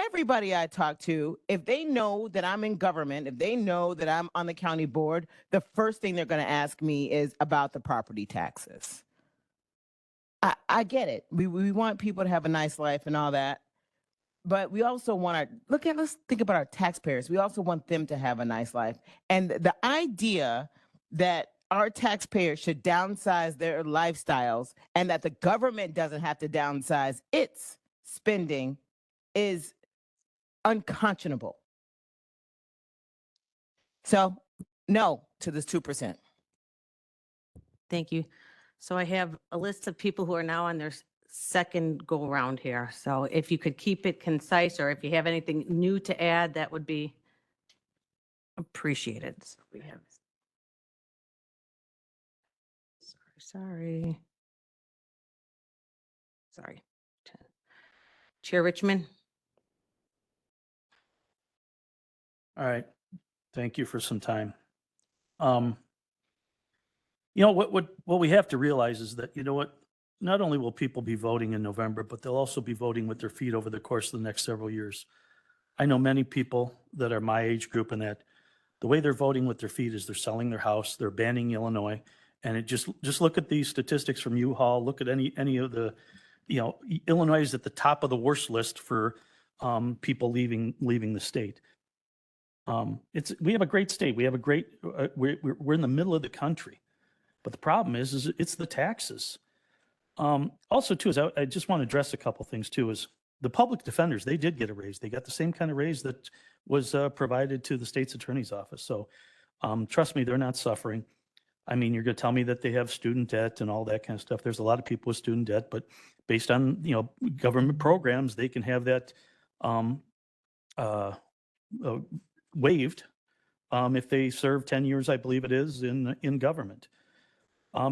everybody I talk to, if they know that I'm in government, if they know that I'm on the county board, the first thing they're going to ask me is about the property taxes. I get it. We want people to have a nice life and all that. But we also want let's think about our taxpayers. We also want them to have a nice life. And the idea that our taxpayers should downsize their lifestyles and that the government doesn't have to downsize its spending is unconscionable. So no to this 2%. Thank you. So I have a list of people who are now on their second go around here. So if you could keep it concise, or if you have anything new to add, that would be appreciated. So we have. Sorry. Chair Richmond. All right. Thank you for some time. You know, what we have to realize is that, you know what, not only will people be voting in November, but they'll also be voting with their feet over the course of the next several years. I know many people that are my age group, and that the way they're voting with their feet is they're selling their house, they're banning Illinois. And it just look at these statistics from U-Haul, look at any of the, you know, Illinois is at the top of the worst list for people leaving the state. We have a great state. We have a great, we're in the middle of the country. But the problem is it's the taxes. Also, too, is I just want to address a couple things, too, is the public defenders, they did get a raise. They got the same kind of raise that was provided to the state's attorney's office. So trust me, they're not suffering. I mean, you're going to tell me that they have student debt and all that kind of stuff. There's a lot of people with student debt, but based on, you know, government programs, they can have that waived if they serve 10 years, I believe it is, in government.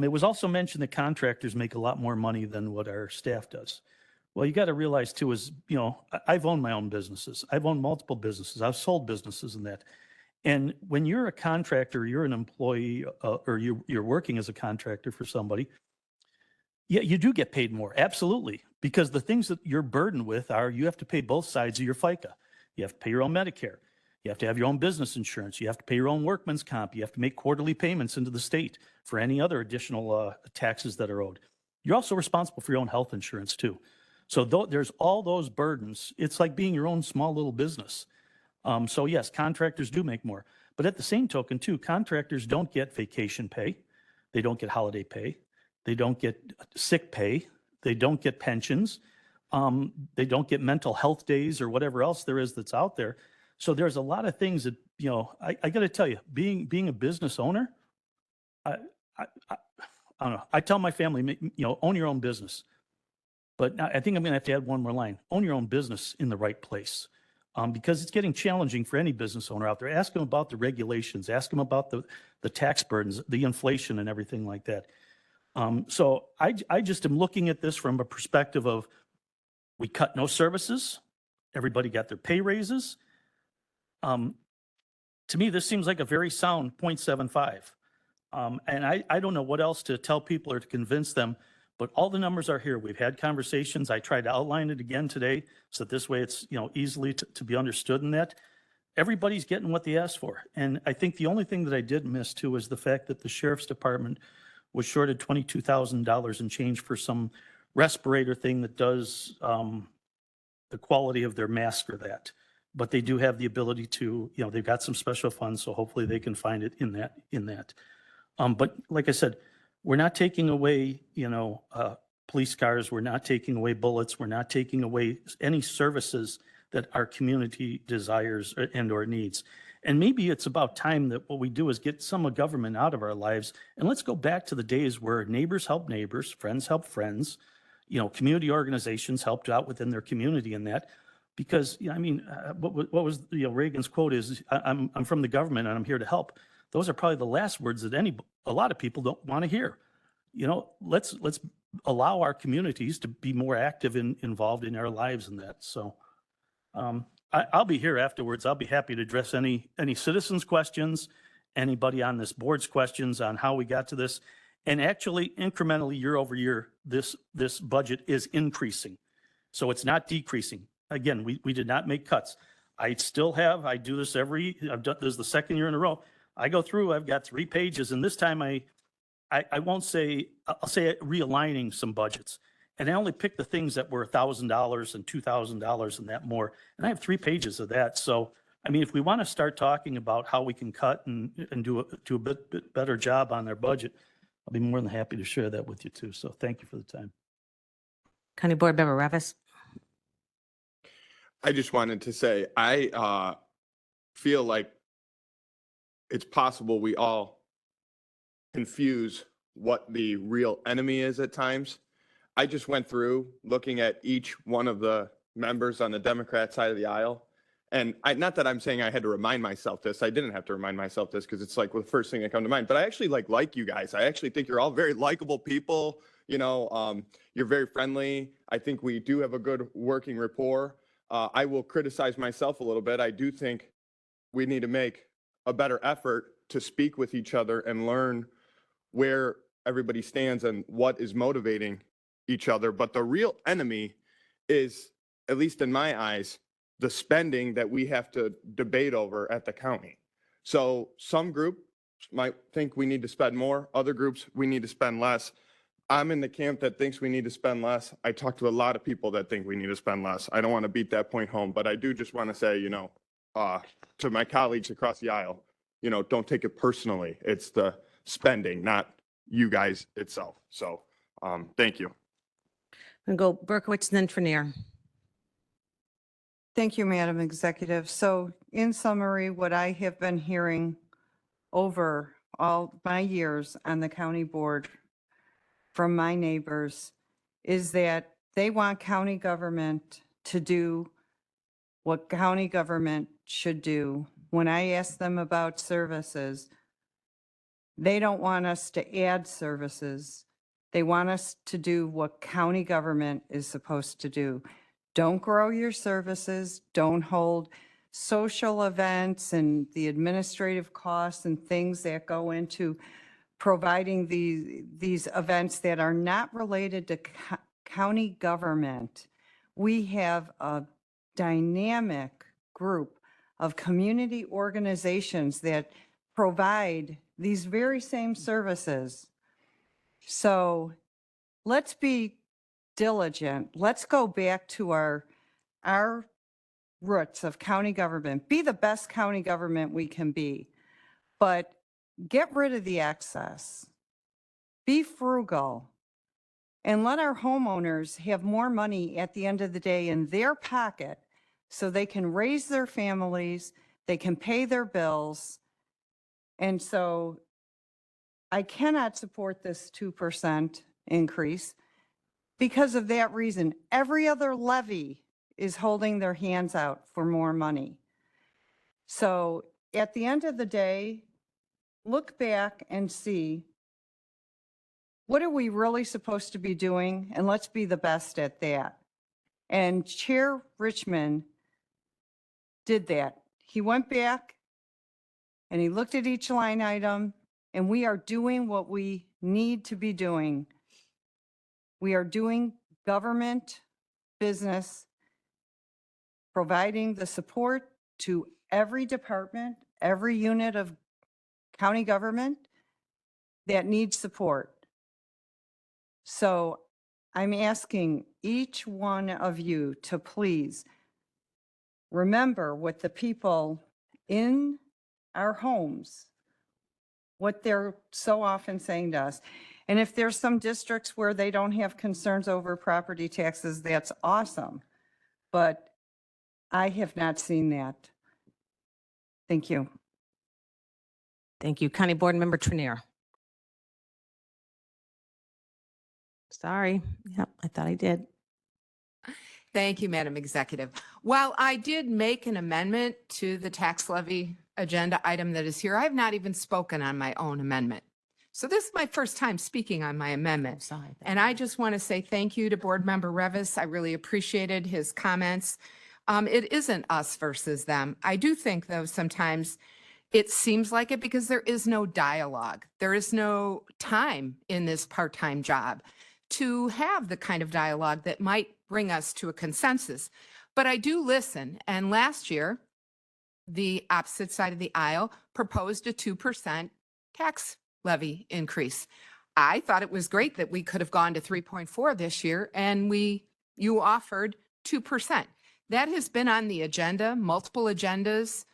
It was also mentioned that contractors make a lot more money than what our staff does. Well, you got to realize too is, you know, I've owned my own businesses. I've owned multiple businesses. I've sold businesses and that. And when you're a contractor, you're an employee, or you're working as a contractor for somebody, yeah, you do get paid more. Absolutely. Because the things that you're burdened with are you have to pay both sides of your FICA. You have to pay your own Medicare. You have to have your own business insurance. You have to pay your own workman's comp. You have to make quarterly payments into the state for any other additional taxes that are owed. You're also responsible for your own health insurance too. So there's all those burdens. It's like being your own small little business. So yes, contractors do make more. But at the same token too, contractors don't get vacation pay. They don't get holiday pay. They don't get sick pay. They don't get pensions. They don't get mental health days or whatever else there is that's out there. So there's a lot of things that, you know, I got to tell you, being a business owner, I don't know. I tell my family, you know, own your own business. But I think I'm going to have to add one more line. Own your own business in the right place. Because it's getting challenging for any business owner out there. Ask them about the regulations. Ask them about the tax burdens, the inflation and everything like that. So I just am looking at this from a perspective of we cut no services. Everybody got their pay raises. To me, this seems like a very sound 0.75. And I don't know what else to tell people or to convince them, but all the numbers are here. We've had conversations. I tried to outline it again today so that this way it's, you know, easily to be understood in that. Everybody's getting what they asked for. And I think the only thing that I did miss too is the fact that the sheriff's department was shorted $22,000 and change for some respirator thing that does the quality of their mask or that. But they do have the ability to, you know, they've got some special funds, so hopefully they can find it in that. But like I said, we're not taking away, you know, police cars. We're not taking away bullets. We're not taking away any services that our community desires and or needs. And maybe it's about time that what we do is get some of government out of our lives. And let's go back to the days where neighbors help neighbors, friends help friends, you know, community organizations helped out within their community in that. Because, you know, I mean, what was, you know, Reagan's quote is, I'm from the government and I'm here to help. Those are probably the last words that a lot of people don't want to hear. You know, let's allow our communities to be more active involved in our lives in that. So I'll be here afterwards. I'll be happy to address any citizens' questions, anybody on this board's questions on how we got to this. And actually, incrementally, year over year, this budget is increasing. So it's not decreasing. again, we did not make cuts. I still have, I do this I've done, this is the second year in a row. I go through, I've got 3 pages, and this time I won't say, I'll say realigning some budgets. And I only picked the things that were $1,000 and $2,000 and that more. And I have 3 pages of that. So, I mean, if we want to start talking about how we can cut and do a bit better job on their budget, I'll be more than happy to share that with you too. So thank you for the time. County Board Member Revis. I just wanted to say, I feel like it's possible we all confuse what the real enemy is at times. I just went through looking at each one of the members on the Democrat side of the aisle. And not that I'm saying I had to remind myself this. I didn't have to remind myself this because it's like the first thing that come to mind. But I actually like you guys. I actually think you're all very likable people. You know, you're very friendly. I think we do have a good working rapport. I will criticize myself a little bit. I do think we need to make a better effort to speak with each other and learn where everybody stands and what is motivating each other. But the real enemy is, at least in my eyes, the spending that we have to debate over at the county. So some groups might think we need to spend more, other groups we need to spend less. I'm in the camp that thinks we need to spend less. I talk to a lot of people that think we need to spend less. I don't want to beat that point home, but I do just want to say, you know, to my colleagues across the aisle, you know, don't take it personally. It's the spending, not you guys itself. So thank you. I'm going to go Berkowitz and then Trenier. Thank you, Madam Executive. So in summary, what I have been hearing over all my years on the county board from my neighbors is that they want county government to do what county government should do. When I ask them about services, they don't want us to add services. They want us to do what county government is supposed to do. Don't grow your services, don't hold social events and the administrative costs and things that go into providing these events that are not related to county government. We have a dynamic group of community organizations that provide these very same services. So let's be diligent. Let's go back to our roots of county government. Be the best county government we can be, but get rid of the excess. Be frugal and let our homeowners have more money at the end of the day in their pocket so they can raise their families, they can pay their bills. And so I cannot support this 2% increase. Because of that reason, every other levy is holding their hands out for more money. So at the end of the day, look back and see, what are we really supposed to be doing? And let's be the best at that. And Chair Richmond did that. He went back and he looked at each line item, and we are doing what we need to be doing. We are doing government business, providing the support to every department, every unit of county government that needs support. So I'm asking each one of you to please remember what the people in our homes, what they're so often saying to us. And if there's some districts where they don't have concerns over property taxes, that's awesome. But I have not seen that. Thank you. Thank you. County Board Member Trenier. Sorry. Yep, I thought I did. Thank you, Madam Executive. While I did make an amendment to the tax levy agenda item that is here, I have not even spoken on my own amendment. So this is my first time speaking on my amendment. And I just want to say thank you to Board Member Revis. I really appreciated his comments. It isn't us versus them. I do think, though, sometimes it seems like it because there is no dialogue. There is no time in this part-time job to have the kind of dialogue that might bring us to a consensus. But I do listen. And last year, the opposite side of the aisle proposed a 2% tax levy increase. I thought it was great that we could have gone to 3.4 this year, and you offered 2%. That has been on the agenda, multiple agendas,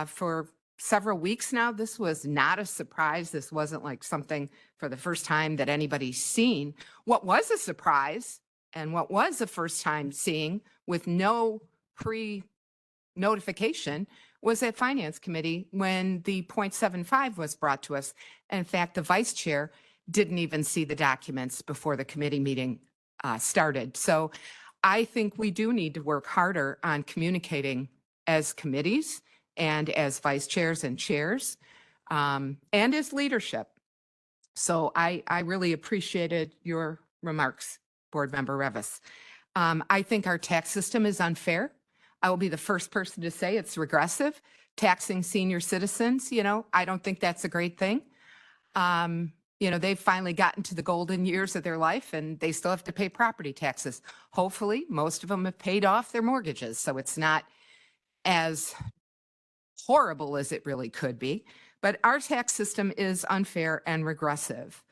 for several weeks now. This was not a surprise. This wasn't like something for the first time that anybody's seen. What was a surprise, and what was the first time seeing with no pre-notification, was at Finance Committee when the 0.75 was brought to us. In fact, the vice chair didn't even see the documents before the committee meeting started. So I think we do need to work harder on communicating as committees and as vice chairs and chairs, and as leadership. So I really appreciated your remarks, Board Member Revis. I think our tax system is unfair. I will be the first person to say it's regressive. Taxing senior citizens, I don't think that's a great thing. They've finally gotten to the golden years of their life and they still have to pay property taxes. Hopefully, most of them have paid off their mortgages, so it's not as horrible as it really could be. But our tax system is unfair and regressive.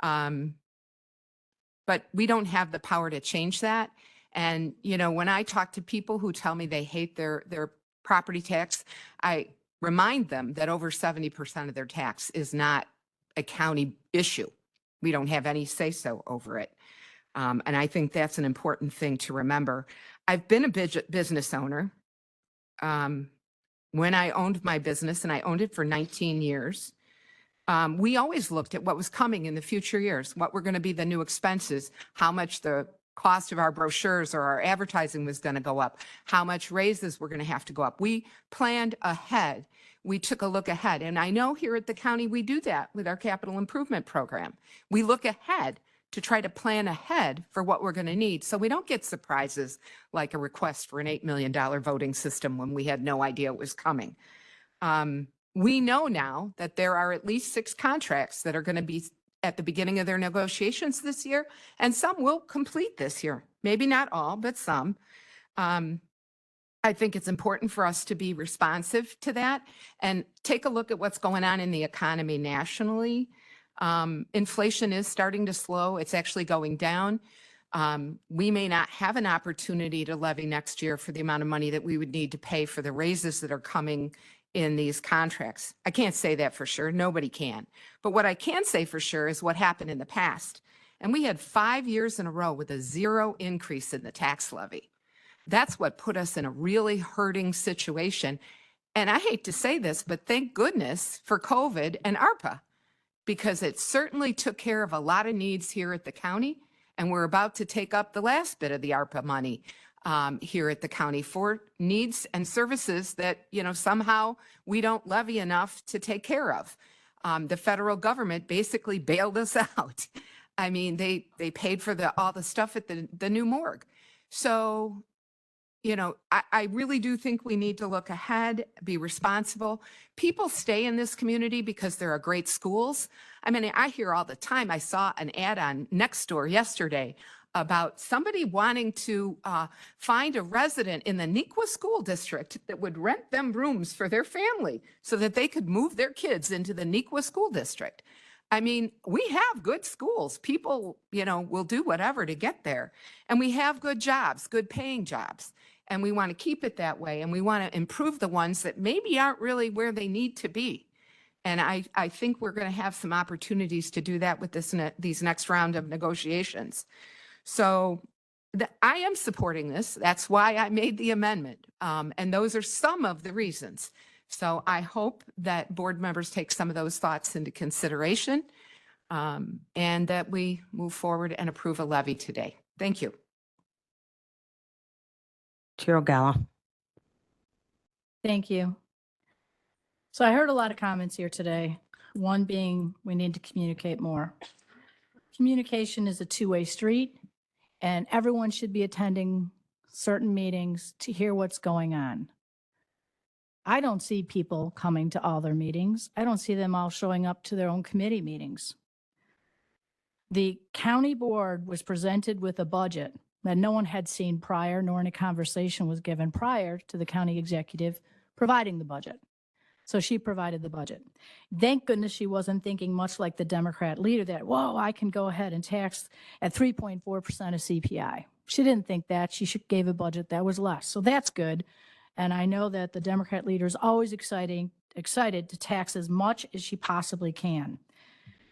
But we don't have the power to change that. And, when I talk to people who tell me they hate their property tax, I remind them that over 70% of their tax is not a county issue. We don't have any say-so over it. And I think that's an important thing to remember. I've been a business owner. When I owned my business, and I owned it for 19 years, we always looked at what was coming in the future years, what were going to be the new expenses, how much the cost of our brochures or our advertising was going to go up, how much raises were going to have to go up. We planned ahead. We took a look ahead. And I know here at the county, we do that with our capital improvement program. We look ahead to try to plan ahead for what we're going to need, so we don't get surprises like a request for an $8 million voting system when we had no idea it was coming. We know now that there are at least 6 contracts that are going to be at the beginning of their negotiations this year, and some will complete this year. Maybe not all, but some. I think it's important for us to be responsive to that and take a look at what's going on in the economy nationally. Inflation is starting to slow. It's actually going down. We may not have an opportunity to levy next year for the amount of money that we would need to pay for the raises that are coming in these contracts. I can't say that for sure. Nobody can. But what I can say for sure is what happened in the past. And we had 5 years in a row with a 0 increase in the tax levy. That's what put us in a really hurting situation. And I hate to say this, but thank goodness for COVID and ARPA, because it certainly took care of a lot of needs here at the county. And we're about to take up the last bit of the ARPA money here at the county for needs and services that, somehow we don't levy enough to take care of. The federal government basically bailed us out. I mean, they paid for all the stuff at the new morgue. So, I really do think we need to look ahead, be responsible. People stay in this community because there are great schools. I mean, I hear all the time. I saw an ad on Nextdoor yesterday about somebody wanting to find a resident in the Neuqua School District that would rent them rooms for their family so that they could move their kids into the Neuqua School District. I mean, we have good schools. People, will do whatever to get there. And we have good jobs, good paying jobs. And we want to keep it that way. And we want to improve the ones that maybe aren't really where they need to be. And I think we're going to have some opportunities to do that with these next round of negotiations. So I am supporting this. That's why I made the amendment. And those are some of the reasons. So I hope that board members take some of those thoughts into consideration and that we move forward and approve a levy today. Thank you. Chair O'Gala. Thank you. So I heard a lot of comments here today. One being we need to communicate more. Communication is a two-way street, and everyone should be attending certain meetings to hear what's going on. I don't see people coming to all their meetings. I don't see them all showing up to their own committee meetings. The county board was presented with a budget that no one had seen prior, nor any conversation was given prior to the county executive providing the budget. So she provided the budget. Thank goodness she wasn't thinking much like the Democrat leader that, whoa, I can go ahead and tax at 3.4% of CPI. She didn't think that. She gave a budget that was less. So that's good. And I know that the Democrat leader is always excited to tax as much as she possibly can.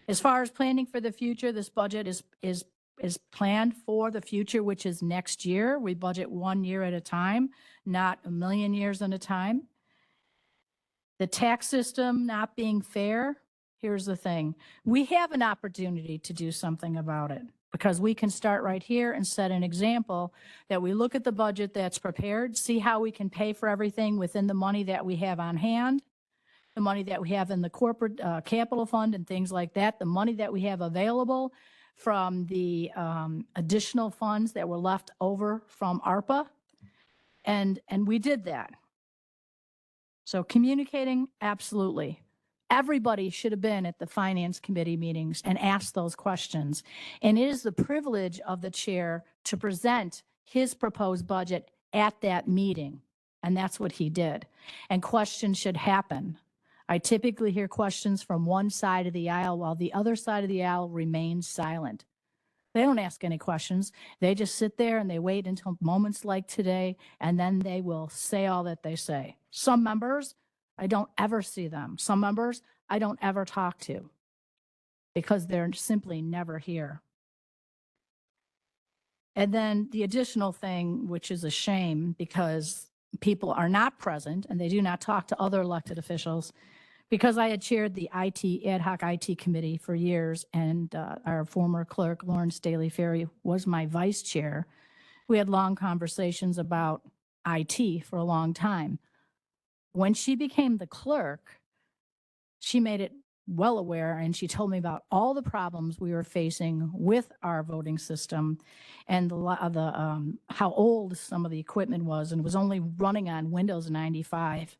As far as planning for the future, this budget is planned for the future, which is next year. We budget 1 year at a time, not a million years at a time. The tax system not being fair, here's the thing. We have an opportunity to do something about it because we can start right here and set an example that we look at the budget that's prepared, see how we can pay for everything within the money that we have on hand, the money that we have in the corporate capital fund and things like that, the money that we have available from the additional funds that were left over from ARPA. And we did that. So communicating, absolutely. Everybody should have been at the finance committee meetings and asked those questions. And it is the privilege of the chair to present his proposed budget at that meeting. And that's what he did. And questions should happen. I typically hear questions from one side of the aisle while the other side of the aisle remains silent. They don't ask any questions. They just sit there and they wait until moments like today, and then they will say all that they say. Some members, I don't ever see them. Some members, I don't ever talk to because they're simply never here. And then the additional thing, which is a shame because people are not present and they do not talk to other elected officials, because I had chaired the ad hoc IT committee for years, and our former clerk, Lauren Staley Ferry, was my vice chair. We had long conversations about IT for a long time. When she became the clerk, she made it well aware, and she told me about all the problems we were facing with our voting system and how old some of the equipment was, and it was only running on Windows 95.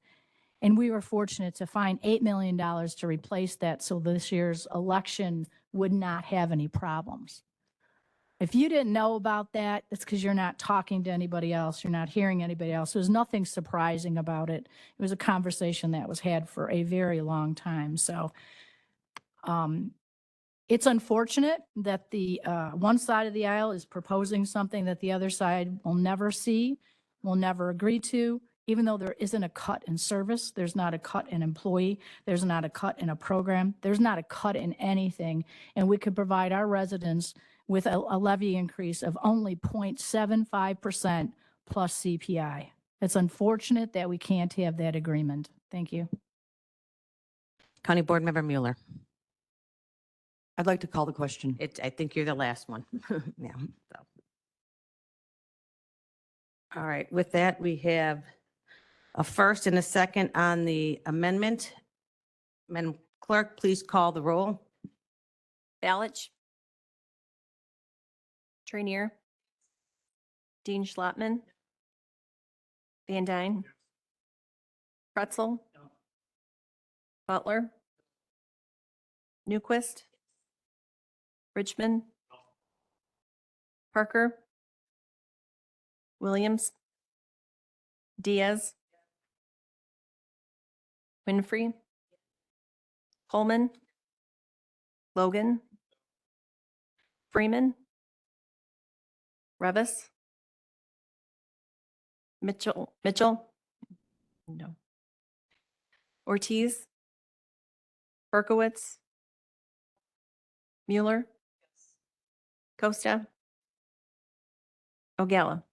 And we were fortunate to find $8 million to replace that so this year's election would not have any problems. If you didn't know about that, it's because you're not talking to anybody else. You're not hearing anybody else. There's nothing surprising about it. It was a conversation that was had for a very long time. So it's unfortunate that the one side of the aisle is proposing something that the other side will never see, will never agree to. Even though there isn't a cut in service, there's not a cut in employee, there's not a cut in a program, there's not a cut in anything. And we could provide our residents with a levy increase of only 0.75% plus CPI. It's unfortunate that we can't have that agreement. Thank you. County Board Member Mueller. I'd like to call the question. I think you're the last one. Yeah. So. All right. With that, we have a first and a second on the amendment. Madam Clerk, please call the roll. Balich. Trainier. Dean Schlottman. Van Dyne. Pretzel. Butler. Newquist. Richmond. Parker. Williams. Diaz. Winfrey. Coleman. Logan. Freeman. Revis. Mitchell. No. Ortiz. Berkowitz. Mueller. Costa. Ogalla.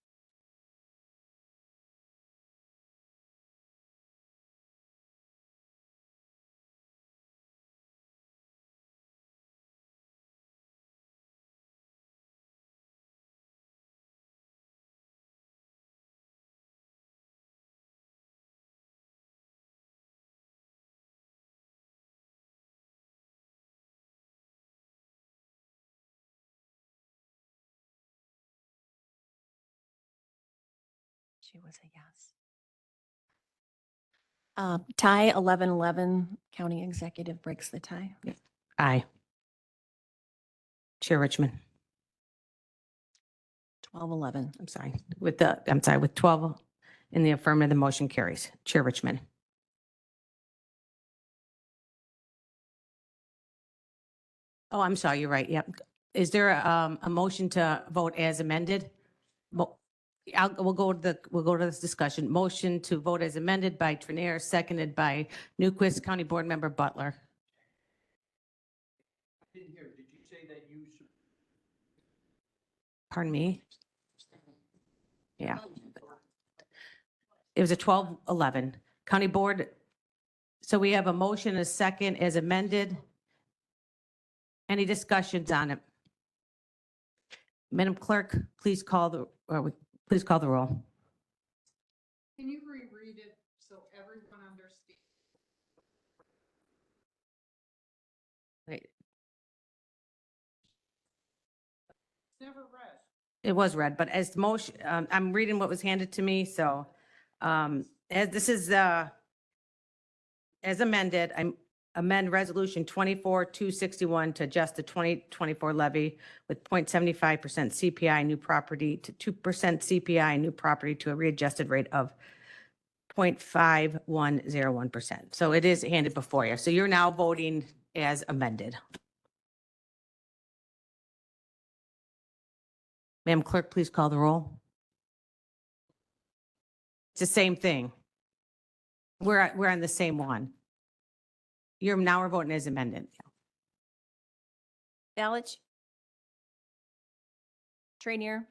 She was a yes. Tie 11-11, county executive breaks the tie. Aye. Chair Richmond. 12-11. I'm sorry, with 12 in the affirmative, the motion carries. Chair Richmond. Oh, I'm sorry, you're right. Yep. Is there a motion to vote as amended? We'll go to this discussion. Motion to vote as amended by Trinier, seconded by Newquist County Board Member Butler. Didn't hear, did you say that you? Pardon me? Yeah. It was a 12-11. County Board, so we have a motion, a second as amended. Any discussions on it? Madam Clerk, please call the roll. Can you reread it so everyone understands? Wait, Never read. it was read, but as motion, I'm reading what was handed to me, so as this is as amended, I amend Resolution 24-261 to adjust the 2024 levy with 0.75% CPI new property to 2% CPI new property to a readjusted rate of 0.5101%. So it is handed before you. So you're now voting as amended. Madam Clerk, please call the roll. It's the same thing. We're on the same one. We're voting as amended. Balich. Tranier.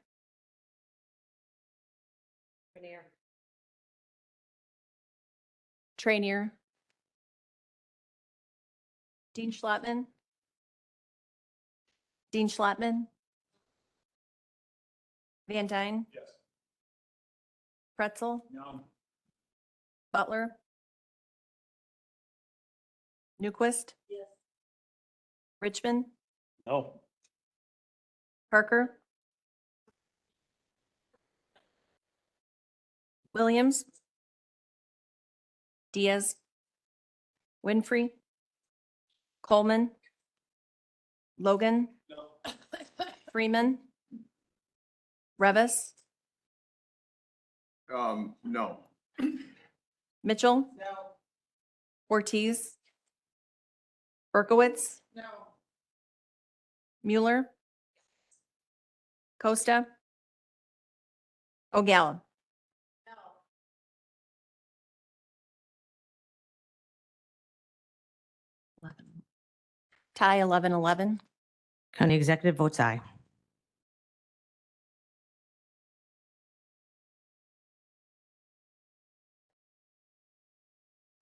Tranier. Dean Schlattman. Dean Schlattman. Van Dyne. Yes. Pretzel. No. Butler. Newquist. Yes. Richmond. No. Parker. Williams. Diaz. Winfrey. Coleman. Logan. Freeman. Revis. No. Mitchell. No. Ortiz. Berkowitz. No. Mueller. Costa. O'Gallagher. Tie 11-11. County Executive votes aye.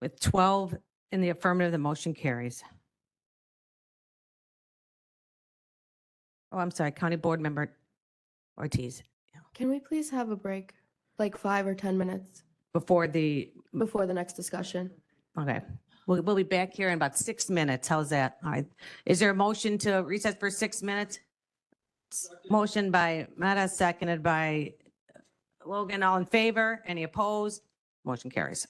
With 12 in the affirmative, the motion carries. Oh, I'm sorry, County Board Member Ortiz, Can we please have a break, like 5 or 10 minutes before the, before the next discussion? okay. We'll be back here in about 6 minutes. How's that? All right. Is there a motion to recess for 6 minutes? Motion by Meta, seconded by Logan. All in favor? Any opposed? Motion carries.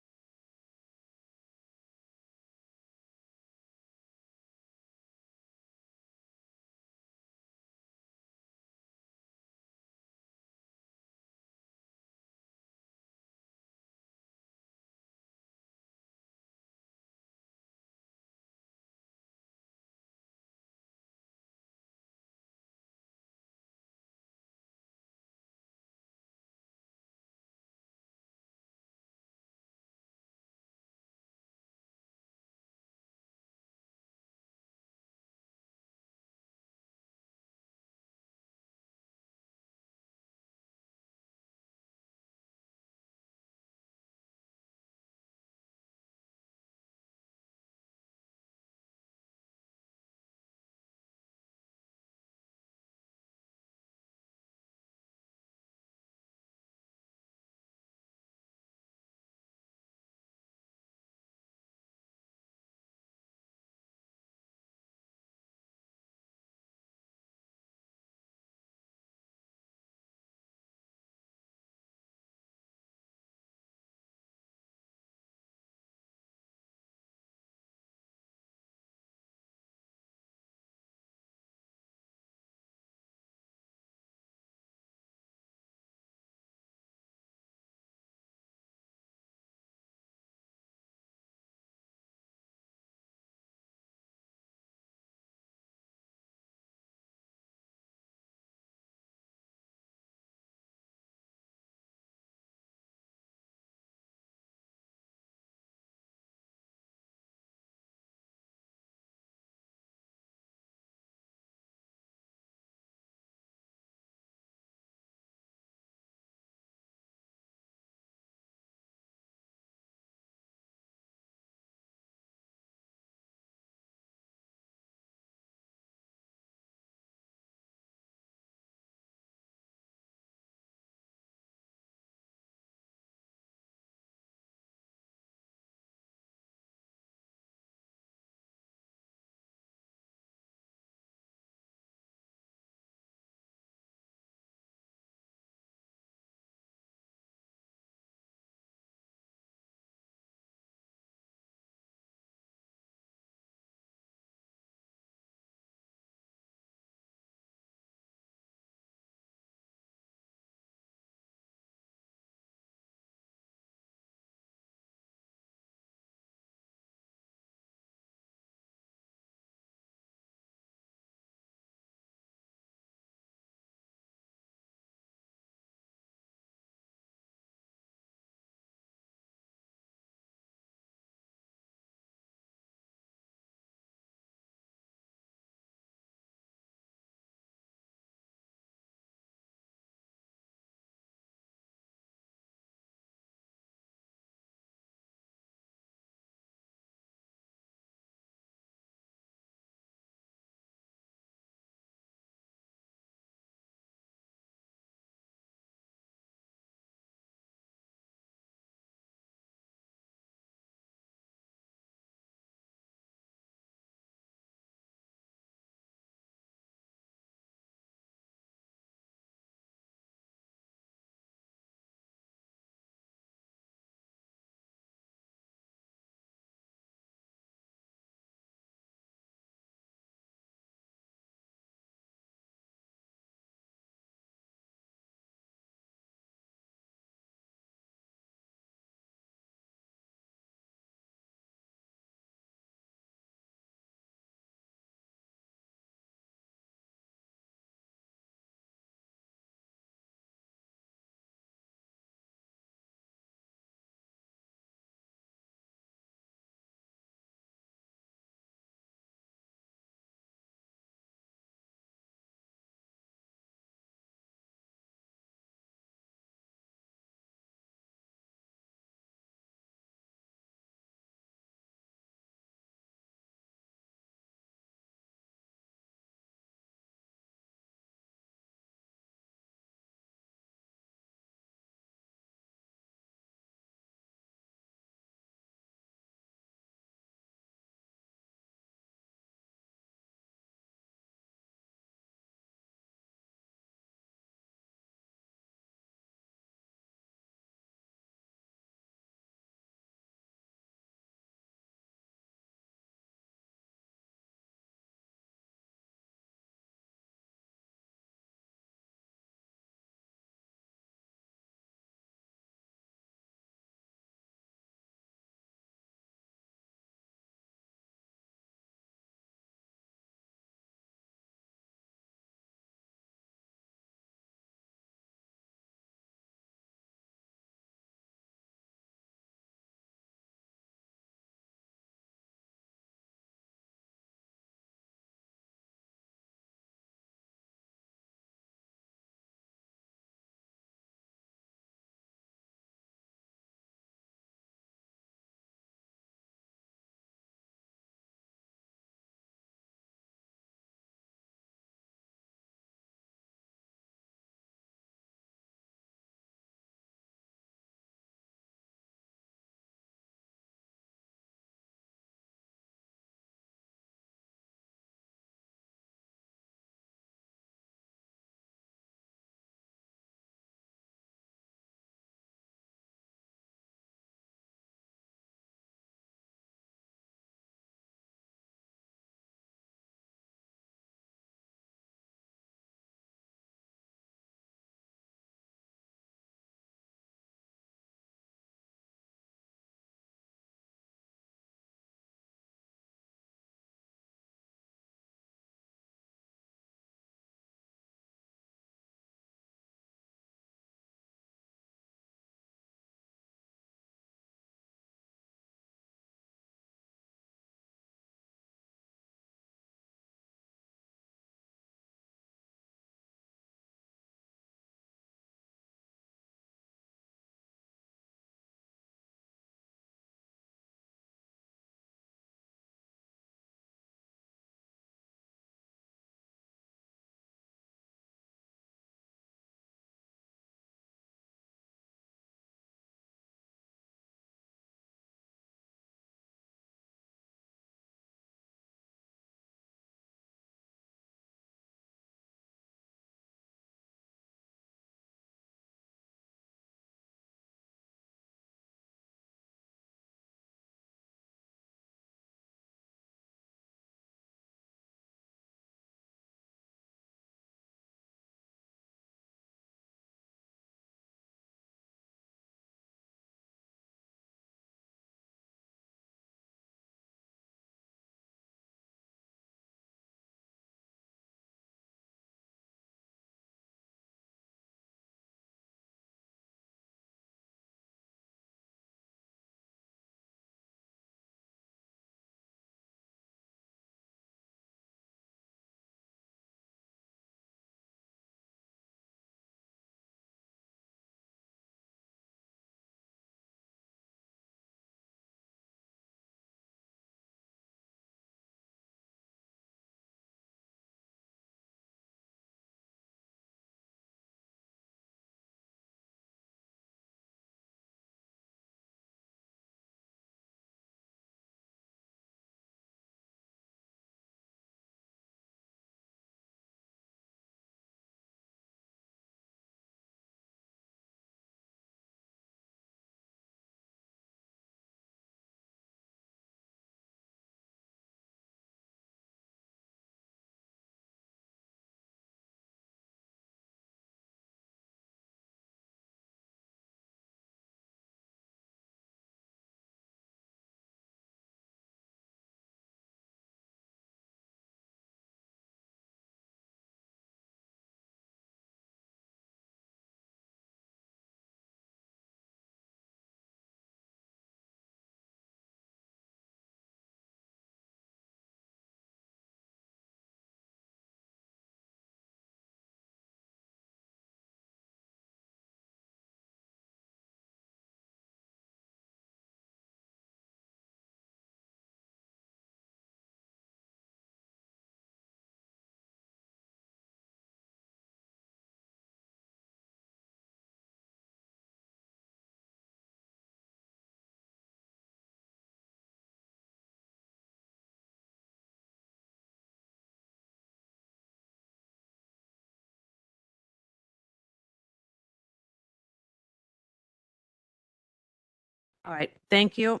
All right, thank you.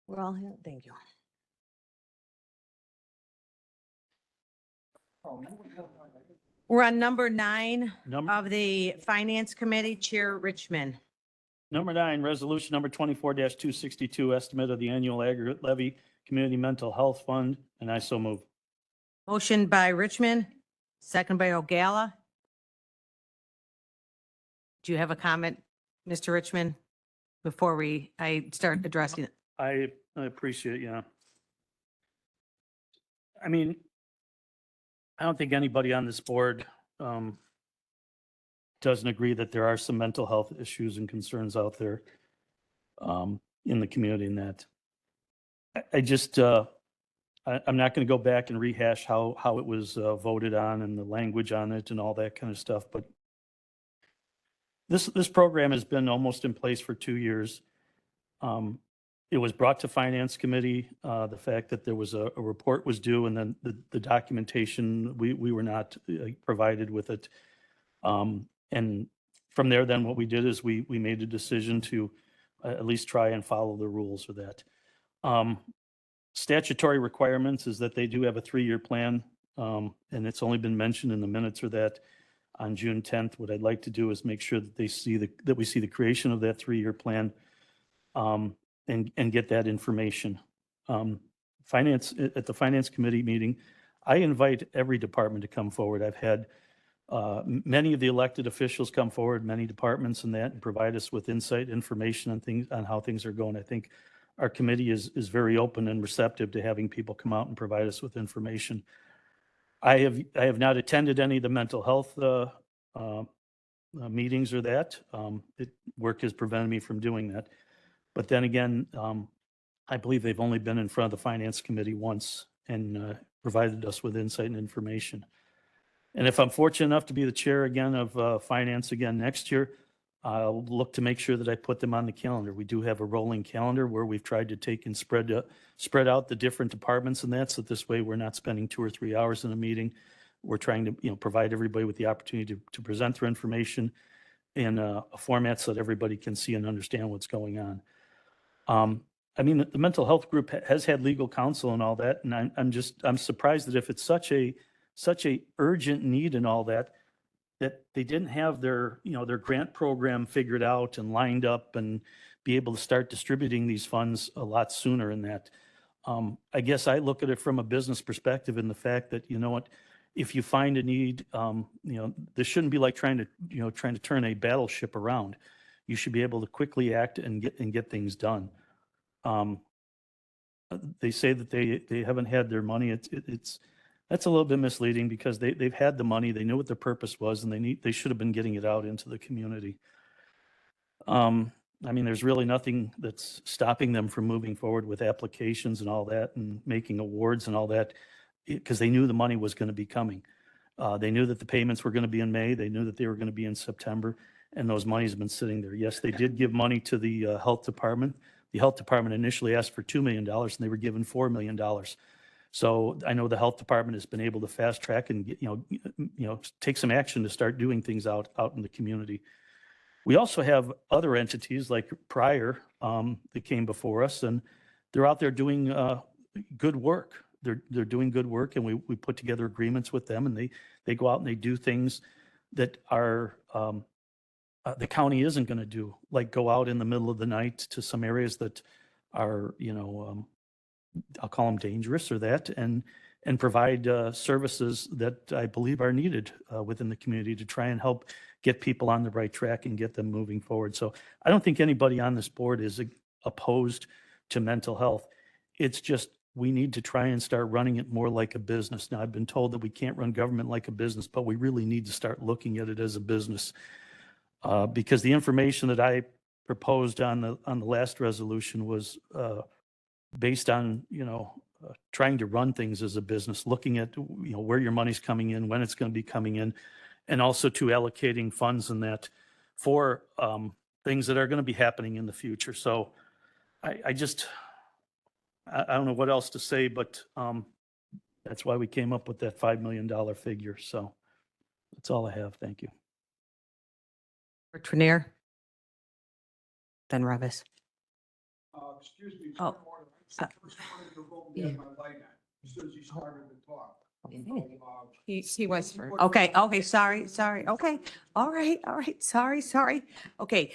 We're all here, thank you. We're on number 9 Number, of the Finance Committee, Chair Richmond. number 9, resolution number 24-262, estimate of the annual aggregate levy, community mental health fund, and I so move. Motion by Richmond, second by Ogala. Do you have a comment, Mr. Richmond, before I start addressing it? I appreciate, yeah. I mean, I don't think anybody on this board doesn't agree that there are some mental health issues and concerns out there in the community and that. I just, I'm not going to go back and rehash how it was voted on and the language on it and all that kind of stuff, but this program has been almost in place for 2 years. It was brought to Finance Committee, the fact that there was a report was due and then the documentation, we were not provided with it. And from there, then what we did is we made a decision to at least try and follow the rules for that. Statutory requirements is that they do have a 3-year plan, and it's only been mentioned in the minutes or that on June 10th. What I'd like to do is make sure that they see that we see the creation of that 3-year plan, and get that information. Finance at the Finance Committee meeting, I invite every department to come forward. I've had many of the elected officials come forward, many departments and that, and provide us with insight, information on things, on how things are going. I think our committee is very open and receptive to having people come out and provide us with information. I have not attended any of the mental health meetings or that. Work has prevented me from doing that. But then again, I believe they've only been in front of the Finance Committee once and provided us with insight and information. And if I'm fortunate enough to be the chair again of Finance again next year, I'll look to make sure that I put them on the calendar. We do have a rolling calendar where we've tried to take and spread out the different departments and that, so this way we're not spending 2 or 3 hours in a meeting. We're trying to, provide everybody with the opportunity to present their information in a format so that everybody can see and understand what's going on. I mean, the mental health group has had legal counsel and all that, and I'm surprised that if it's such a urgent need and all that, that they didn't have their grant program figured out and lined up and be able to start distributing these funds a lot sooner in that. I guess I look at it from a business perspective in the fact that, if you find a need, this shouldn't be like trying to turn a battleship around. You should be able to quickly act and get things done. They say that they haven't had their money. That's a little bit misleading because they've had the money. They knew what their purpose was, and they should have been getting it out into the community. I mean, there's really nothing that's stopping them from moving forward with applications and all that and making awards and all that, because they knew the money was going to be coming. They knew that the payments were going to be in May. They knew that they were going to be in September, and those monies have been sitting there. Yes, they did give money to the health department. The health department initially asked for $2 million, and they were given $4 million. So I know the health department has been able to fast track and take some action to start doing things out in the community. We also have other entities like Prior that came before us, and they're out there doing good work. They're doing good work, and we put together agreements with them, and they go out and they do things that are the county isn't going to do, like go out in the middle of the night to some areas that are, I'll call them dangerous or that, and provide services that I believe are needed within the community to try and help get people on the right track and get them moving forward. So I don't think anybody on this board is opposed to mental health. It's just we need to try and start running it more like a business. Now, I've been told that we can't run government like a business, but we really need to start looking at it as a business. Because the information that I proposed on the last resolution was based on trying to run things as a business, looking at where your money's coming in, when it's going to be coming in, and also to allocating funds in that for things that are going to be happening in the future. So I don't know what else to say, but that's why we came up with that $5 million figure. So that's all I have. Thank you. Trenier. Then Revis. excuse me. Oh, point of order. I first wanted to vote and get my light on as soon as he started to talk. He was for, okay, sorry, okay, all right, sorry. Okay,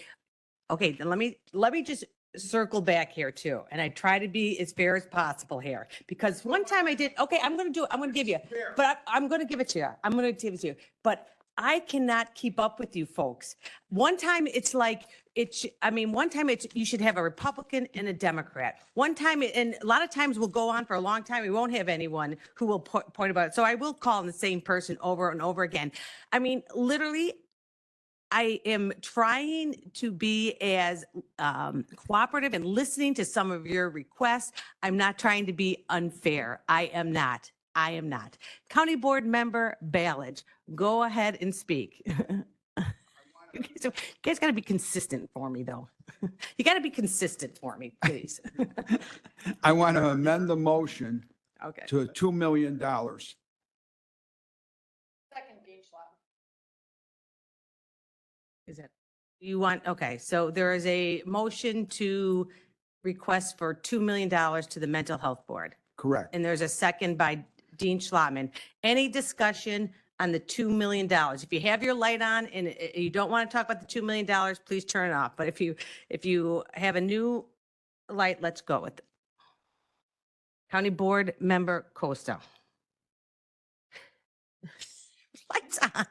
then let me just circle back here too. And I try to be as fair as possible here. Because one time I did, okay, I'm gonna do it, I'm gonna give you, but I'm gonna give it to you. I'm gonna give it to you. But I cannot keep up with you folks. One time it's like, one time you should have a Republican and a Democrat. One time, and a lot of times we'll go on for a long time. We won't have anyone who will point about it. So I will call the same person over and over again. I mean, literally, I am trying to be as cooperative and listening to some of your requests. I'm not trying to be unfair. I am not. County Board Member Ballage, go ahead and speak. You guys got to be consistent for me, though. You got to be consistent for me, please. I want to amend the motion Okay. to $2 million. Second, Dean Schlotman. Is it, you want, okay, so there is a motion to request for $2 million to the Mental Health Board. Correct. And there's a second by Dean Schlotman. Any discussion on the $2 million? If you have your light on and you don't want to talk about the $2 million, please turn it off. But if you have a new light, let's go with it. County Board Member Costa. Lights on.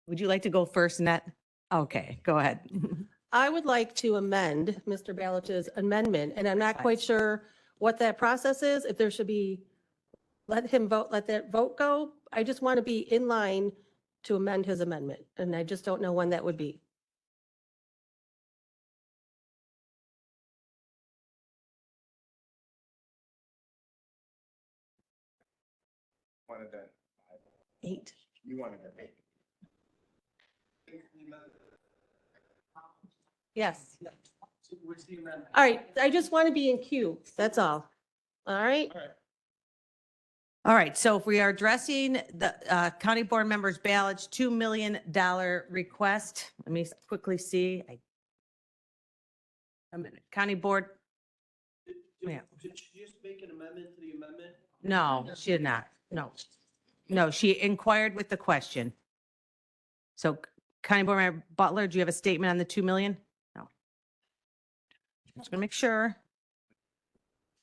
Would you like to go first, Annette? Okay, go ahead. I would like to amend Mr. Ballage's amendment, and I'm not quite sure what that process is, if there should be, let that vote go. I just want to be in line to amend his amendment, and I just don't know when that would be. Wanted that. 8. You wanted that. Yes. All right, I just want to be in queue, that's all. All right? All right, so if we are addressing the County Board Members Ballage $2 million request, let me quickly see. A minute, County Board, yeah. Did she just make an amendment to the amendment? No, she did not. No, she inquired with the question. So County Board Member Butler, do you have a statement on the 2 million? No. Just gonna make sure.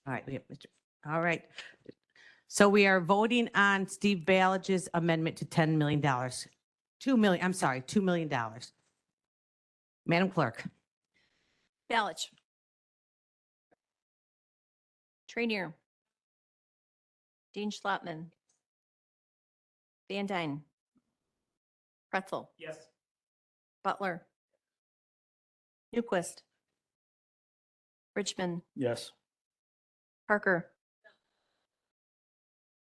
All right, we have Mr. All right. So we are voting on Steve Ballage's amendment to $10 million. $2 million. Madam Clerk. Ballage. Trainier. Dean Schlotman. Van Dyne. Pretzel. Yes. Butler. Newquist. Richmond. Yes. Parker.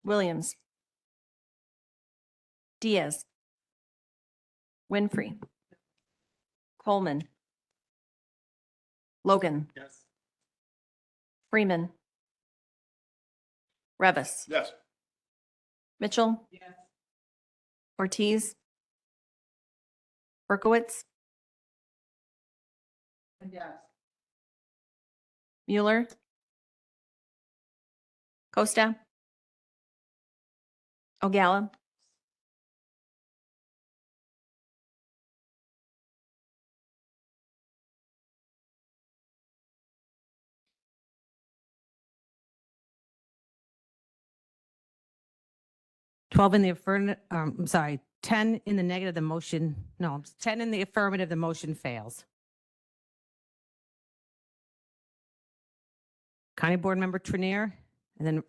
Williams. Diaz. Winfrey. Coleman. Logan. Yes. Freeman. Revis. Yes. Mitchell. Yes. Ortiz. Berkowitz. Yes. Mueller. Costa. Ogalla. $12 in the affirmative, I'm sorry, 10 in the negative, the motion, no, 10 in the affirmative, the motion fails. County Board Member Trenier, and then.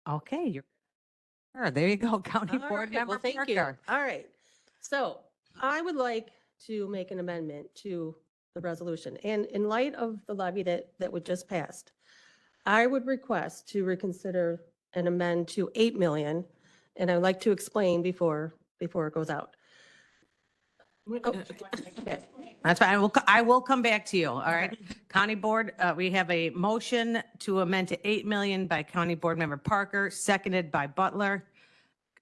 Okay, there you go, County All Board right, Member well, thank you. Parker. All right. So I would like to make an amendment to the resolution. And in light of the levy that was just passed, I would request to reconsider and amend to 8 million. And I'd like to explain before it goes out. Oh, okay. That's fine. I will come back to you. All right. County Board, we have a motion to amend to 8 million by County Board Member Parker, seconded by Butler.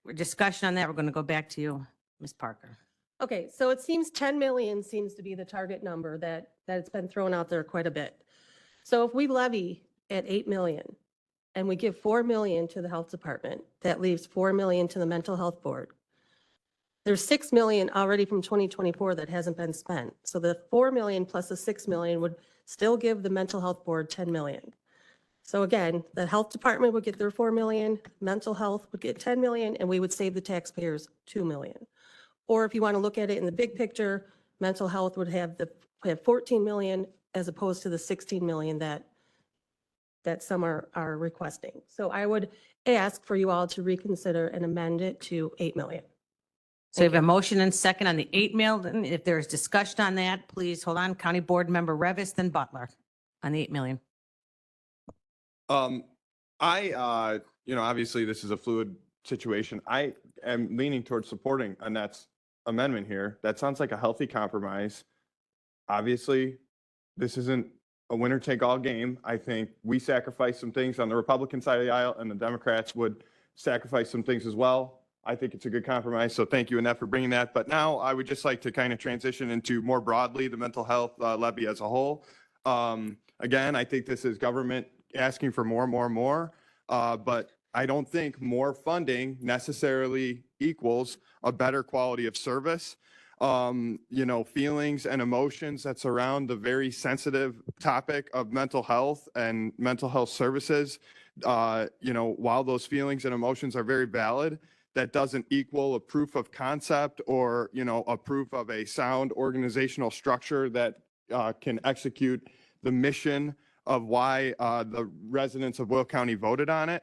We're discussion on that. We're going to go back to you, Ms. Parker. Okay, so it seems 10 million seems to be the target number that it's been thrown out there quite a bit. So if we levy at 8 million and we give 4 million to the health department, that leaves 4 million to the mental health board. There's 6 million already from 2024 that hasn't been spent. So the 4 million plus the 6 million would still give the mental health board 10 million. So again, the health department would get their 4 million, mental health would get 10 million, and we would save the taxpayers 2 million. Or if you want to look at it in the big picture, mental health would have 14 million as opposed to the 16 million that some are requesting. So I would ask for you all to reconsider and amend it to 8 million. So we have a motion and second on the 8 million. If there is discussion on that, please hold on. County Board Member Revis, then Butler on the 8 million. Obviously this is a fluid situation. I am leaning towards supporting Annette's amendment here. That sounds like a healthy compromise. Obviously, this isn't a winner take all game. I think we sacrifice some things on the Republican side of the aisle and the Democrats would sacrifice some things as well. I think it's a good compromise. So thank you, Annette, for bringing that. But now I would just like to kind of transition into more broadly the mental health levy as a whole. Again, I think this is government asking for more, but I don't think more funding necessarily equals a better quality of service. Feelings and emotions that surround the very sensitive topic of mental health and mental health services. While those feelings and emotions are very valid, that doesn't equal a proof of concept or, a proof of a sound organizational structure that can execute the mission of why the residents of Will County voted on it.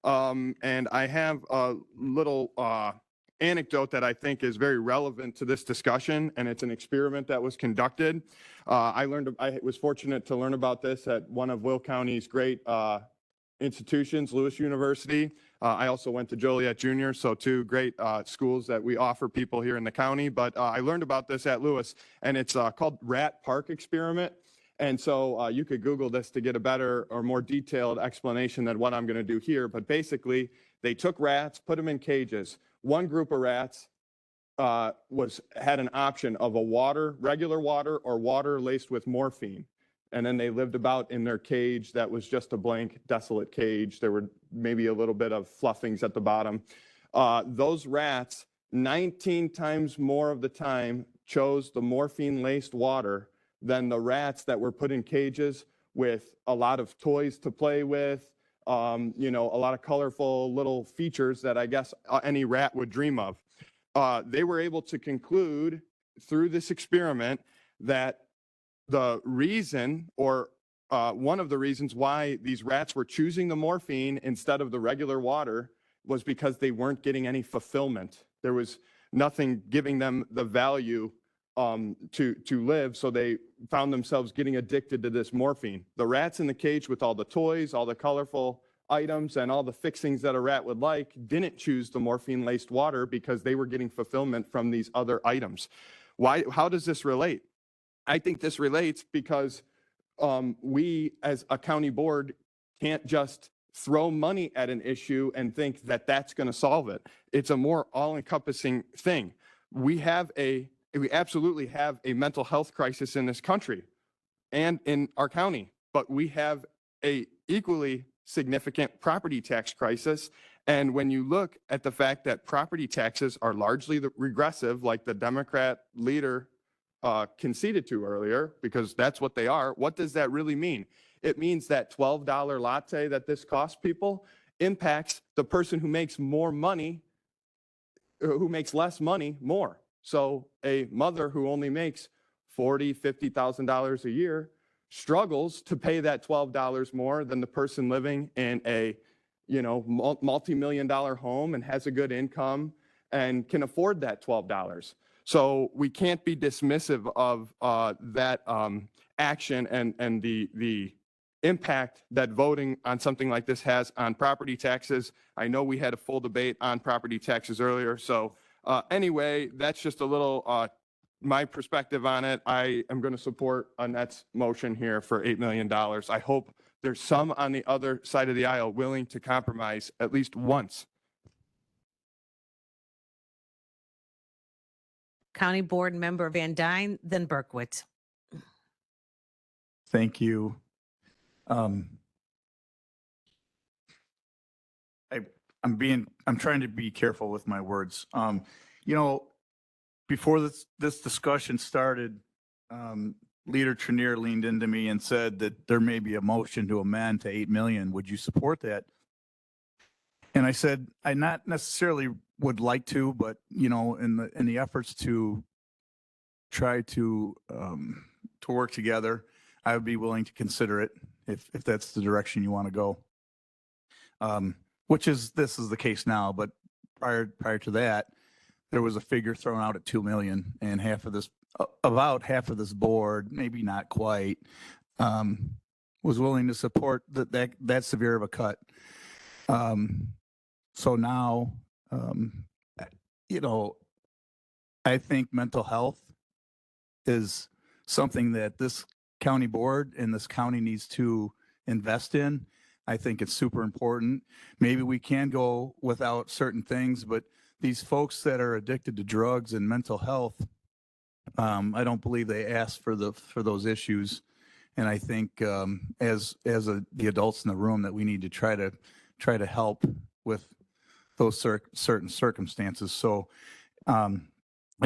And I have a little anecdote that I think is very relevant to this discussion, and it's an experiment that was conducted. I was fortunate to learn about this at one of Will County's great institutions, Lewis University. I also went to Joliet Junior, so two great schools that we offer people here in the county. But I learned about this at Lewis, and it's called Rat Park Experiment. And so you could Google this to get a better or more detailed explanation than what I'm going to do here. But basically, they took rats, put them in cages. One group of rats had an option of regular water or water laced with morphine. And then they lived about in their cage that was just a blank, desolate cage. There were maybe a little bit of fluffings at the bottom. Those rats, 19 times more of the time, chose the morphine-laced water than the rats that were put in cages with a lot of toys to play with, a lot of colorful little features that I guess any rat would dream of. They were able to conclude through this experiment that the reason or one of the reasons why these rats were choosing the morphine instead of the regular water was because they weren't getting any fulfillment. There was nothing giving them the value to live, so they found themselves getting addicted to this morphine. The rats in the cage with all the toys, all the colorful items, and all the fixings that a rat would like didn't choose the morphine-laced water because they were getting fulfillment from these other items. Why? How does this relate? I think this relates because we as a county board can't just throw money at an issue and think that that's going to solve it. It's a more all-encompassing thing. We absolutely have a mental health crisis in this country and in our county, but we have a equally significant property tax crisis. And when you look at the fact that property taxes are largely regressive, like the Democrat leader conceded to earlier, because that's what they are, what does that really mean? It means that $12 latte that this costs people impacts the person who makes more money, who makes less money more. So a mother who only makes $40,000, $50,000 a year struggles to pay that $12 more than the person living in a, multi-million-dollar home and has a good income and can afford that $12. So we can't be dismissive of that action and the impact that voting on something like this has on property taxes. I know we had a full debate on property taxes earlier. So anyway, that's just a little my perspective on it. I am going to support Annette's motion here for $8 million. I hope there's some on the other side of the aisle willing to compromise at least once. County Board Member Van Dyne, then Berkowitz. Thank you. I'm trying to be careful with my words. You know, before this discussion started, Leader Trenier leaned into me and said that there may be a motion to amend to 8 million. Would you support that? And I said, I not necessarily would like to, but you know, in the efforts to try to work together, I would be willing to consider it if that's the direction you want to go. This is the case now, but prior to that, there was a figure thrown out at 2 million, and about half of this board, maybe not quite, was willing to support that severe of a cut. So now, you know, I think mental health is something that this county board and this county needs to invest in. I think it's super important. Maybe we can go without certain things, but these folks that are addicted to drugs and mental health, I don't believe they asked for those issues. And I think as the adults in the room that we need to try to help with those certain circumstances. So I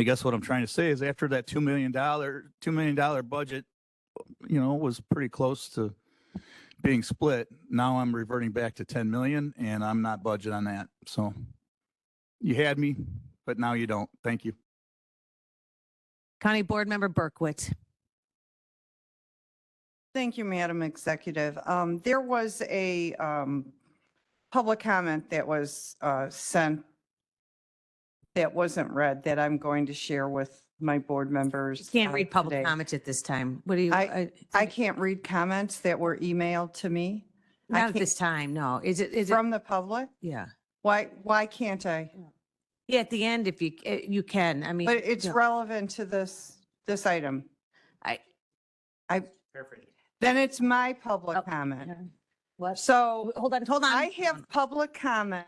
guess what I'm trying to say is after that $2 million budget, you know, was pretty close to being split, now I'm reverting back to 10 million and I'm not budget on that. So you had me, but now you don't. Thank you. County Board Member Berkowitz. Thank you, Madam Executive. There was a public comment that was sent that wasn't read that I'm going to share with my board members. Can't read public today. comments at this time. What do you? I can't read comments that were emailed to me. I Not at can't- this time, no. Is it? From the public? Yeah. Why can't I? Yeah, at the end, if you can, I mean. But it's no. relevant to this item. I. Then it's my public comment. What? So. Hold on. I have public comment.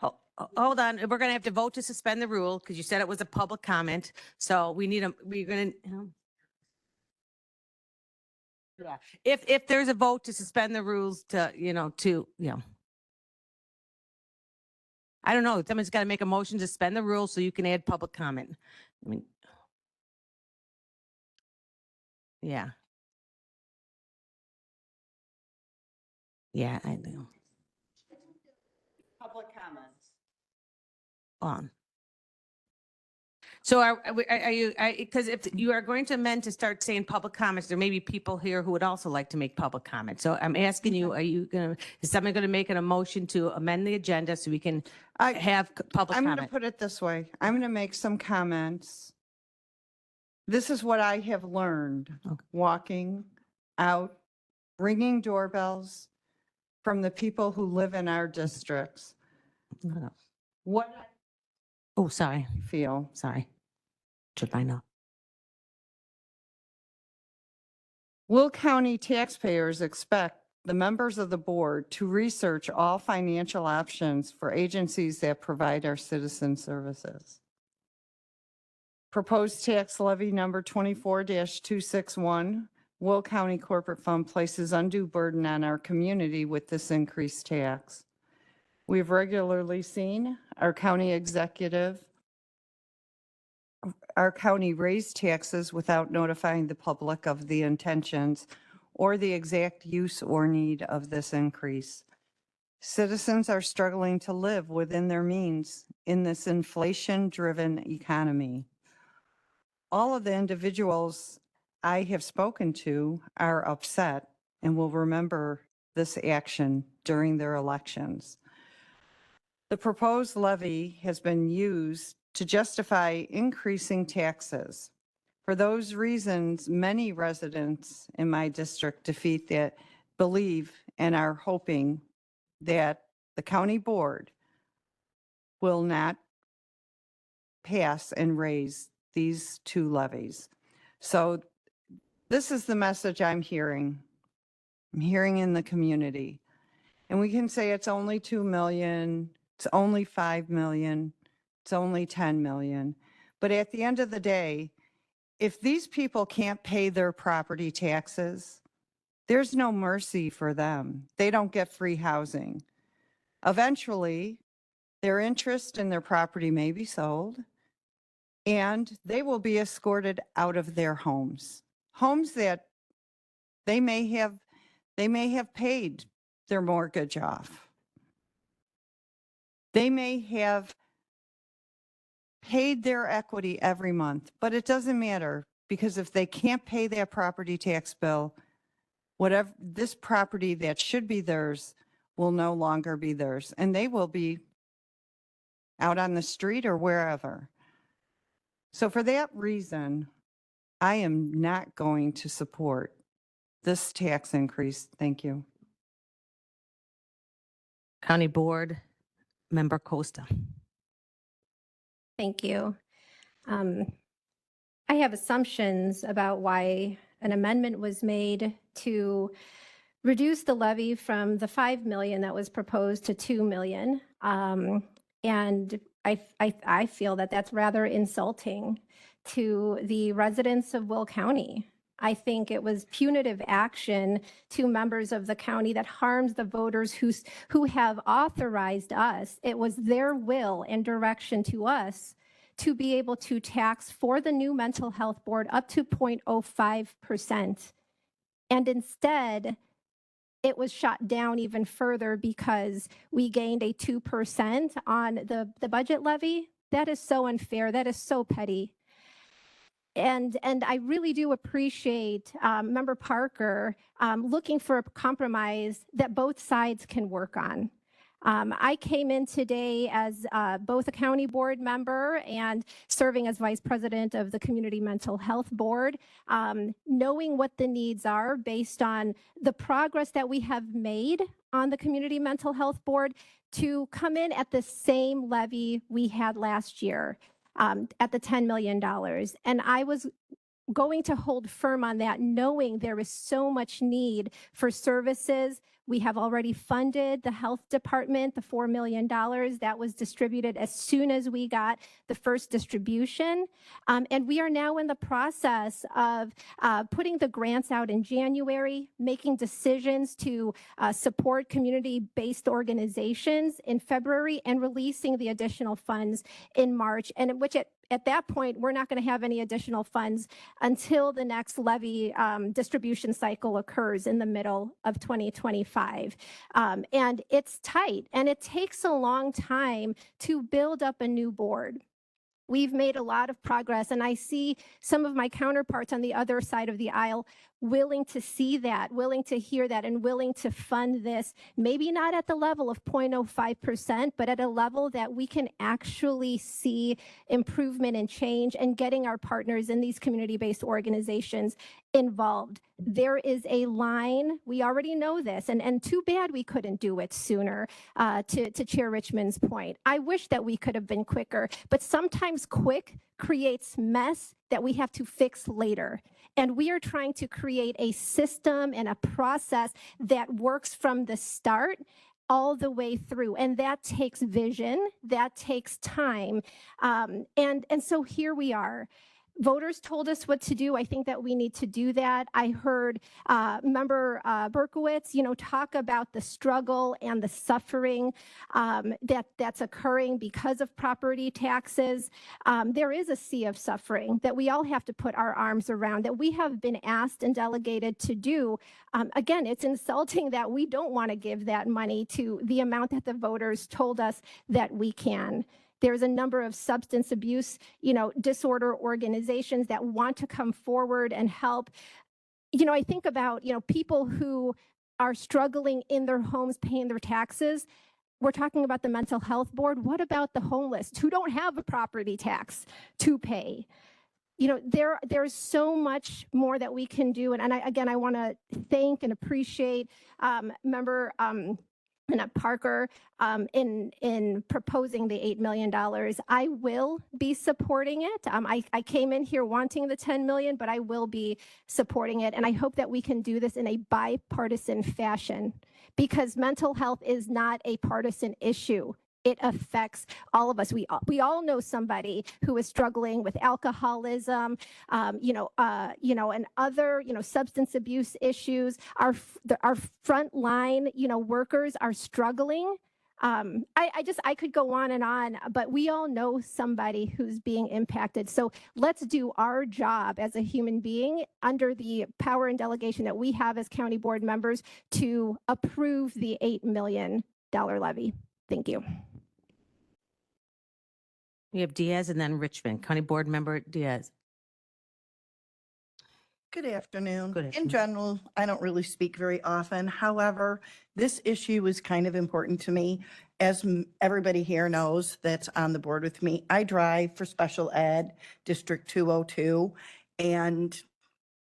Hold on, we're gonna have to vote to suspend the rule because you said it was a public comment. So we're gonna. Yeah, if there's a vote to suspend the rules to. I don't know, someone's got to make a motion to suspend the rules so you can add public comment. I mean. Yeah. Yeah, I know. Public comments. On. So are you, because if you are going to amend to start saying public comments, there may be people here who would also like to make public comments. So I'm asking you, is someone going to make a motion to amend the agenda so we can have public I'm going to comment? put it this way. I'm going to make some comments. This is what I have learned walking out, ringing doorbells from the people who live in our districts. No. What Oh, sorry. I feel. Sorry. Should I know? Will County taxpayers expect the members of the board to research all financial options for agencies that provide our citizen services? Proposed tax levy number 24-261, Will County Corporate Fund places undue burden on our community with this increased tax. We've regularly seen our county raise taxes without notifying the public of the intentions or the exact use or need of this increase. Citizens are struggling to live within their means in this inflation-driven economy. All of the individuals I have spoken to are upset and will remember this action during their elections. The proposed levy has been used to justify increasing taxes. For those reasons, many residents in my district believe and are hoping that the county board will not pass and raise these two levies. So this is the message I'm hearing. I'm hearing in the community. And we can say it's only 2 million, it's only 5 million, it's only 10 million. But at the end of the day, if these people can't pay their property taxes, there's no mercy for them. They don't get free housing. Eventually, their interest in their property may be sold, and they will be escorted out of their homes. Homes that they may have paid their mortgage off. They may have paid their equity every month, but it doesn't matter, because if they can't pay that property tax bill, whatever this property that should be theirs will no longer be theirs, and they will be out on the street or wherever. So for that reason, I am not going to support this tax increase. Thank you. County Board Member Costa. Thank you. I have assumptions about why an amendment was made to reduce the levy from the 5 million that was proposed to 2 million. And I feel that that's rather insulting to the residents of Will County. I think it was punitive action to members of the county that harms the voters who have authorized us. It was their will and direction to us to be able to tax for the new mental health board up to 0.05%. And instead, it was shot down even further because we gained a 2% on the budget levy. That is so unfair. That is so petty. And I really do appreciate Member Parker looking for a compromise that both sides can work on. I came in today as both a county board member and serving as vice president of the Community Mental Health Board, knowing what the needs are based on the progress that we have made on the Community Mental Health Board to come in at the same levy we had last year. At the $10 million. And I was going to hold firm on that, knowing there is so much need for services. We have already funded the health department, the $4 million that was distributed as soon as we got the first distribution. And we are now in the process of putting the grants out in January, making decisions to support community-based organizations in February, and releasing the additional funds in March, and in which at that point, we're not going to have any additional funds until the next levy distribution cycle occurs in the middle of 2025. And it's tight, and it takes a long time to build up a new board. We've made a lot of progress, and I see some of my counterparts on the other side of the aisle willing to see that, willing to hear that, and willing to fund this, maybe not at the level of 0.05%, but at a level that we can actually see improvement and change, and getting our partners in these community-based organizations involved. There is a line, we already know this, and too bad we couldn't do it sooner, to Chair Richmond's point. I wish that we could have been quicker, but sometimes quick creates mess that we have to fix later. And we are trying to create a system and a process that works from the start all the way through. And that takes vision, that takes time. And so here we are. Voters told us what to do. I think that we need to do that. I heard Member Berkowitz, talk about the struggle and the suffering that's occurring because of property taxes. There is a sea of suffering that we all have to put our arms around, that we have been asked and delegated to do. Again, it's insulting that we don't want to give that money to the amount that the voters told us that we can. There's a number of substance abuse, disorder organizations that want to come forward and help. I think about, people who are struggling in their homes paying their taxes. We're talking about the mental health board. What about the homeless who don't have a property tax to pay? There's so much more that we can do. And I want to thank and appreciate Member Annette Parker in proposing the $8 million. I will be supporting it. I came in here wanting the 10 million, but I will be supporting it. And I hope that we can do this in a bipartisan fashion, because mental health is not a partisan issue. it affects all of us. We all know somebody who is struggling with alcoholism, and other, substance abuse issues. Our frontline, workers are struggling. I could go on and on, but we all know somebody who's being impacted. So let's do our job as a human being under the power and delegation that we have as county board members to approve the $8 million levy. Thank you. We have Diaz and then Richmond. County Board Member Diaz. Good afternoon. Good In afternoon. general, I don't really speak very often. However, this issue is kind of important to me. As everybody here knows that's on the board with me, I drive for special ed, District 202, and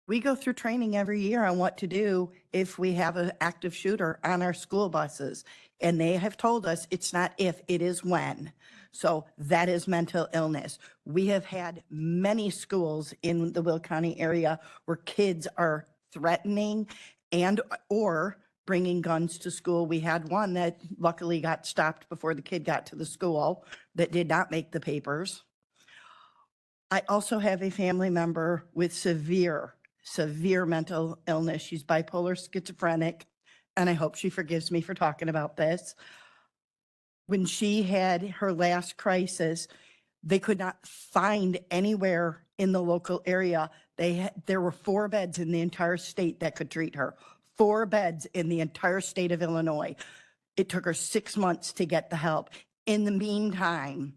we go through training every year on what to do if we have an active shooter on our school buses. And they have told us it's not if, it is when. So that is mental illness. We have had many schools in the Will County area where kids are threatening and or bringing guns to school. We had one that luckily got stopped before the kid got to the school that did not make the papers. I also have a family member with severe mental illness. She's bipolar schizophrenic, and I hope she forgives me for talking about this. When she had her last crisis, they could not find anywhere in the local area. There were 4 beds in the entire state that could treat her. 4 beds in the entire state of Illinois. It took her 6 months to get the help. In the meantime,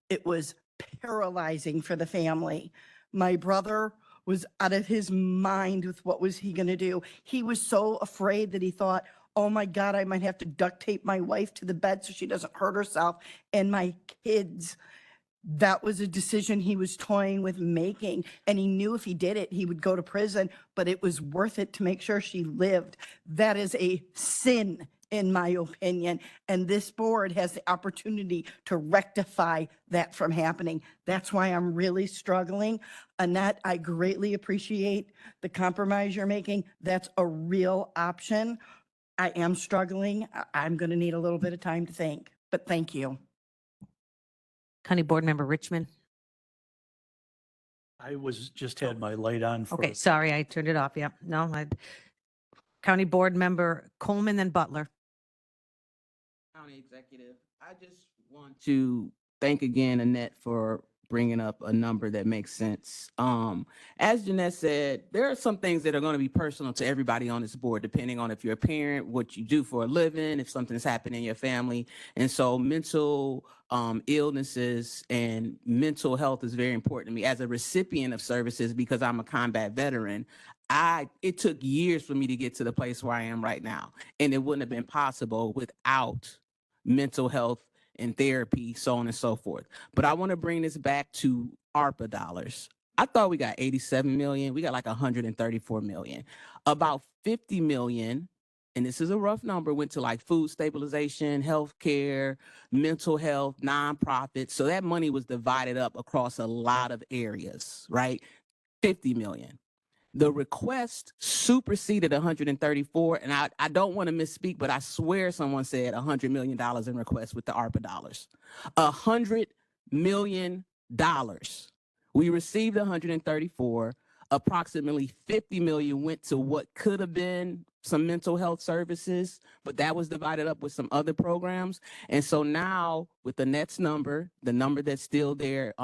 it was paralyzing for the family. My brother was out of his mind with what was he going to do. He was so afraid that he thought, oh my God, I might have to duct tape my wife to the bed so she doesn't hurt herself and my kids. That was a decision he was toying with making. And he knew if he did it, he would go to prison, but it was worth it to make sure she lived. That is a sin, in my opinion. And this board has the opportunity to rectify that from happening. That's why I'm really struggling. Annette, I greatly appreciate the compromise you're making. That's a real option. I am struggling. I'm going to need a little bit of time to think, but thank you. County Board Member Richmond. I just had my light on for. Okay, sorry, I turned it off. Yep. No, County Board Member Coleman and Butler. County Executive, I just want to thank again Annette for bringing up a number that makes sense. As Jeanette said, there are some things that are going to be personal to everybody on this board, depending on if you're a parent, what you do for a living, if something's happened in your family. And so mental illnesses and mental health is very important to me as a recipient of services because I'm a combat veteran. It took years for me to get to the place where I am right now. And it wouldn't have been possible without mental health and therapy, so on and so forth. But I want to bring this back to ARPA dollars. I thought we got 87 million. We got like 134 million. About 50 million, and this is a rough number, went to like food stabilization, healthcare, mental health, nonprofits. So that money was divided up across a lot of areas, right? 50 million. The request superseded 134, and I don't want to misspeak, but I swear someone said $100 million in requests with the ARPA dollars. $100 million. We received 134. Approximately 50 million went to what could have been some mental health services, but that was divided up with some other programs. And so now with the next number, the number that's still there,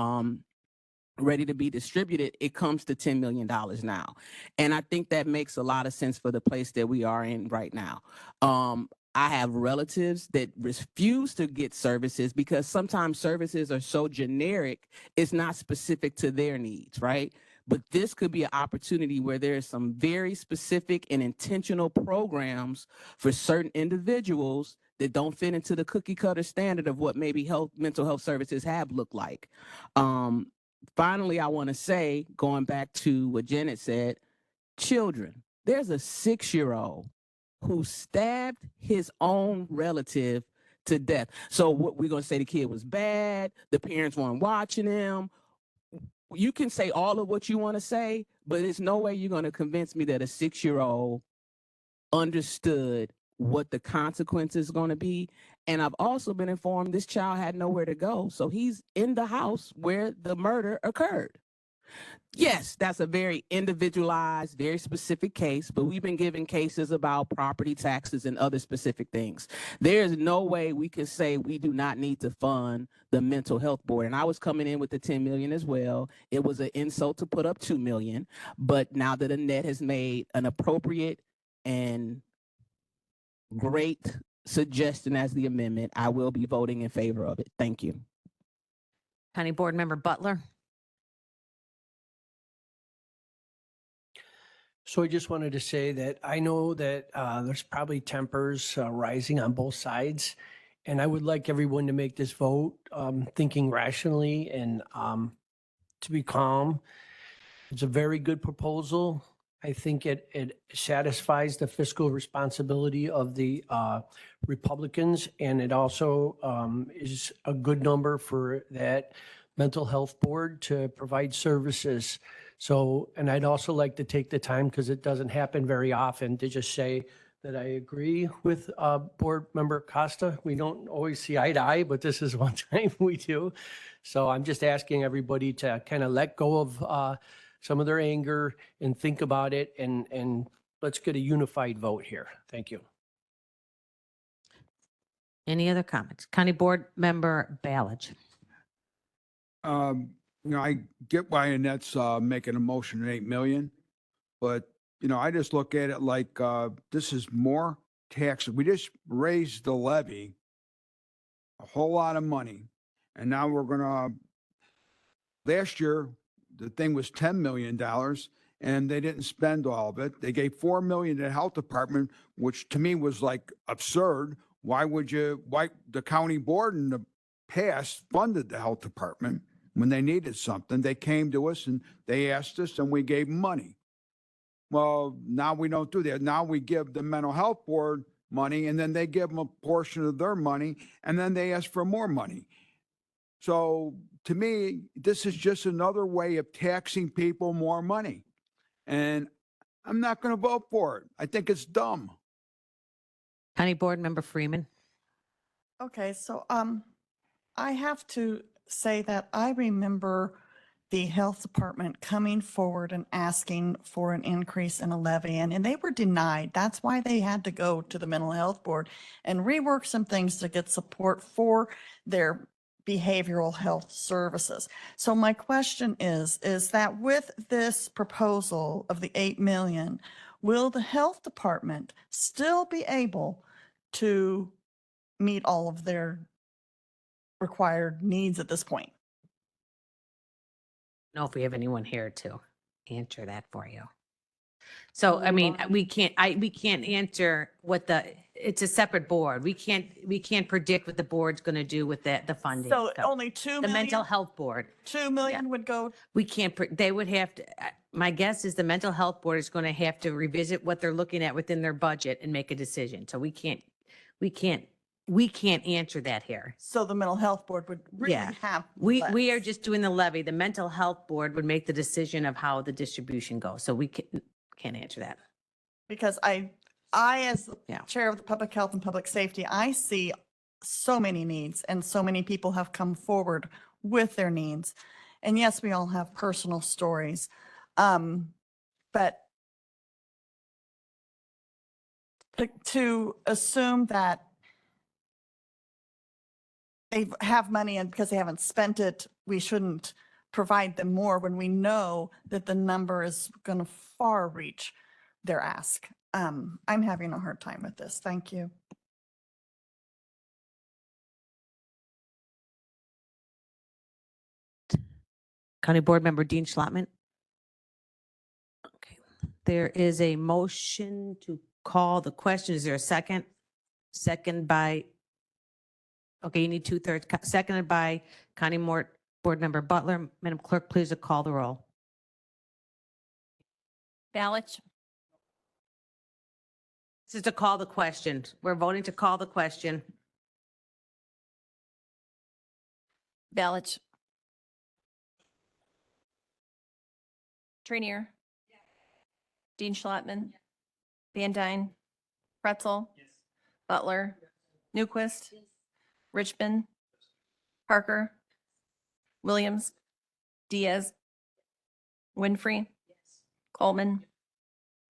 ready to be distributed, it comes to $10 million now. And I think that makes a lot of sense for the place that we are in right now. I have relatives that refuse to get services because sometimes services are so generic, it's not specific to their needs, right? But this could be an opportunity where there's some very specific and intentional programs for certain individuals that don't fit into the cookie cutter standard of what maybe mental health services have looked like. Finally, I want to say, going back to what Janet said, children, there's a 6-year-old who stabbed his own relative to death. So what we're going to say the kid was bad, the parents weren't watching him. You can say all of what you want to say, but there's no way you're going to convince me that a 6-year-old understood what the consequence is going to be And I've also been informed this child had nowhere to go. So he's in the house where the murder occurred. Yes, that's a very individualized, very specific case, but we've been given cases about property taxes and other specific things. There is no way we can say we do not need to fund the mental health board. And I was coming in with the 10 million as well. It was an insult to put up 2 million, but now that Annette has made an appropriate and great suggestion as the amendment, I will be voting in favor of it. Thank you. County Board Member Butler. So I just wanted to say that I know that there's probably tempers rising on both sides. And I would like everyone to make this vote thinking rationally and to be calm. It's a very good proposal. I think it satisfies the fiscal responsibility of the Republicans. And it also is a good number for that mental health board to provide services. So, and I'd also like to take the time, because it doesn't happen very often, to just say that I agree with Board Member Costa. We don't always see eye to eye, but this is one time we do. So I'm just asking everybody to kind of let go of some of their anger and think about it, and let's get a unified vote here. Thank you. Any other comments? County Board Member Ballage. I get why Annette's making a motion at 8 million, but I just look at it like this is more taxes. We just raised the levy a whole lot of money, and now we're gonna. Last year, the thing was $10 million, and they didn't spend all of it. They gave $4 million to the health department, which to me was like absurd. Why the county board in the past funded the health department? When they needed something, they came to us and they asked us and we gave them money. Well, now we don't do that. Now we give the mental health board money, and then they give them a portion of their money, and then they ask for more money. So to me, this is just another way of taxing people more money. And I'm not going to vote for it. I think it's dumb. County Board Member Freeman. Okay, so I have to say that I remember the health department coming forward and asking for an increase in a levy, and they were denied. That's why they had to go to the mental health board and rework some things to get support for their behavioral health services. So my question is that with this proposal of the 8 million, will the health department still be able to meet all of their required needs at this point? Know if we have anyone here to answer that for you. So, I mean, we can't answer what it's a separate board. We can't predict what the board's going to do with the funding. So only 2 The million? mental health board. 2 million would go? We can't, they would have to, my guess is the mental health board is going to have to revisit what they're looking at within their budget and make a decision. So we can't answer that here. So the mental health board would really Yeah. have. We less. are just doing the levy. The mental health board would make the decision of how the distribution goes. So we can't answer that. Because I as the Yeah. chair of the public health and public safety, I see so many needs, and so many people have come forward with their needs. And yes, we all have personal stories. But to assume that they have money and because they haven't spent it, we shouldn't provide them more when we know that the number is going to far reach their ask. I'm having a hard time with this. Thank you. County Board Member Dean Schlottman. Okay, there is a motion to call the question. Is there a second? Second by, okay, you need 2/3. Seconded by County Board Member Butler. Madam Clerk, please call the roll. Ballot. This is to call the question. We're voting to call the question. Ballot. Trainier. Dean Schlottman. Van Dyne. Pretzel. Butler. Newquist. Richmond, Parker, Williams, Diaz, Winfrey, Coleman,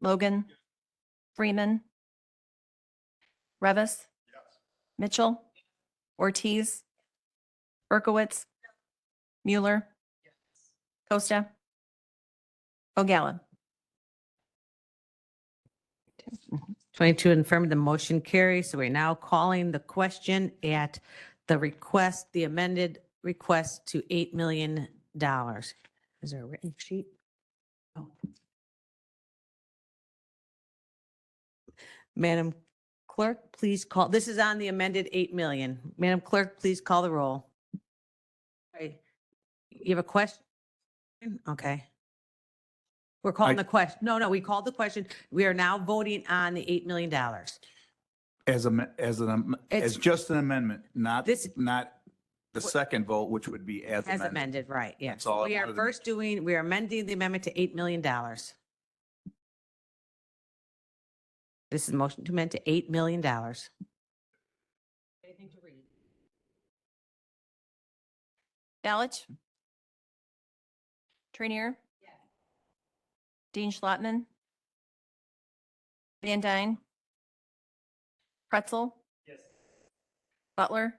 Logan, Freeman, Revis, Mitchell, Ortiz, Berkowitz, Mueller, Costa, O'Gallagher. 22 in affirmative, the motion carries. So we're now calling the question at the request, the amended request to $8 million. Is there a written sheet? Oh. Madam Clerk, please call, this is on the amended 8 million. Madam Clerk, please call the roll. Right. You have a question? Okay. We're calling the question. No, we called the question. We are now voting on the $8 million. As just an amendment, not This- the second vote, which would be as As amended. amended, right, yes. That's all I We are wanted to make we are amending the amendment to $8 million. This is motion to amend to $8 million. Anything to read? Balich? Trainier? Dean Schlottman? Van Dyne? Pretzel? Butler?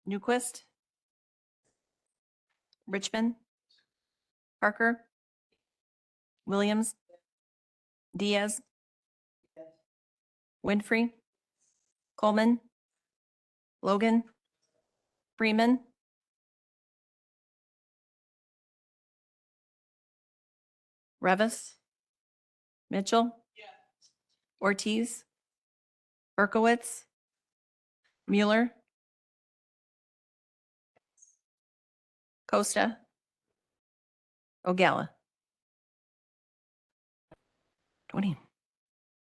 Newquist? Richmond? Parker? Williams? Diaz? Winfrey? Coleman? Logan? Freeman? Revis? Mitchell? Ortiz? Berkowitz? Mueller? Costa? O'Gallagher. 20.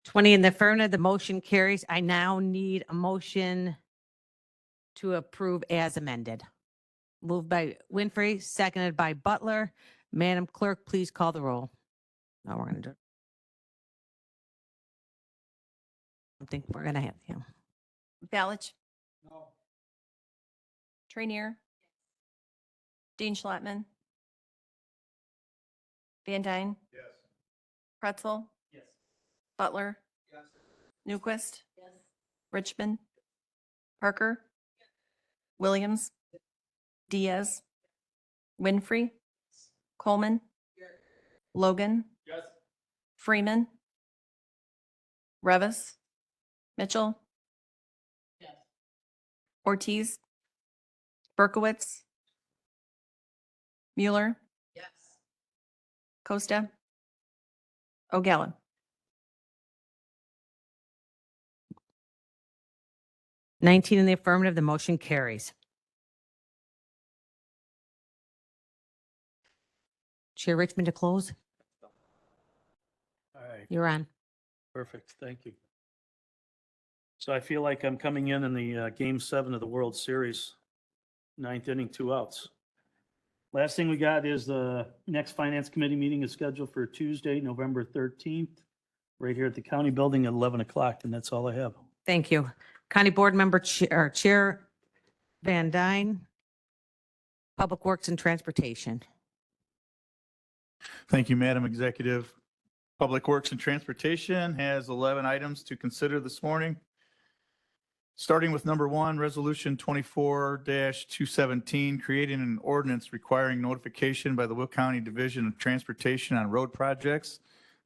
20 in the affirmative, the motion carries. I now need a motion to approve as amended. Moved by Winfrey, seconded by Butler. Madam Clerk, please call the roll. No, we're going to do it. I think we're going to have him. Balich? No. Trainier? Dean Schlottman? Van Dyne? Yes. Pretzel? Yes. Butler? Yes. Newquist? Richmond? Parker? Williams? Diaz? Winfrey? Coleman? Logan? Yes. Freeman? Revis? Mitchell? Ortiz? Berkowitz? Mueller? Costa? O'Gallagher. 19 in the affirmative, the motion carries. Chair Richmond to close. All right, You're on. perfect. Thank you. So I feel like I'm coming in the Game 7 of the World Series, ninth inning, 2 outs. Last thing we got is the next Finance Committee meeting is scheduled for Tuesday, November 13th, right here at the county building at 11 o'clock, and that's all I have. Thank you. County Board Member Chair Van Dyne, Public Works and Transportation. Thank you, Madam Executive. Public Works and Transportation has 11 items to consider this morning. Starting with number 1, Resolution 24-217, creating an ordinance requiring notification by the Will County Division of Transportation on road projects.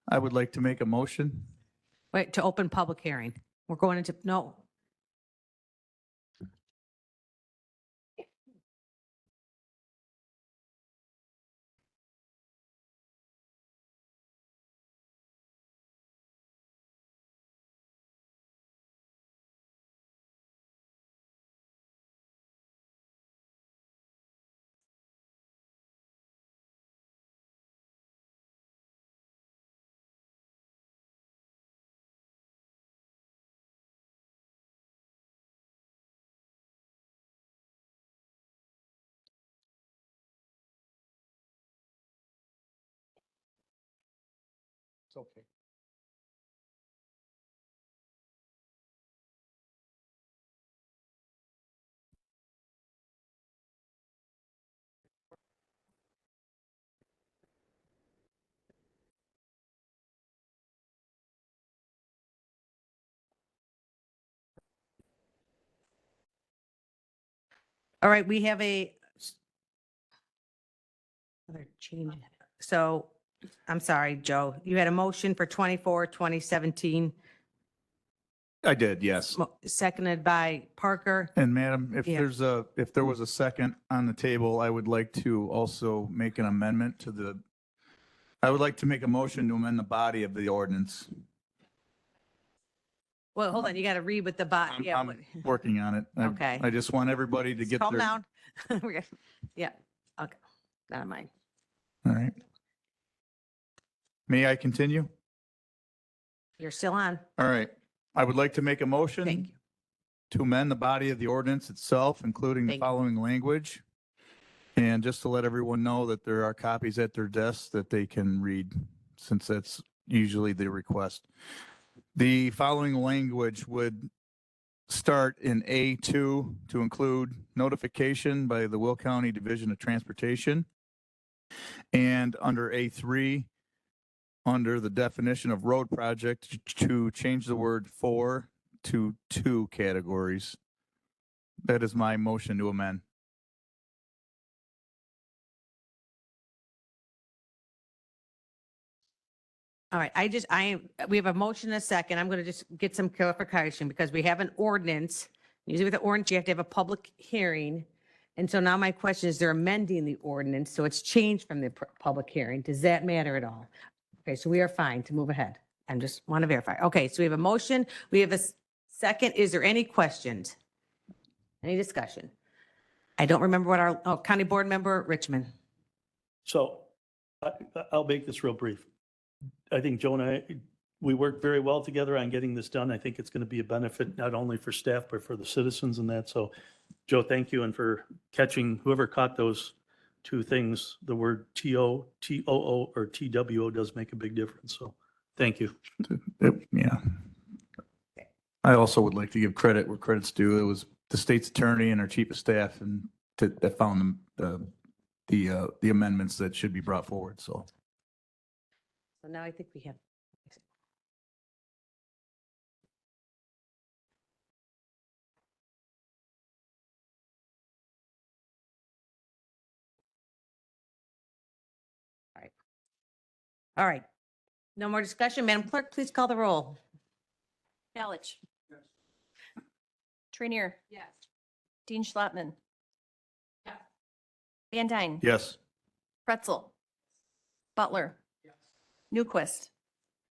I would like to make a motion. Wait, to open public hearing. We're going into, no. It's okay. All right, we have another change. So, I'm sorry, Joe, you had a motion for 24, 2017, I did, yes. seconded by Parker. And Madam, if Yeah. if there was a second on the table, I would like to also make an amendment to I would like to make a motion to amend the body of the ordinance. Well, hold on, you got to read with the bot. I'm, Yeah. I'm what- working on it. Okay. I just want everybody to get Calm their, down. We're good. Yeah, okay, not mine. all right. May I continue? You're still on. All right. I would like to make a Thank motion you. to amend the body of the ordinance itself, including the Thank you. following language. And just to let everyone know that there are copies at their desks that they can read, since that's usually the request. The following language would start in A2 to include notification by the Will County Division of Transportation. And under A3, under the definition of road project, to change the word for to 2 categories. That is my motion to amend. All right, we have a motion and a second. I'm going to just get some clarification because we have an ordinance. Usually with the ordinance, you have to have a public hearing. And so now my question is, they're amending the ordinance, so it's changed from the public hearing. Does that matter at all? Okay, so we are fine to move ahead. I just want to verify. Okay, so we have a motion. We have a second. Is there any questions? Any discussion? I don't remember what our county board member, Richmond. So I'll make this real brief. I think Joe and I, we work very well together on getting this done. I think it's going to be a benefit not only for staff, but for the citizens and that. So Joe, thank you. And for catching, whoever caught those 2 things, the word TO, TOO, or TWO does make a big difference. So thank you. Yeah. I also would like to give credit where credit's due. It was the state's attorney and our chief of staff and that found the amendments that should be brought forward. So So now I think we have. All right. All right. No more discussion. Madam Clerk, please call the roll. Balich. Trainier. Yes. Dean Schlottman. Yes. Van Dyne. yes. Pretzel. Butler. Yes. Newquist.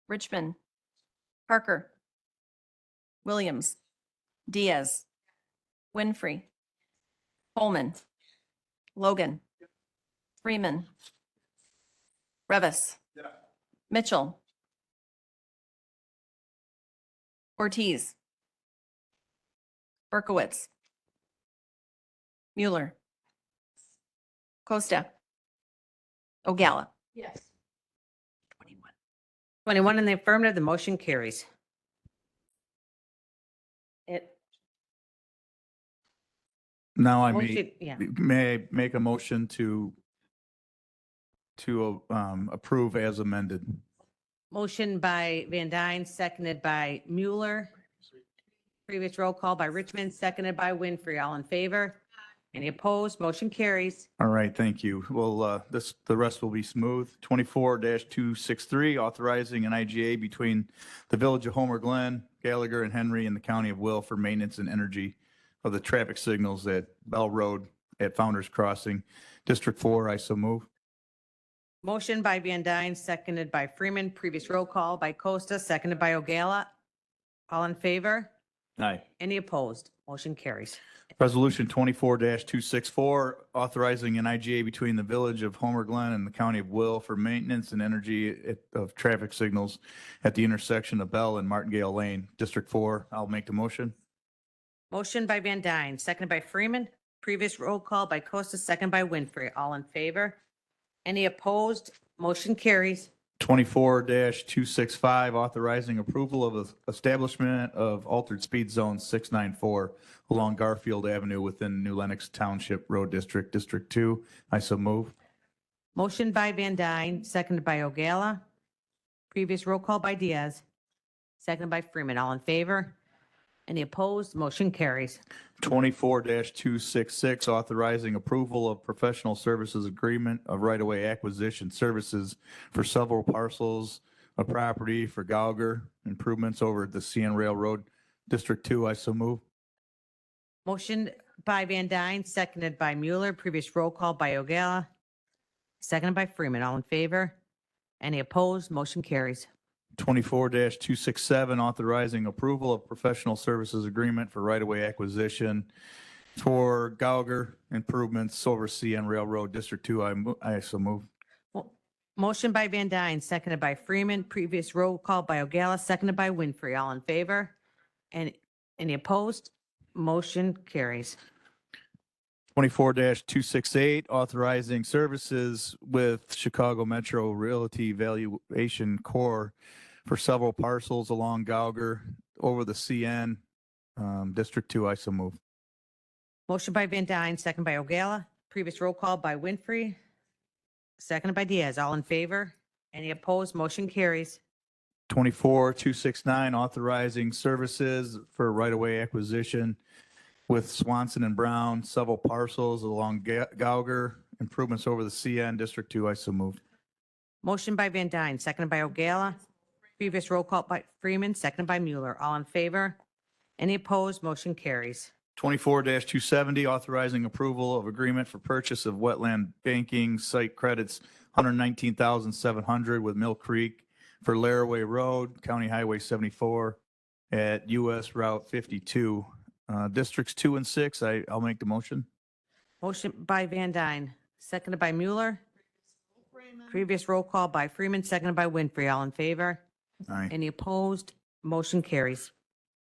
Richmond. Parker. Williams. Diaz. Winfrey. Coleman. Logan. Freeman. Revis. Mitchell. Ortiz. Berkowitz. Mueller. Costa. O'Galla. Yes. 21 in the affirmative, the motion carries. Now Motion- yeah. may I make a motion to approve as amended. Motion by Van Dyne, seconded by Mueller. Previous roll call by Richmond, seconded by Winfrey. All in favor? Any opposed? Motion carries. All right, thank you. Well, the rest will be smooth. 24-263, authorizing an IGA between the Village of Homer Glen, Gallagher and Henry, and the County of Will for maintenance and energy of the traffic signals at Bell Road at Founder's Crossing. District 4, I so move. Motion by Van Dyne, seconded by Freeman. Previous roll call by Costa, seconded by O'Gala. All in favor? Aye. Any opposed? Motion carries. Resolution 24-264, authorizing an IGA between the Village of Homer Glen and the County of Will for maintenance and energy of traffic signals at the intersection of Bell and Martingale Lane. District 4, I'll make the motion. Motion by Van Dyne, seconded by Freeman. Previous roll call by Costa, seconded by Winfrey. All in favor? Any opposed? Motion carries. 24-265, authorizing approval of the establishment of altered speed zone 694 along Garfield Avenue within New Lenox Township Road District, District 2. I so move. Motion by Van Dyne, seconded by O'Gala. Previous roll call by Diaz, seconded by Freeman. All in favor? Any opposed? Motion carries. 24-266, authorizing approval of professional services agreement of right-of-way acquisition services for several parcels of property for Gauger improvements over at the CN Railroad, District 2. I so move. Motion by Van Dyne, seconded by Mueller. Previous roll call by Ogala, seconded by Freeman. All in favor? Any opposed? Motion carries. 24-267, authorizing approval of professional services agreement for right-of-way acquisition for Gauger improvements over CN Railroad, District 2. I so move. Motion by Van Dyne, seconded by Freeman. Previous roll call by Ogala, seconded by Winfrey. All in favor? And any opposed? Motion carries. 24-268, authorizing services with Chicago Metro Realty Valuation Corps for several parcels along Gauger over the CN, District 2. I so move. Motion by Van Dyne, seconded by Ogala. Previous roll call by Winfrey, seconded by Diaz. All in favor? Any opposed? Motion carries. 24-269, authorizing services for right-of-way acquisition with Swanson and Brown, several parcels along Gauger, improvements over the CN, District 2. I so move. Motion by Van Dyne, seconded by Ogala. Previous roll call by Freeman, seconded by Mueller. All in favor? Any opposed? Motion carries. 24-270, authorizing approval of agreement for purchase of wetland banking site credits, $119,700 with Mill Creek for Laraway Road, County Highway 74 at US Route 52. Districts 2 and 6, I'll make the motion. Motion by Van Dyne, seconded by Mueller. Previous roll call by Freeman, seconded by Winfrey. All in favor? Aye. Any opposed? Motion carries.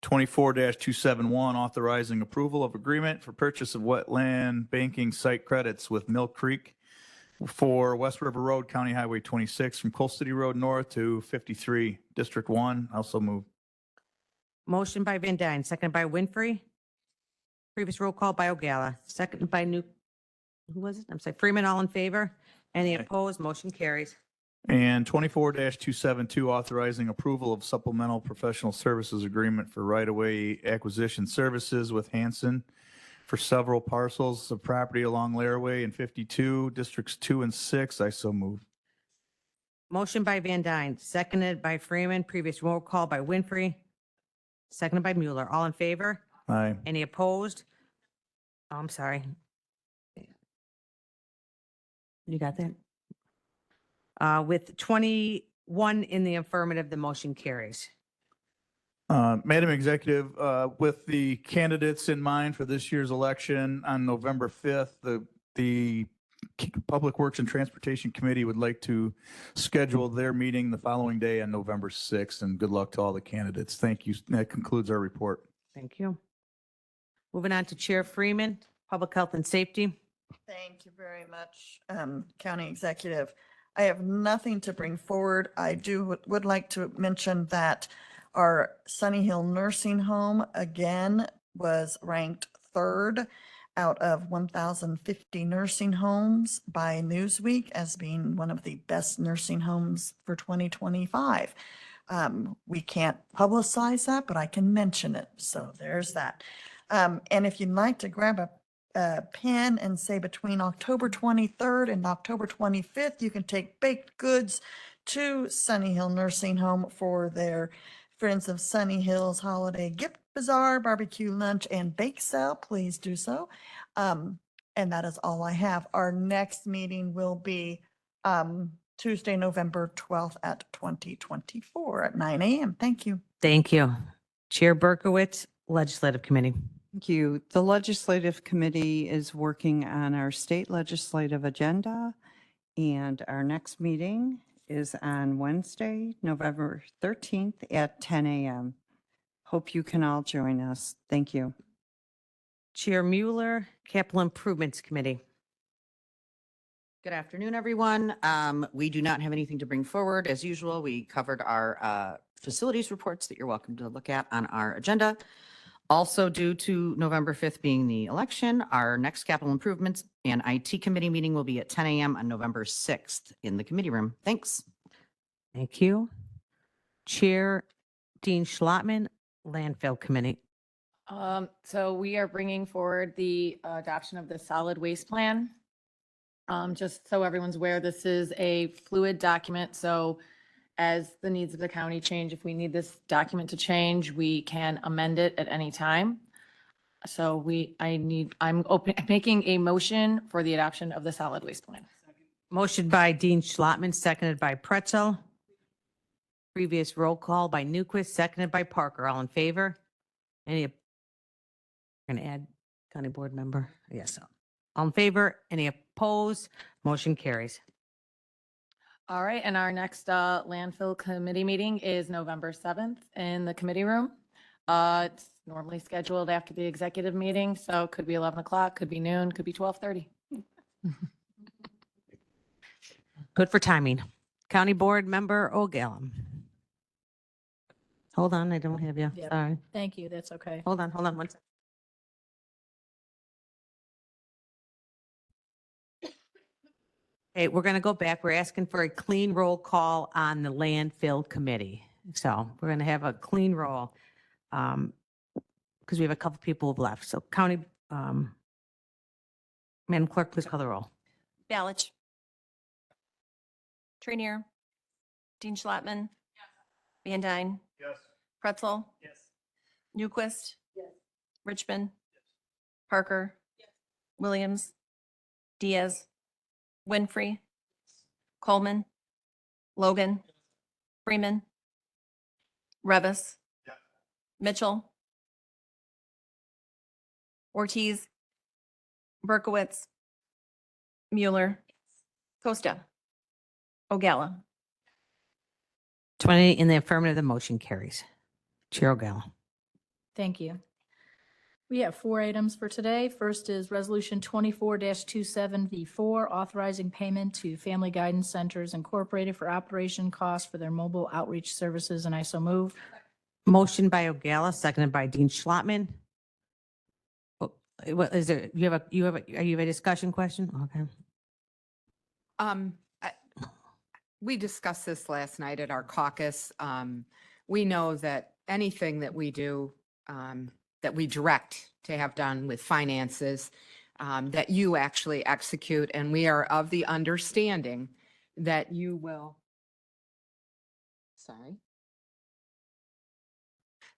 24-271, authorizing approval of agreement for purchase of wetland banking site credits with Mill Creek for West River Road, County Highway 26 from Coal City Road North to 53, District 1. Also move. Motion by Van Dyne, seconded by Winfrey. Previous roll call by Ogala, seconded by who was it? I'm sorry, Freeman. All in favor? Any opposed? Motion carries. And 24-272, authorizing approval of supplemental professional services agreement for right-of-way acquisition services with Hanson for several parcels of property along Laraway and 52, Districts 2 and 6. I so move. Motion by Van Dyne, seconded by Freeman. Previous roll call by Winfrey, seconded by Mueller. All in favor? Aye. Any opposed? Oh, I'm sorry. You got that? With 21 in the affirmative, the motion carries. Madam Executive, with the candidates in mind for this year's election on November 5th, the Public Works and Transportation Committee would like to schedule their meeting the following day on November 6th, and good luck to all the candidates. Thank you. That concludes our report. Thank you. Moving on to Chair Freeman, Public Health and Safety. Thank you very much, County Executive. I have nothing to bring forward. I would like to mention that our Sunny Hill Nursing Home again was ranked 3rd out of 1,050 nursing homes by Newsweek as being one of the best nursing homes for 2025. We can't publicize that, but I can mention it. So there's that. And if you'd like to grab a pen and say between October 23rd and October 25th, you can take baked goods to Sunny Hill Nursing Home for their Friends of Sunny Hills Holiday Gift Bazaar, barbecue lunch, and bake sale. Please do so. And that is all I have. Our next meeting will be Tuesday, November 12th at 2024 at 9 a.m. Thank you. Thank you. Chair Berkowitz, Legislative Committee. Thank you. The Legislative Committee is working on our state legislative agenda, and our next meeting is on Wednesday, November 13th at 10 a.m. Hope you can all join us. Thank you. Chair Mueller, Capital Improvements Committee. Good afternoon, everyone. We do not have anything to bring forward. As usual, we covered our facilities reports that you're welcome to look at on our agenda. Also, due to November 5th being the election, our next capital improvements and IT committee meeting will be at 10 a.m. on November 6th in the committee room. Thanks. Thank you. Chair Dean Schlottman, Landfill Committee. So we are bringing forward the adoption of the solid waste plan. Just so everyone's aware, this is a fluid document, so as the needs of the county change, if we need this document to change, we can amend it at any time. So I'm making a motion for the adoption of the solid waste plan. Motion by Dean Schlottman, seconded by Pretzel. Previous roll call by Newquist, seconded by Parker. All in favor? Any? Going to add county board member? Yes. All in favor? Any opposed? Motion carries. All right, and our next landfill committee meeting is November 7th in the committee room. It's normally scheduled after the executive meeting, so it could be 11 o'clock, could be noon, could be 12:30. Good for timing. County board member O'Gallagher. Hold on, I don't have you. Yep. Sorry. Thank you. That's okay. Hold on one second. Okay, we're going to go back. We're asking for a clean roll call on the landfill committee. So we're going to have a clean roll because we have a couple people who've left. So county, Madam Clerk, please call the roll. Balich. Trainier. Dean Schlottman. Van Dyne. Yes. Pretzel. Yes. Newquist. Richmond. Parker. Williams. Diaz. Winfrey. Coleman. Logan. Freeman. Revis. Mitchell. Ortiz. Berkowitz. Mueller. Costa. O'Gala. 20 in the affirmative, the motion carries. Chair O'Gallagher. Thank you. We have 4 items for today. First is Resolution 24-27V4, authorizing payment to Family Guidance Centers Incorporated for operation costs for their mobile outreach services, and I so move. Motion by O'Gallagher, seconded by Dean Schlottman. What is there? You have a discussion question? Okay. We discussed this last night at our caucus. We know that anything that we do, that we direct to have done with finances, that you actually execute, and we are of the understanding that you will,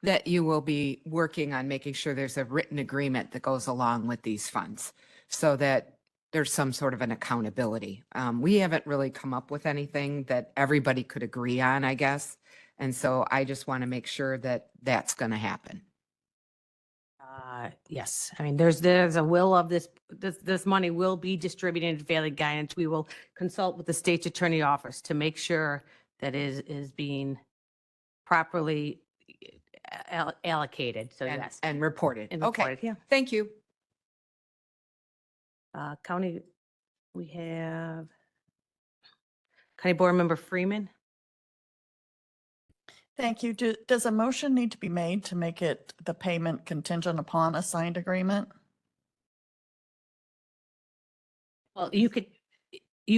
that you will be working on making sure there's a written agreement that goes along with these funds so that there's some sort of an accountability. We haven't really come up with anything that everybody could agree on, I guess. And so I just want to make sure that that's going to happen. Yes, I mean, there's a will of this money will be distributed to Family Guidance. We will consult with the state's attorney office to make sure that is being properly allocated. So yes. And reported. And Okay. reported, yeah. Thank you. County, we have County Board Member Freeman. Thank you. Does a motion need to be made to make it the payment contingent upon a signed agreement? Well, you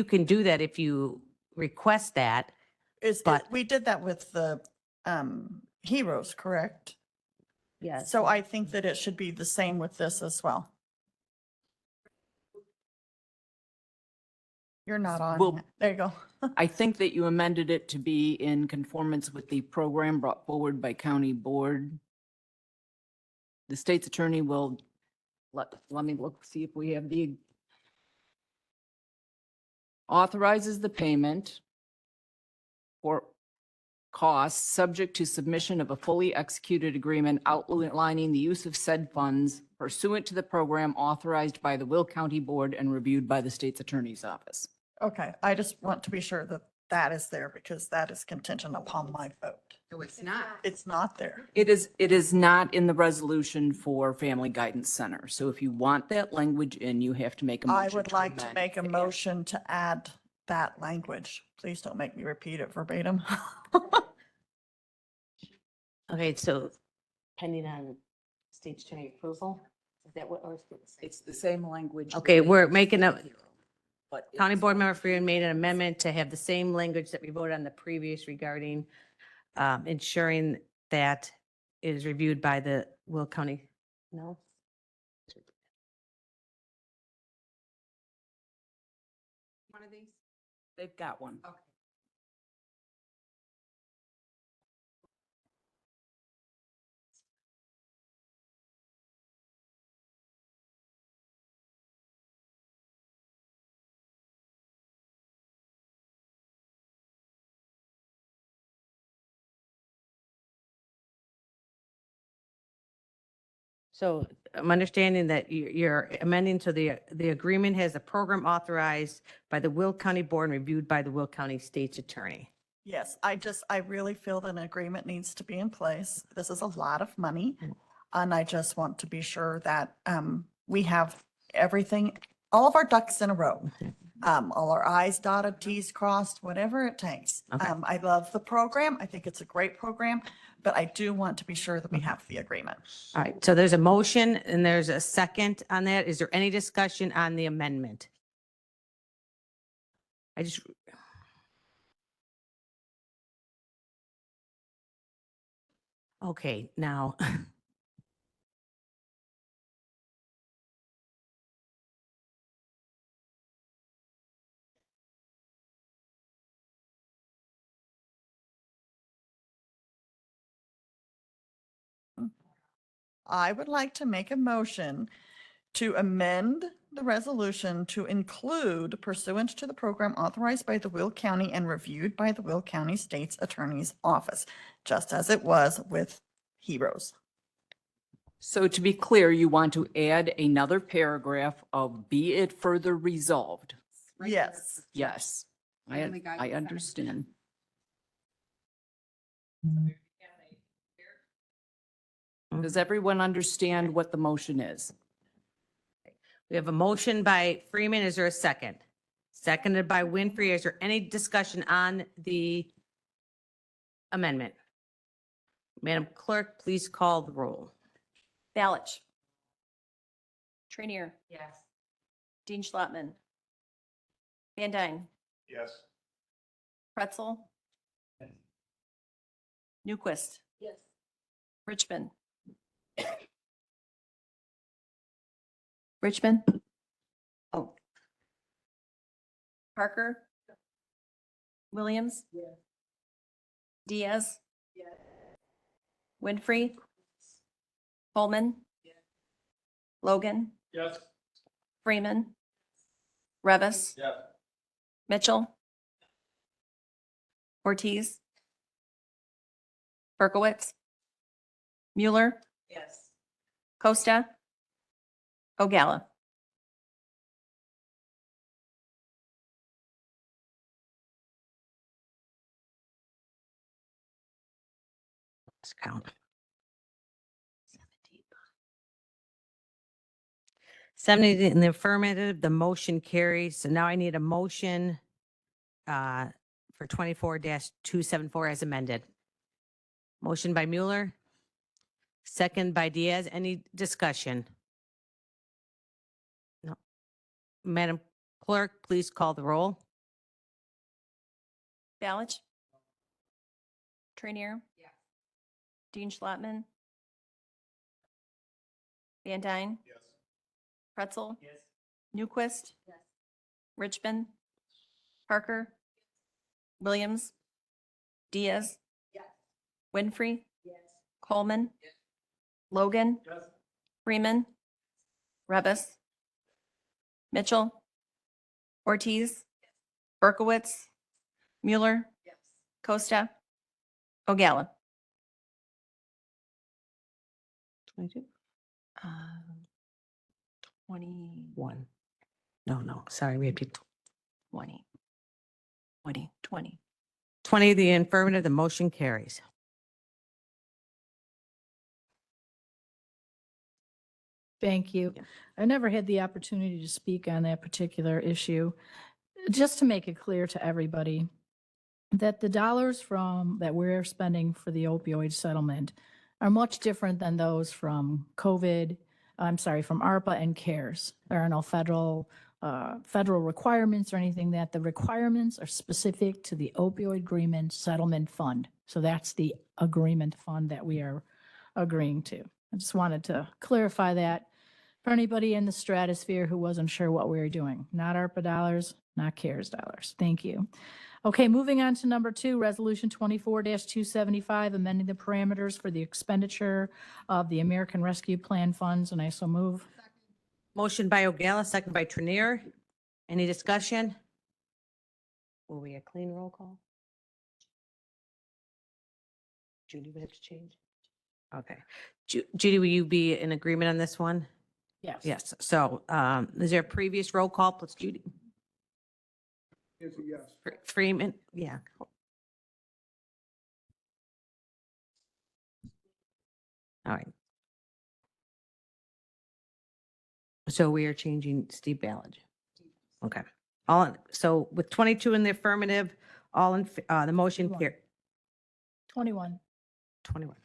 can do that if you request that. But- We did that with the Heroes, correct? Yes. So I think that it should be the same with this as well. You're not Well- on. There you go. I think that you amended it to be in conformance with the program brought forward by county board. The state's attorney will, let me look, see if we have the authorizes the payment for costs subject to submission of a fully executed agreement outlining the use of said funds pursuant to the program authorized by the Will County Board and reviewed by the state's attorney's office. Okay, I just want to be sure that that is there because that is contingent upon my vote. No, it's not. It's not there. It is not in the resolution for Family Guidance Center. So if you want that language in, you have to make a motion. I would like to amend. make a motion to add that language. Please don't make me repeat it verbatim. Okay, so pending on state's attorney approval, is that what? It's the same language. Okay, we're making a, But County Board Member Freeman made an amendment to have the same language that we voted on the previous regarding ensuring that it is reviewed by the Will County No? One of these? They've got one. Okay. So I'm understanding that you're amending to the agreement has a program authorized by the Will County Board and reviewed by the Will County State's Attorney. Yes, I really feel that an agreement needs to be in place. This is a lot of money. And I just want to be sure that we have everything, all of our ducks in a row. All our i's dotted, t's crossed, whatever it takes. Okay. I love the program. I think it's a great program, but I do want to be sure that we have the agreement. All right, so there's a motion and there's a second on that. Is there any discussion on the amendment? I just. Okay, now. I would like to make a motion to amend the resolution to include pursuant to the program authorized by the Will County and reviewed by the Will County State's Attorney's Office, just as it was with Heroes. So to be clear, you want to add another paragraph of be it further resolved. Yes. Yes, I only got I the second. understand. Does everyone understand what the motion is? We have a motion by Freeman. Is there a second? Seconded by Winfrey. Is there any discussion on the amendment? Madam Clerk, please call the roll. Balich. Trainier. Yes. Dean Schlottman. Van Dyne. Yes. Pretzel. Newquist. Yes. Richmond. Richmond. Oh. Parker. Williams. Diaz. Winfrey. Coleman. Logan. Yes. Freeman. Revis. Yes. Mitchell. Ortiz. Berkowitz. Mueller. Yes. Costa. Ogalla. Let's count. 70 in the affirmative, the motion carries. So now I need a motion for 24-274 as amended. Motion by Mueller. Second by Diaz. Any discussion? No. Madam Clerk, please call the roll. Balich. Trainier. Dean Schlottman. Van Dyne. Yes. Pretzel. Newquist. Richmond. Parker. Williams. Diaz. Winfrey. Coleman. Logan. Freeman. Revis. Mitchell. Ortiz. Berkowitz. Mueller. Costa. Ogalla. 22? 21. No, sorry, we have to. 20. 20, the affirmative, the motion carries. Thank you. I never had the opportunity to speak on that particular issue. Just to make it clear to everybody that the dollars that we're spending for the opioid settlement are much different than those from from ARPA and CARES. There are no federal requirements or anything that the requirements are specific to the opioid agreement settlement fund. So that's the agreement fund that we are agreeing to. I just wanted to clarify that for anybody in the stratosphere who wasn't sure what we were doing. Not ARPA dollars, not CARES dollars. Thank you. Okay, moving on to number 2, Resolution 24-275, amending the parameters for the expenditure of the American Rescue Plan funds, and I so move. Motion by O'Gala, second by Trinier. Any discussion? Will we a clean roll call? Judy would have to change. Okay. Judy, will you be in agreement on this one? Yes. Yes. So is there a previous roll call? Plus Judy. Is a yes. Freeman, yeah. All right. So we are changing Steve Ballard. Okay. So with 22 in the affirmative, the motion carried. 21. 21.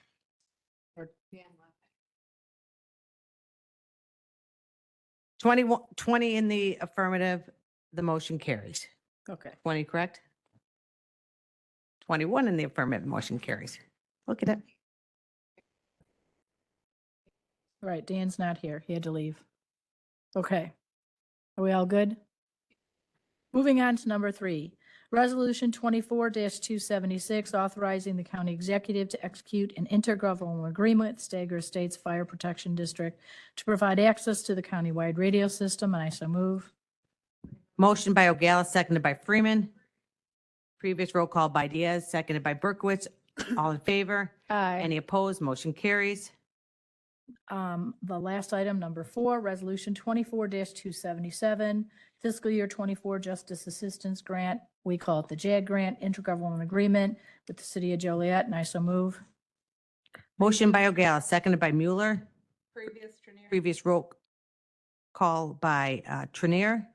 Or 20 in the affirmative, the motion carries. Okay. 20, correct? 21 in the affirmative, motion carries. Look at it. Right, Dan's not here. He had to leave. Okay. Are we all good? Moving on to number 3, Resolution 24-276, authorizing the county executive to execute an intergovernmental agreement with Stager Estates Fire Protection District to provide access to the countywide radio system, and I so move. Motion by O'Gala, seconded by Freeman. Previous roll call by Diaz, seconded by Berkowitz. All in favor? Aye. Any opposed? Motion carries. The last item, number 4, Resolution 24-277, fiscal year 24 Justice Assistance Grant. We call it the JAG Grant, intergovernmental agreement with the city of Joliet, and I so move. Motion by O'Gala, seconded by Mueller. Previous Trinier. Previous roll call by Trinier,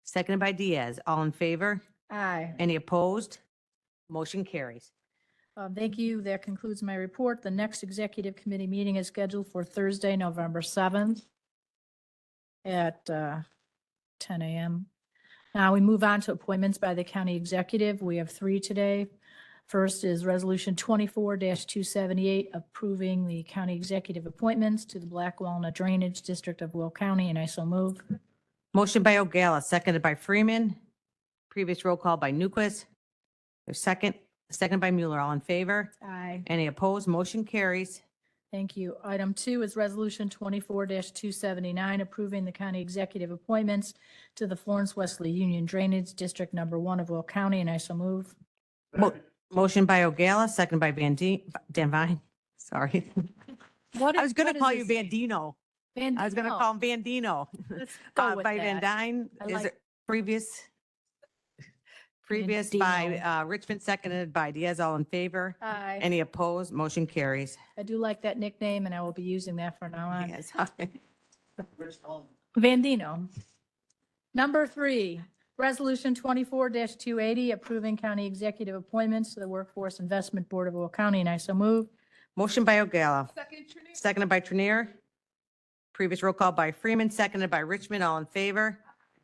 seconded by Diaz. All in favor? Aye. Any opposed? Motion carries. Thank you. That concludes my report. The next executive committee meeting is scheduled for Thursday, November 7th at 10 a.m. Now we move on to appointments by the county executive. We have 3 today. First is Resolution 24-278, approving the county executive appointments to the Black Walnut Drainage District of Will County, and I so move. Motion by O'Gala, seconded by Freeman. Previous roll call by Newquist. There's second by Mueller. All in favor? Aye. Any opposed? Motion carries. Thank you. Item 2 is Resolution 24-279, approving the county executive appointments to the Florence Wesley Union Drainage District Number 1 of Will County, and I so move. Motion by O'Gala, second by Van Vine. Sorry. I was going to call you Vandino. I was going to call him Vandino. Let's go with By Van that. Dyne. I Is like- it previous by Richmond, seconded by Diaz. All in favor? Aye. Any opposed? Motion carries. I do like that nickname, and I will be using that from now on. Yes. Vandino. Number 3, Resolution 24-280, approving county executive appointments to the Workforce Investment Board of Will County, and I so move. Motion by O'Gala, Second Trinier. seconded by Trinier. Previous roll call by Freeman, seconded by Richmond. All in favor?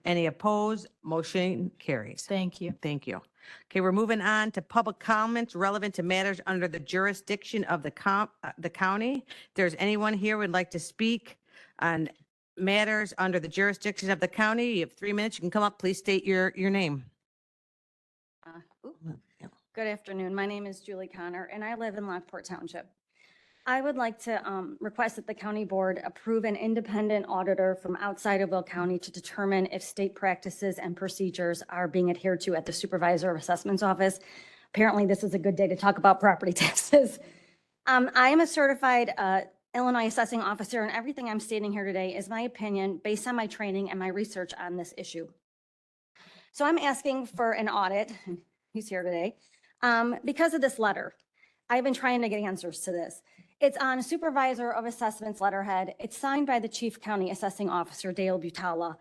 Any opposed? Motion carries. Thank you. Thank you. Okay, we're moving on to public comments relevant to matters under the jurisdiction of the county. If there's anyone here who would like to speak on matters under the jurisdiction of the county, you have 3 minutes. You can come up. Please state your name. Good afternoon. My name is Julie Connor, and I live in Lockport Township. I would like to request that the county board approve an independent auditor from outside of Will County to determine if state practices and procedures are being adhered to at the Supervisor of Assessments Office. Apparently, this is a good day to talk about property taxes. I am a certified Illinois assessing officer, and everything I'm stating here today is my opinion based on my training and my research on this issue. So I'm asking for an audit. He's here today. Because of this letter, I've been trying to get answers to this. It's on a Supervisor of Assessments letterhead. It's signed by the Chief County Assessing Officer, Dale Butala,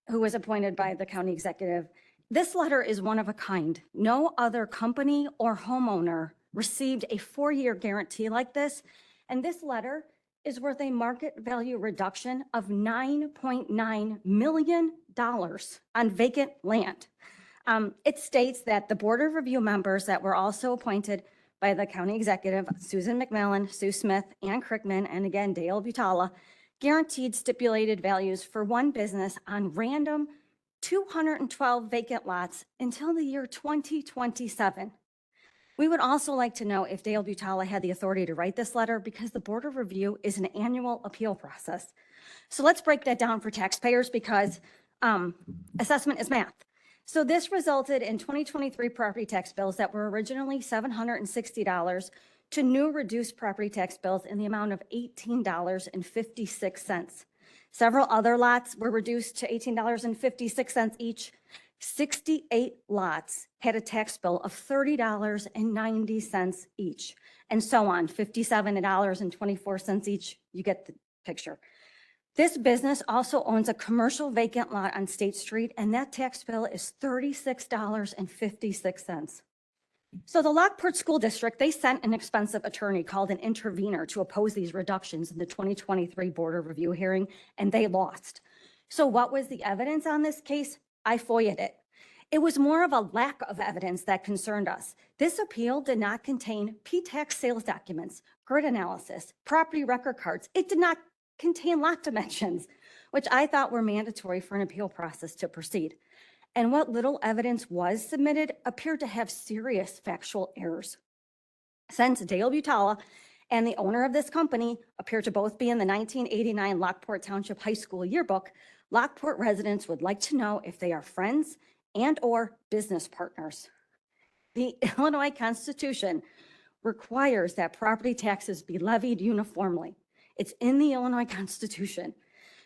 who was appointed by the county executive. This letter is one of a kind. No other company or homeowner received a 4-year guarantee like this. And this letter is worth a market value reduction of $9.9 million on vacant land. It states that the Board of Review members that were also appointed by the county executive, Susan McMillan, Sue Smith, Ann Crickman, and again, Dale Butala, guaranteed stipulated values for one business on random 212 vacant lots until the year 2027. We would also like to know if Dale Butala had the authority to write this letter because the Board of Review is an annual appeal process. So let's break that down for taxpayers because assessment is math. So this resulted in 2023 property tax bills that were originally $760 to new reduced property tax bills in the amount of $18.56. Several other lots were reduced to $18.56 each. 68 lots had a tax bill of $30.90 each, and so on, $57.24 each. You get the picture. This business also owns a commercial vacant lot on State Street, and that tax bill is $36.56. So the Lockport School District, they sent an expensive attorney called an intervener to oppose these reductions in the 2023 Board of Review hearing, and they lost. So what was the evidence on this case? I FOIA'd it. It was more of a lack of evidence that concerned us. This appeal did not contain P-tax sales documents, grid analysis, property record cards. It did not contain lot dimensions, which I thought were mandatory for an appeal process to proceed. And what little evidence was submitted appeared to have serious factual errors. Since Dale Butala and the owner of this company appear to both be in the 1989 Lockport Township High School yearbook, Lockport residents would like to know if they are friends and/or business partners. The Illinois Constitution requires that property taxes be levied uniformly. It's in the Illinois Constitution.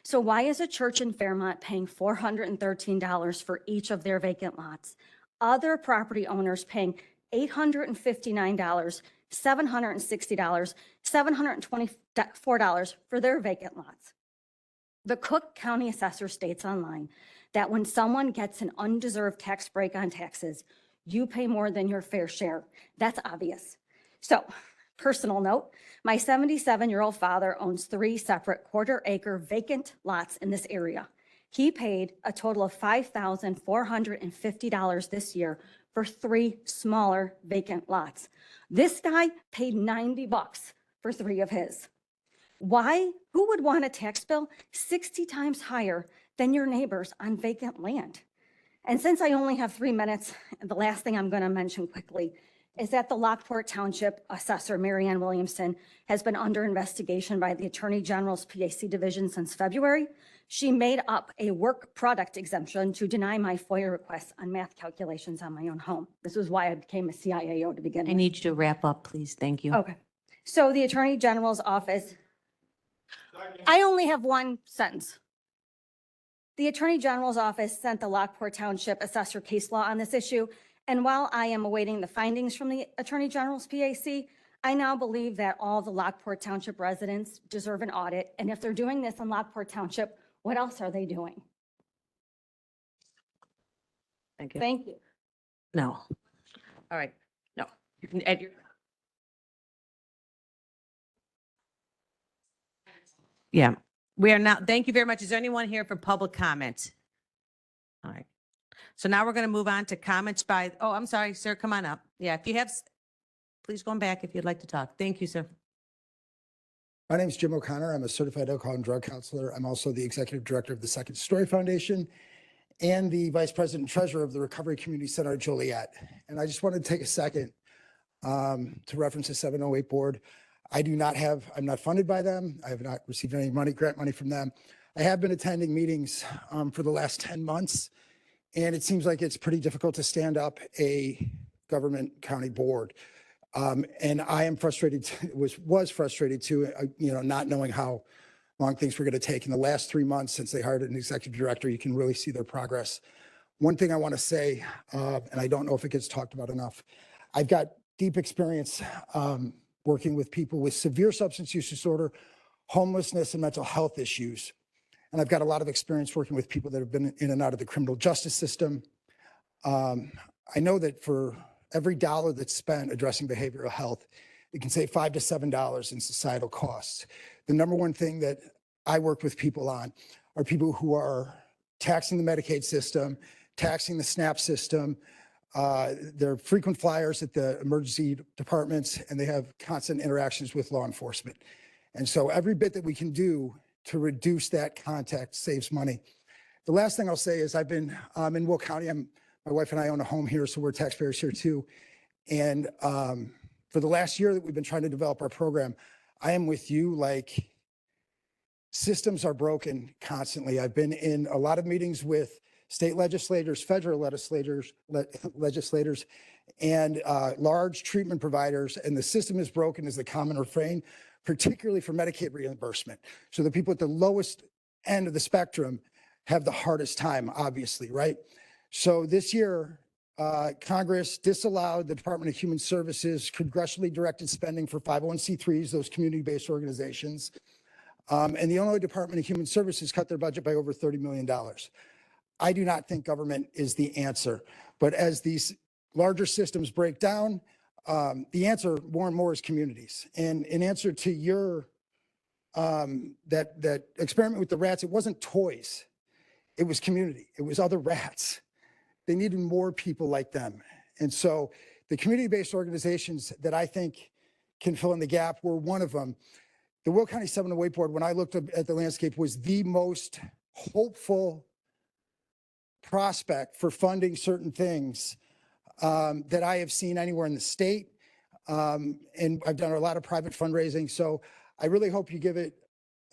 So why is a church in Fairmont paying $413 for each of their vacant lots? Other property owners paying $859, $760, $724 for their vacant lots. The Cook County Assessor states online that when someone gets an undeserved tax break on taxes, you pay more than your fair share. That's obvious. So, personal note, my 77-year-old father owns 3 separate quarter-acre vacant lots in this area. He paid a total of $5,450 this year for 3 smaller vacant lots. This guy paid $90 for 3 of his. Why? Who would want a tax bill 60 times higher than your neighbors on vacant land? And since I only have 3 minutes, the last thing I'm going to mention quickly is that the Lockport Township Assessor, Marianne Williamson, has been under investigation by the Attorney General's PAC division since February. She made up a work product exemption to deny my FOIA requests on math calculations on my own home. This was why I became a CIAO to begin with. I need you to wrap up, please. Thank you. Okay. So the Attorney General's office, I only have one sentence. The Attorney General's office sent the Lockport Township Assessor case law on this issue. And while I am awaiting the findings from the Attorney General's PAC, I now believe that all the Lockport Township residents deserve an audit. And if they're doing this in Lockport Township, what else are they doing? Thank you. Thank you. No. All right. No. You can add your. Yeah, we are now, thank you very much. Is there anyone here for public comment? All right. So now we're going to move on to comments by, oh, I'm sorry, sir, come on up. Yeah, if you have, please go back if you'd like to talk. Thank you, sir. My name is Jim O'Connor. I'm a certified alcohol and drug counselor. I'm also the executive director of the Second Story Foundation and the vice president and treasurer of the Recovery Community Center at Joliet. And I just wanted to take a second to reference the 708 board. I'm not funded by them. I have not received any grant money from them. I have been attending meetings for the last 10 months, and it seems like it's pretty difficult to stand up a government county board. And I am frustrated, was frustrated too, not knowing how long things were going to take. In the last 3 months since they hired an executive director, you can really see their progress. One thing I want to say, and I don't know if it gets talked about enough, I've got deep experience working with people with severe substance use disorder, homelessness, and mental health issues. And I've got a lot of experience working with people that have been in and out of the criminal justice system. I know that for every dollar that's spent addressing behavioral health, it can save $5 to $7 in societal costs. The number one thing that I work with people on are people who are taxing the Medicaid system, taxing the SNAP system, They're frequent flyers at the emergency departments, and they have constant interactions with law enforcement. And so every bit that we can do to reduce that contact saves money. The last thing I'll say is I've been in Will County. My wife and I own a home here, so we're taxpayers here too. And for the last year that we've been trying to develop our program, I am with you. Like, systems are broken constantly. I've been in a lot of meetings with state legislators, federal legislators, and large treatment providers, and the system is broken is the common refrain, particularly for Medicaid reimbursement. So the people at the lowest end of the spectrum have the hardest time, obviously, right? So this year, Congress disallowed the Department of Human Services congressionally directed spending for 501c3s, those community-based organizations. And the Illinois Department of Human Services cut their budget by over $30 million. I do not think government is the answer, but as these larger systems break down, the answer more and more is communities. And in answer to your, that experiment with the rats, it wasn't toys, it was community, it was other rats. They needed more people like them. And so the community-based organizations that I think can fill in the gap were one of them. The Will County Seminole Wakeboard, when I looked at the landscape, was the most hopeful prospect for funding certain things that I have seen anywhere in the state. And I've done a lot of private fundraising. So I really hope you give it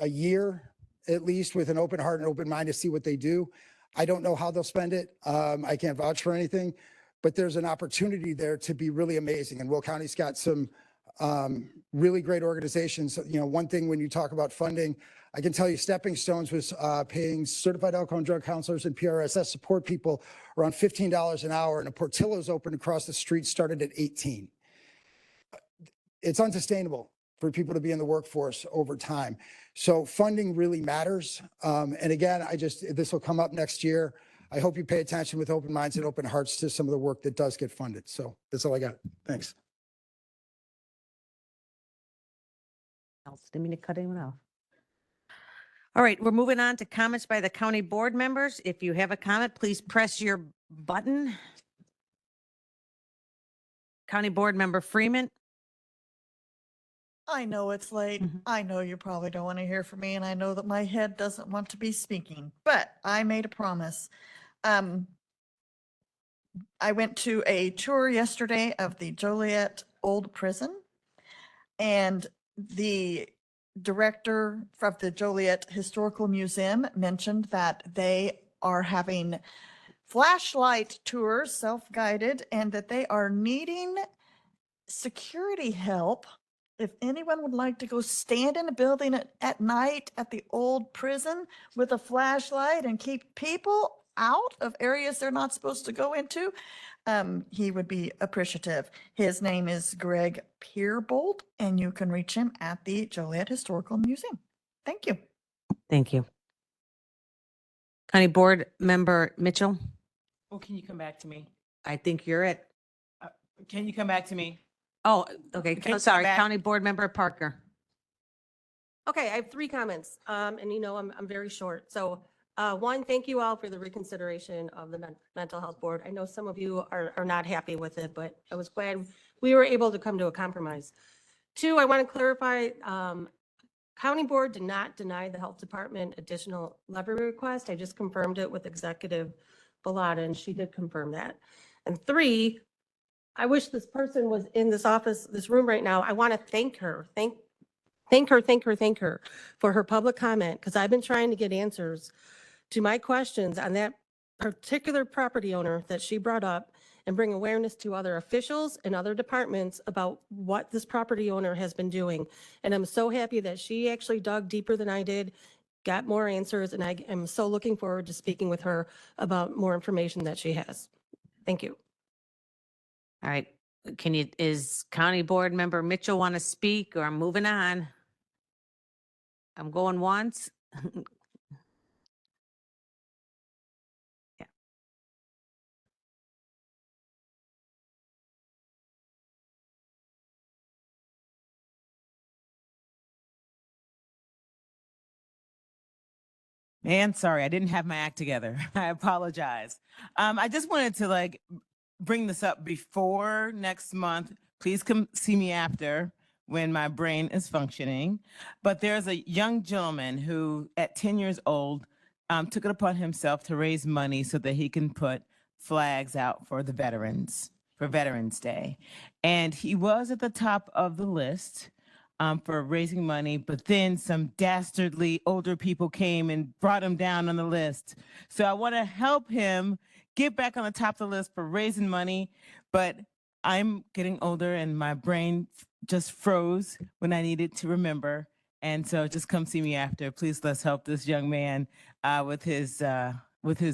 a year, at least, with an open heart and open mind to see what they do. I don't know how they'll spend it. I can't vouch for anything, but there's an opportunity there to be really amazing. And Will County's got some really great organizations. You know, one thing when you talk about funding, I can tell you Stepping Stones was paying certified alcohol and drug counselors and PRSS support people around $15 an hour, and a Portillo's opened across the street started at 18. It's unsustainable for people to be in the workforce over time. So funding really matters. And again, this will come up next year. I hope you pay attention with open minds and open hearts to some of the work that does get funded. So that's all I got. Thanks. Didn't mean to cut anyone off. All right, we're moving on to comments by the county board members. If you have a comment, please press your button. County Board Member Freeman. I know it's late. I know you probably don't want to hear from me, and I know that my head doesn't want to be speaking, but I made a promise. I went to a tour yesterday of the Joliet Old Prison, and the director of the Joliet Historical Museum mentioned that they are having flashlight tours, self-guided, and that they are needing security help. If anyone would like to go stand in a building at night at the old prison with a flashlight and keep people out of areas they're not supposed to go into, he would be appreciative. His name is Greg Pierbolt, and you can reach him at the Joliet Historical Museum. Thank you. Thank you. County Board Member Mitchell. Well, can you come back to me? I think you're it. Can you come back to me? Oh, okay. Can you Sorry, come back? County Board Member Parker. Okay, I have 3 comments, and you know, I'm very short. So, one, thank you all for the reconsideration of the Mental Health Board. I know some of you are not happy with it, but I was glad we were able to come to a compromise. 2, I want to clarify, County Board did not deny the Health Department additional levy request. I just confirmed it with Executive Bellotta, and she did confirm that. And 3, I wish this person was in this office, this room right now. I want to thank her. Thank her for her public comment, because I've been trying to get answers to my questions on that particular property owner that she brought up, and bring awareness to other officials and other departments about what this property owner has been doing. And I'm so happy that she actually dug deeper than I did, got more answers, and I am so looking forward to speaking with her about more information that she has. Thank you. All right. Is County Board Member Mitchell want to speak, or I'm moving on? I'm going once. Yeah. Man, sorry, I didn't have my act together. I apologize. I just wanted to bring this up before next month. Please come see me after when my brain is functioning. But there's a young gentleman who, at 10 years old, took it upon himself to raise money so that he can put flags out for the veterans, for Veterans Day. And he was at the top of the list for raising money, but then some dastardly older people came and brought him down on the list. So I want to help him get back on the top of the list for raising money, but I'm getting older and my brain just froze when I needed to remember. And so just come see me after. Please, let's help this young man with his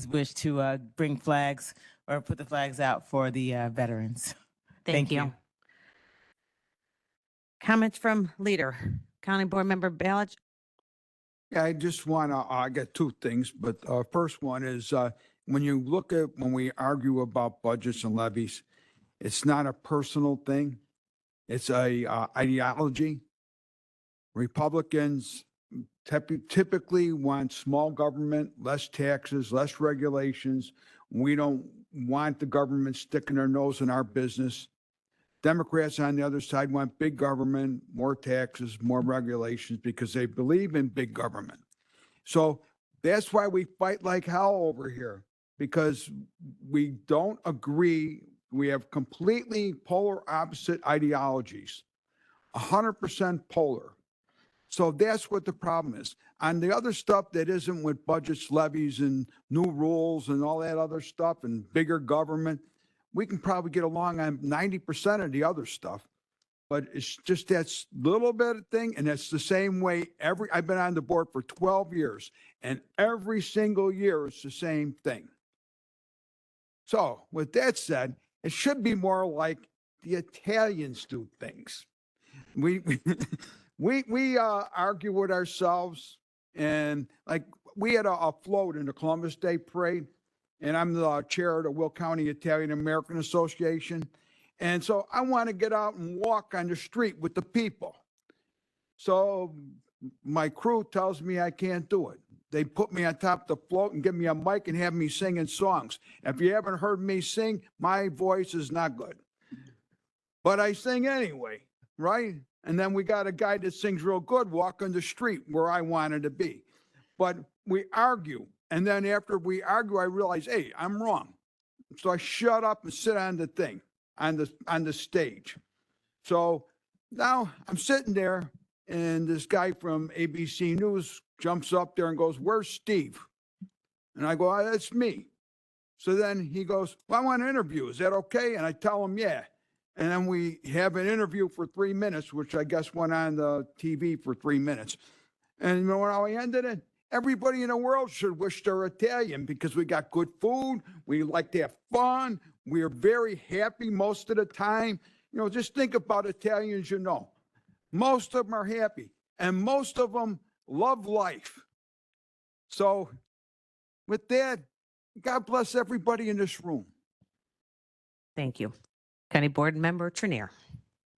wish to bring flags or put the flags out for the veterans. Thank you. Comments from leader, County Board Member Balich. Yeah, I just want to, I got two things, but first one is when you look at, when we argue about budgets and levies, it's not a personal thing. It's a ideology. Republicans typically want small government, less taxes, less regulations. We don't want the government sticking their nose in our business. Democrats on the other side want big government, more taxes, more regulations because they believe in big government. So that's why we fight like hell over here, because we don't agree. We have completely polar opposite ideologies, 100% polar. So that's what the problem is. On the other stuff that isn't with budgets, levies, and new rules and all that other stuff and bigger government, we can probably get along on 90% of the other stuff. But it's just that little bit of thing, and it's the same way I've been on the board for 12 years, and every single year it's the same thing. So with that said, it should be more like the Italians do things. We argue with ourselves, and like we had a float in the Columbus Day Parade, and I'm the chair of the Will County Italian American Association. And so I want to get out and walk on the street with the people. So my crew tells me I can't do it. They put me on top of the float and give me a mic and have me singing songs. If you haven't heard me sing, my voice is not good. But I sing anyway, right? And then we got a guy that sings real good walking the street where I wanted to be. But we argue. And then after we argue, I realize, hey, I'm wrong. So I shut up and sit on the thing, on the stage. So now I'm sitting there, and this guy from ABC News jumps up there and goes, "Where's Steve?" And I go, "Oh, that's me." So then he goes, "Well, I want an interview. Is that okay?" And I tell him, "Yeah." And then we have an interview for 3 minutes, which I guess went on the TV for 3 minutes. And you know how I ended it? Everybody in the world should wish they're Italian because we got good food. We like to have fun. We are very happy most of the time. You know, just think about Italians, you know. Most of them are happy, and most of them love life. So with that, God bless everybody in this room. Thank you. County Board Member Trenier.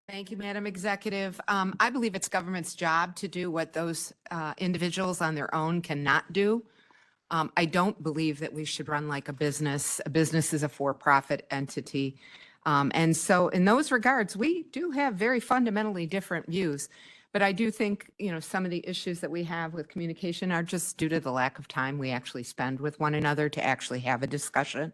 Thank you, Madam Executive. I believe it's government's job to do what those individuals on their own cannot do. I don't believe that we should run like a business. A business is a for-profit entity. And so in those regards, we do have very fundamentally different views. But I do think, you know, some of the issues that we have with communication are just due to the lack of time we actually spend with one another to actually have a discussion.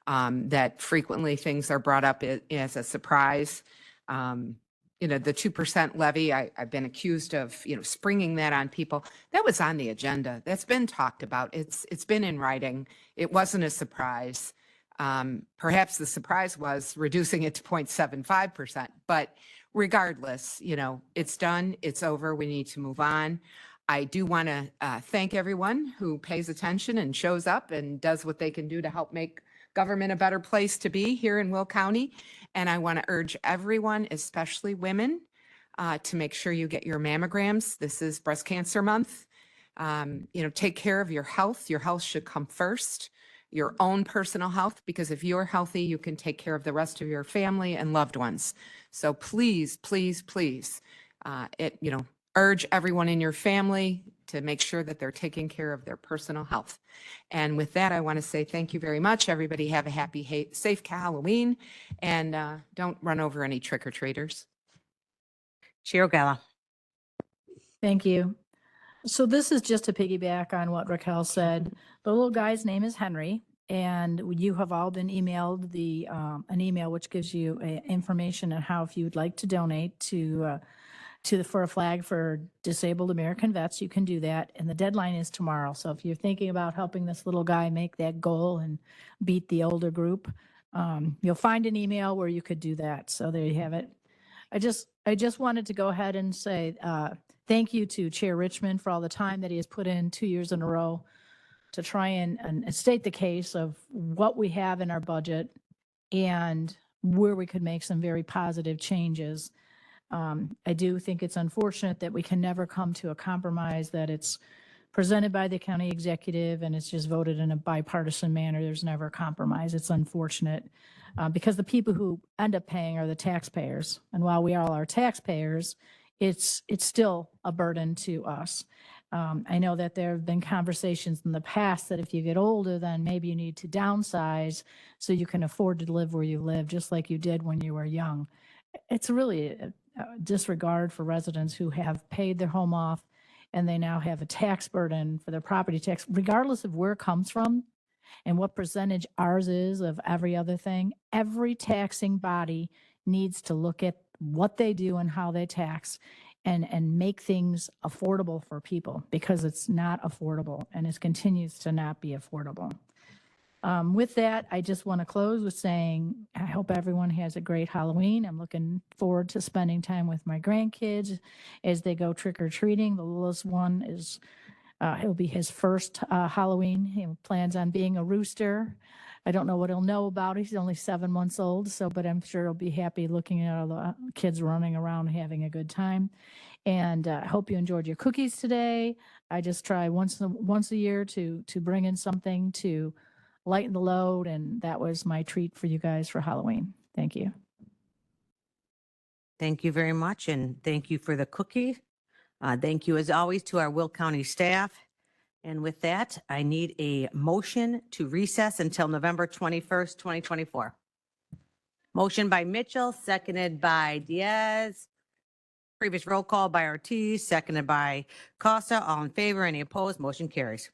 That frequently things are brought up as a surprise. You know, the 2% levy, I've been accused of, you know, springing that on people. That was on the agenda. That's been talked about. It's been in writing. It wasn't a surprise. Perhaps the surprise was reducing it to 0.75%. But regardless, you know, it's done. It's over. We need to move on. I do want to thank everyone who pays attention and shows up and does what they can do to help make government a better place to be here in Will County. And I want to urge everyone, especially women, to make sure you get your mammograms. This is Breast Cancer Month. You know, take care of your health. Your health should come first, your own personal health, because if you're healthy, you can take care of the rest of your family and loved ones. So please, please, please, you know, urge everyone in your family, to make sure that they're taking care of their personal health. And with that, I want to say thank you very much. Everybody have a happy, safe Halloween, and don't run over any trick-or-treaters. Chair Gala. Thank you. So this is just to piggyback on what Raquel said. The little guy's name is Henry, and you have all been emailed an email which gives you information on how, if you would like to donate for a flag for disabled American vets, you can do that. And the deadline is tomorrow. So if you're thinking about helping this little guy make that goal and beat the older group, you'll find an email where you could do that. So there you have it. I just wanted to go ahead and say thank you to Chair Richmond for all the time that he has put in 2 years in a row to try and state the case of what we have in our budget and where we could make some very positive changes. I do think it's unfortunate that we can never come to a compromise, that it's presented by the county executive and it's just voted in a bipartisan manner. There's never a compromise. It's unfortunate because the people who end up paying are the taxpayers. And while we all are taxpayers, it's still a burden to us. I know that there have been conversations in the past that if you get older, then maybe you need to downsize so you can afford to live where you live, just like you did when you were young. It's really a disregard for residents who have paid their home off and they now have a tax burden for their property tax, regardless of where it comes from and what percentage ours is of every other thing. Every taxing body needs to look at what they do and how they tax and make things affordable for people, because it's not affordable and it continues to not be affordable. With that, I just want to close with saying, I hope everyone has a great Halloween. I'm looking forward to spending time with my grandkids as they go trick-or-treating. The littlest one is, it'll be his first Halloween. He plans on being a rooster. I don't know what he'll know about it. He's only 7 months old, but I'm sure he'll be happy looking at all the kids running around, having a good time. And I hope you enjoyed your cookies today. I just try once a year to bring in something to lighten the load, and that was my treat for you guys for Halloween. Thank you. Thank you very much, and thank you for the cookie. Thank you, as always, to our Will County staff. And with that, I need a motion to recess until November 21st, 2024. Motion by Mitchell, seconded by Diaz. Previous roll call by Ortiz, seconded by Costa. All in favor, any opposed? Motion carries.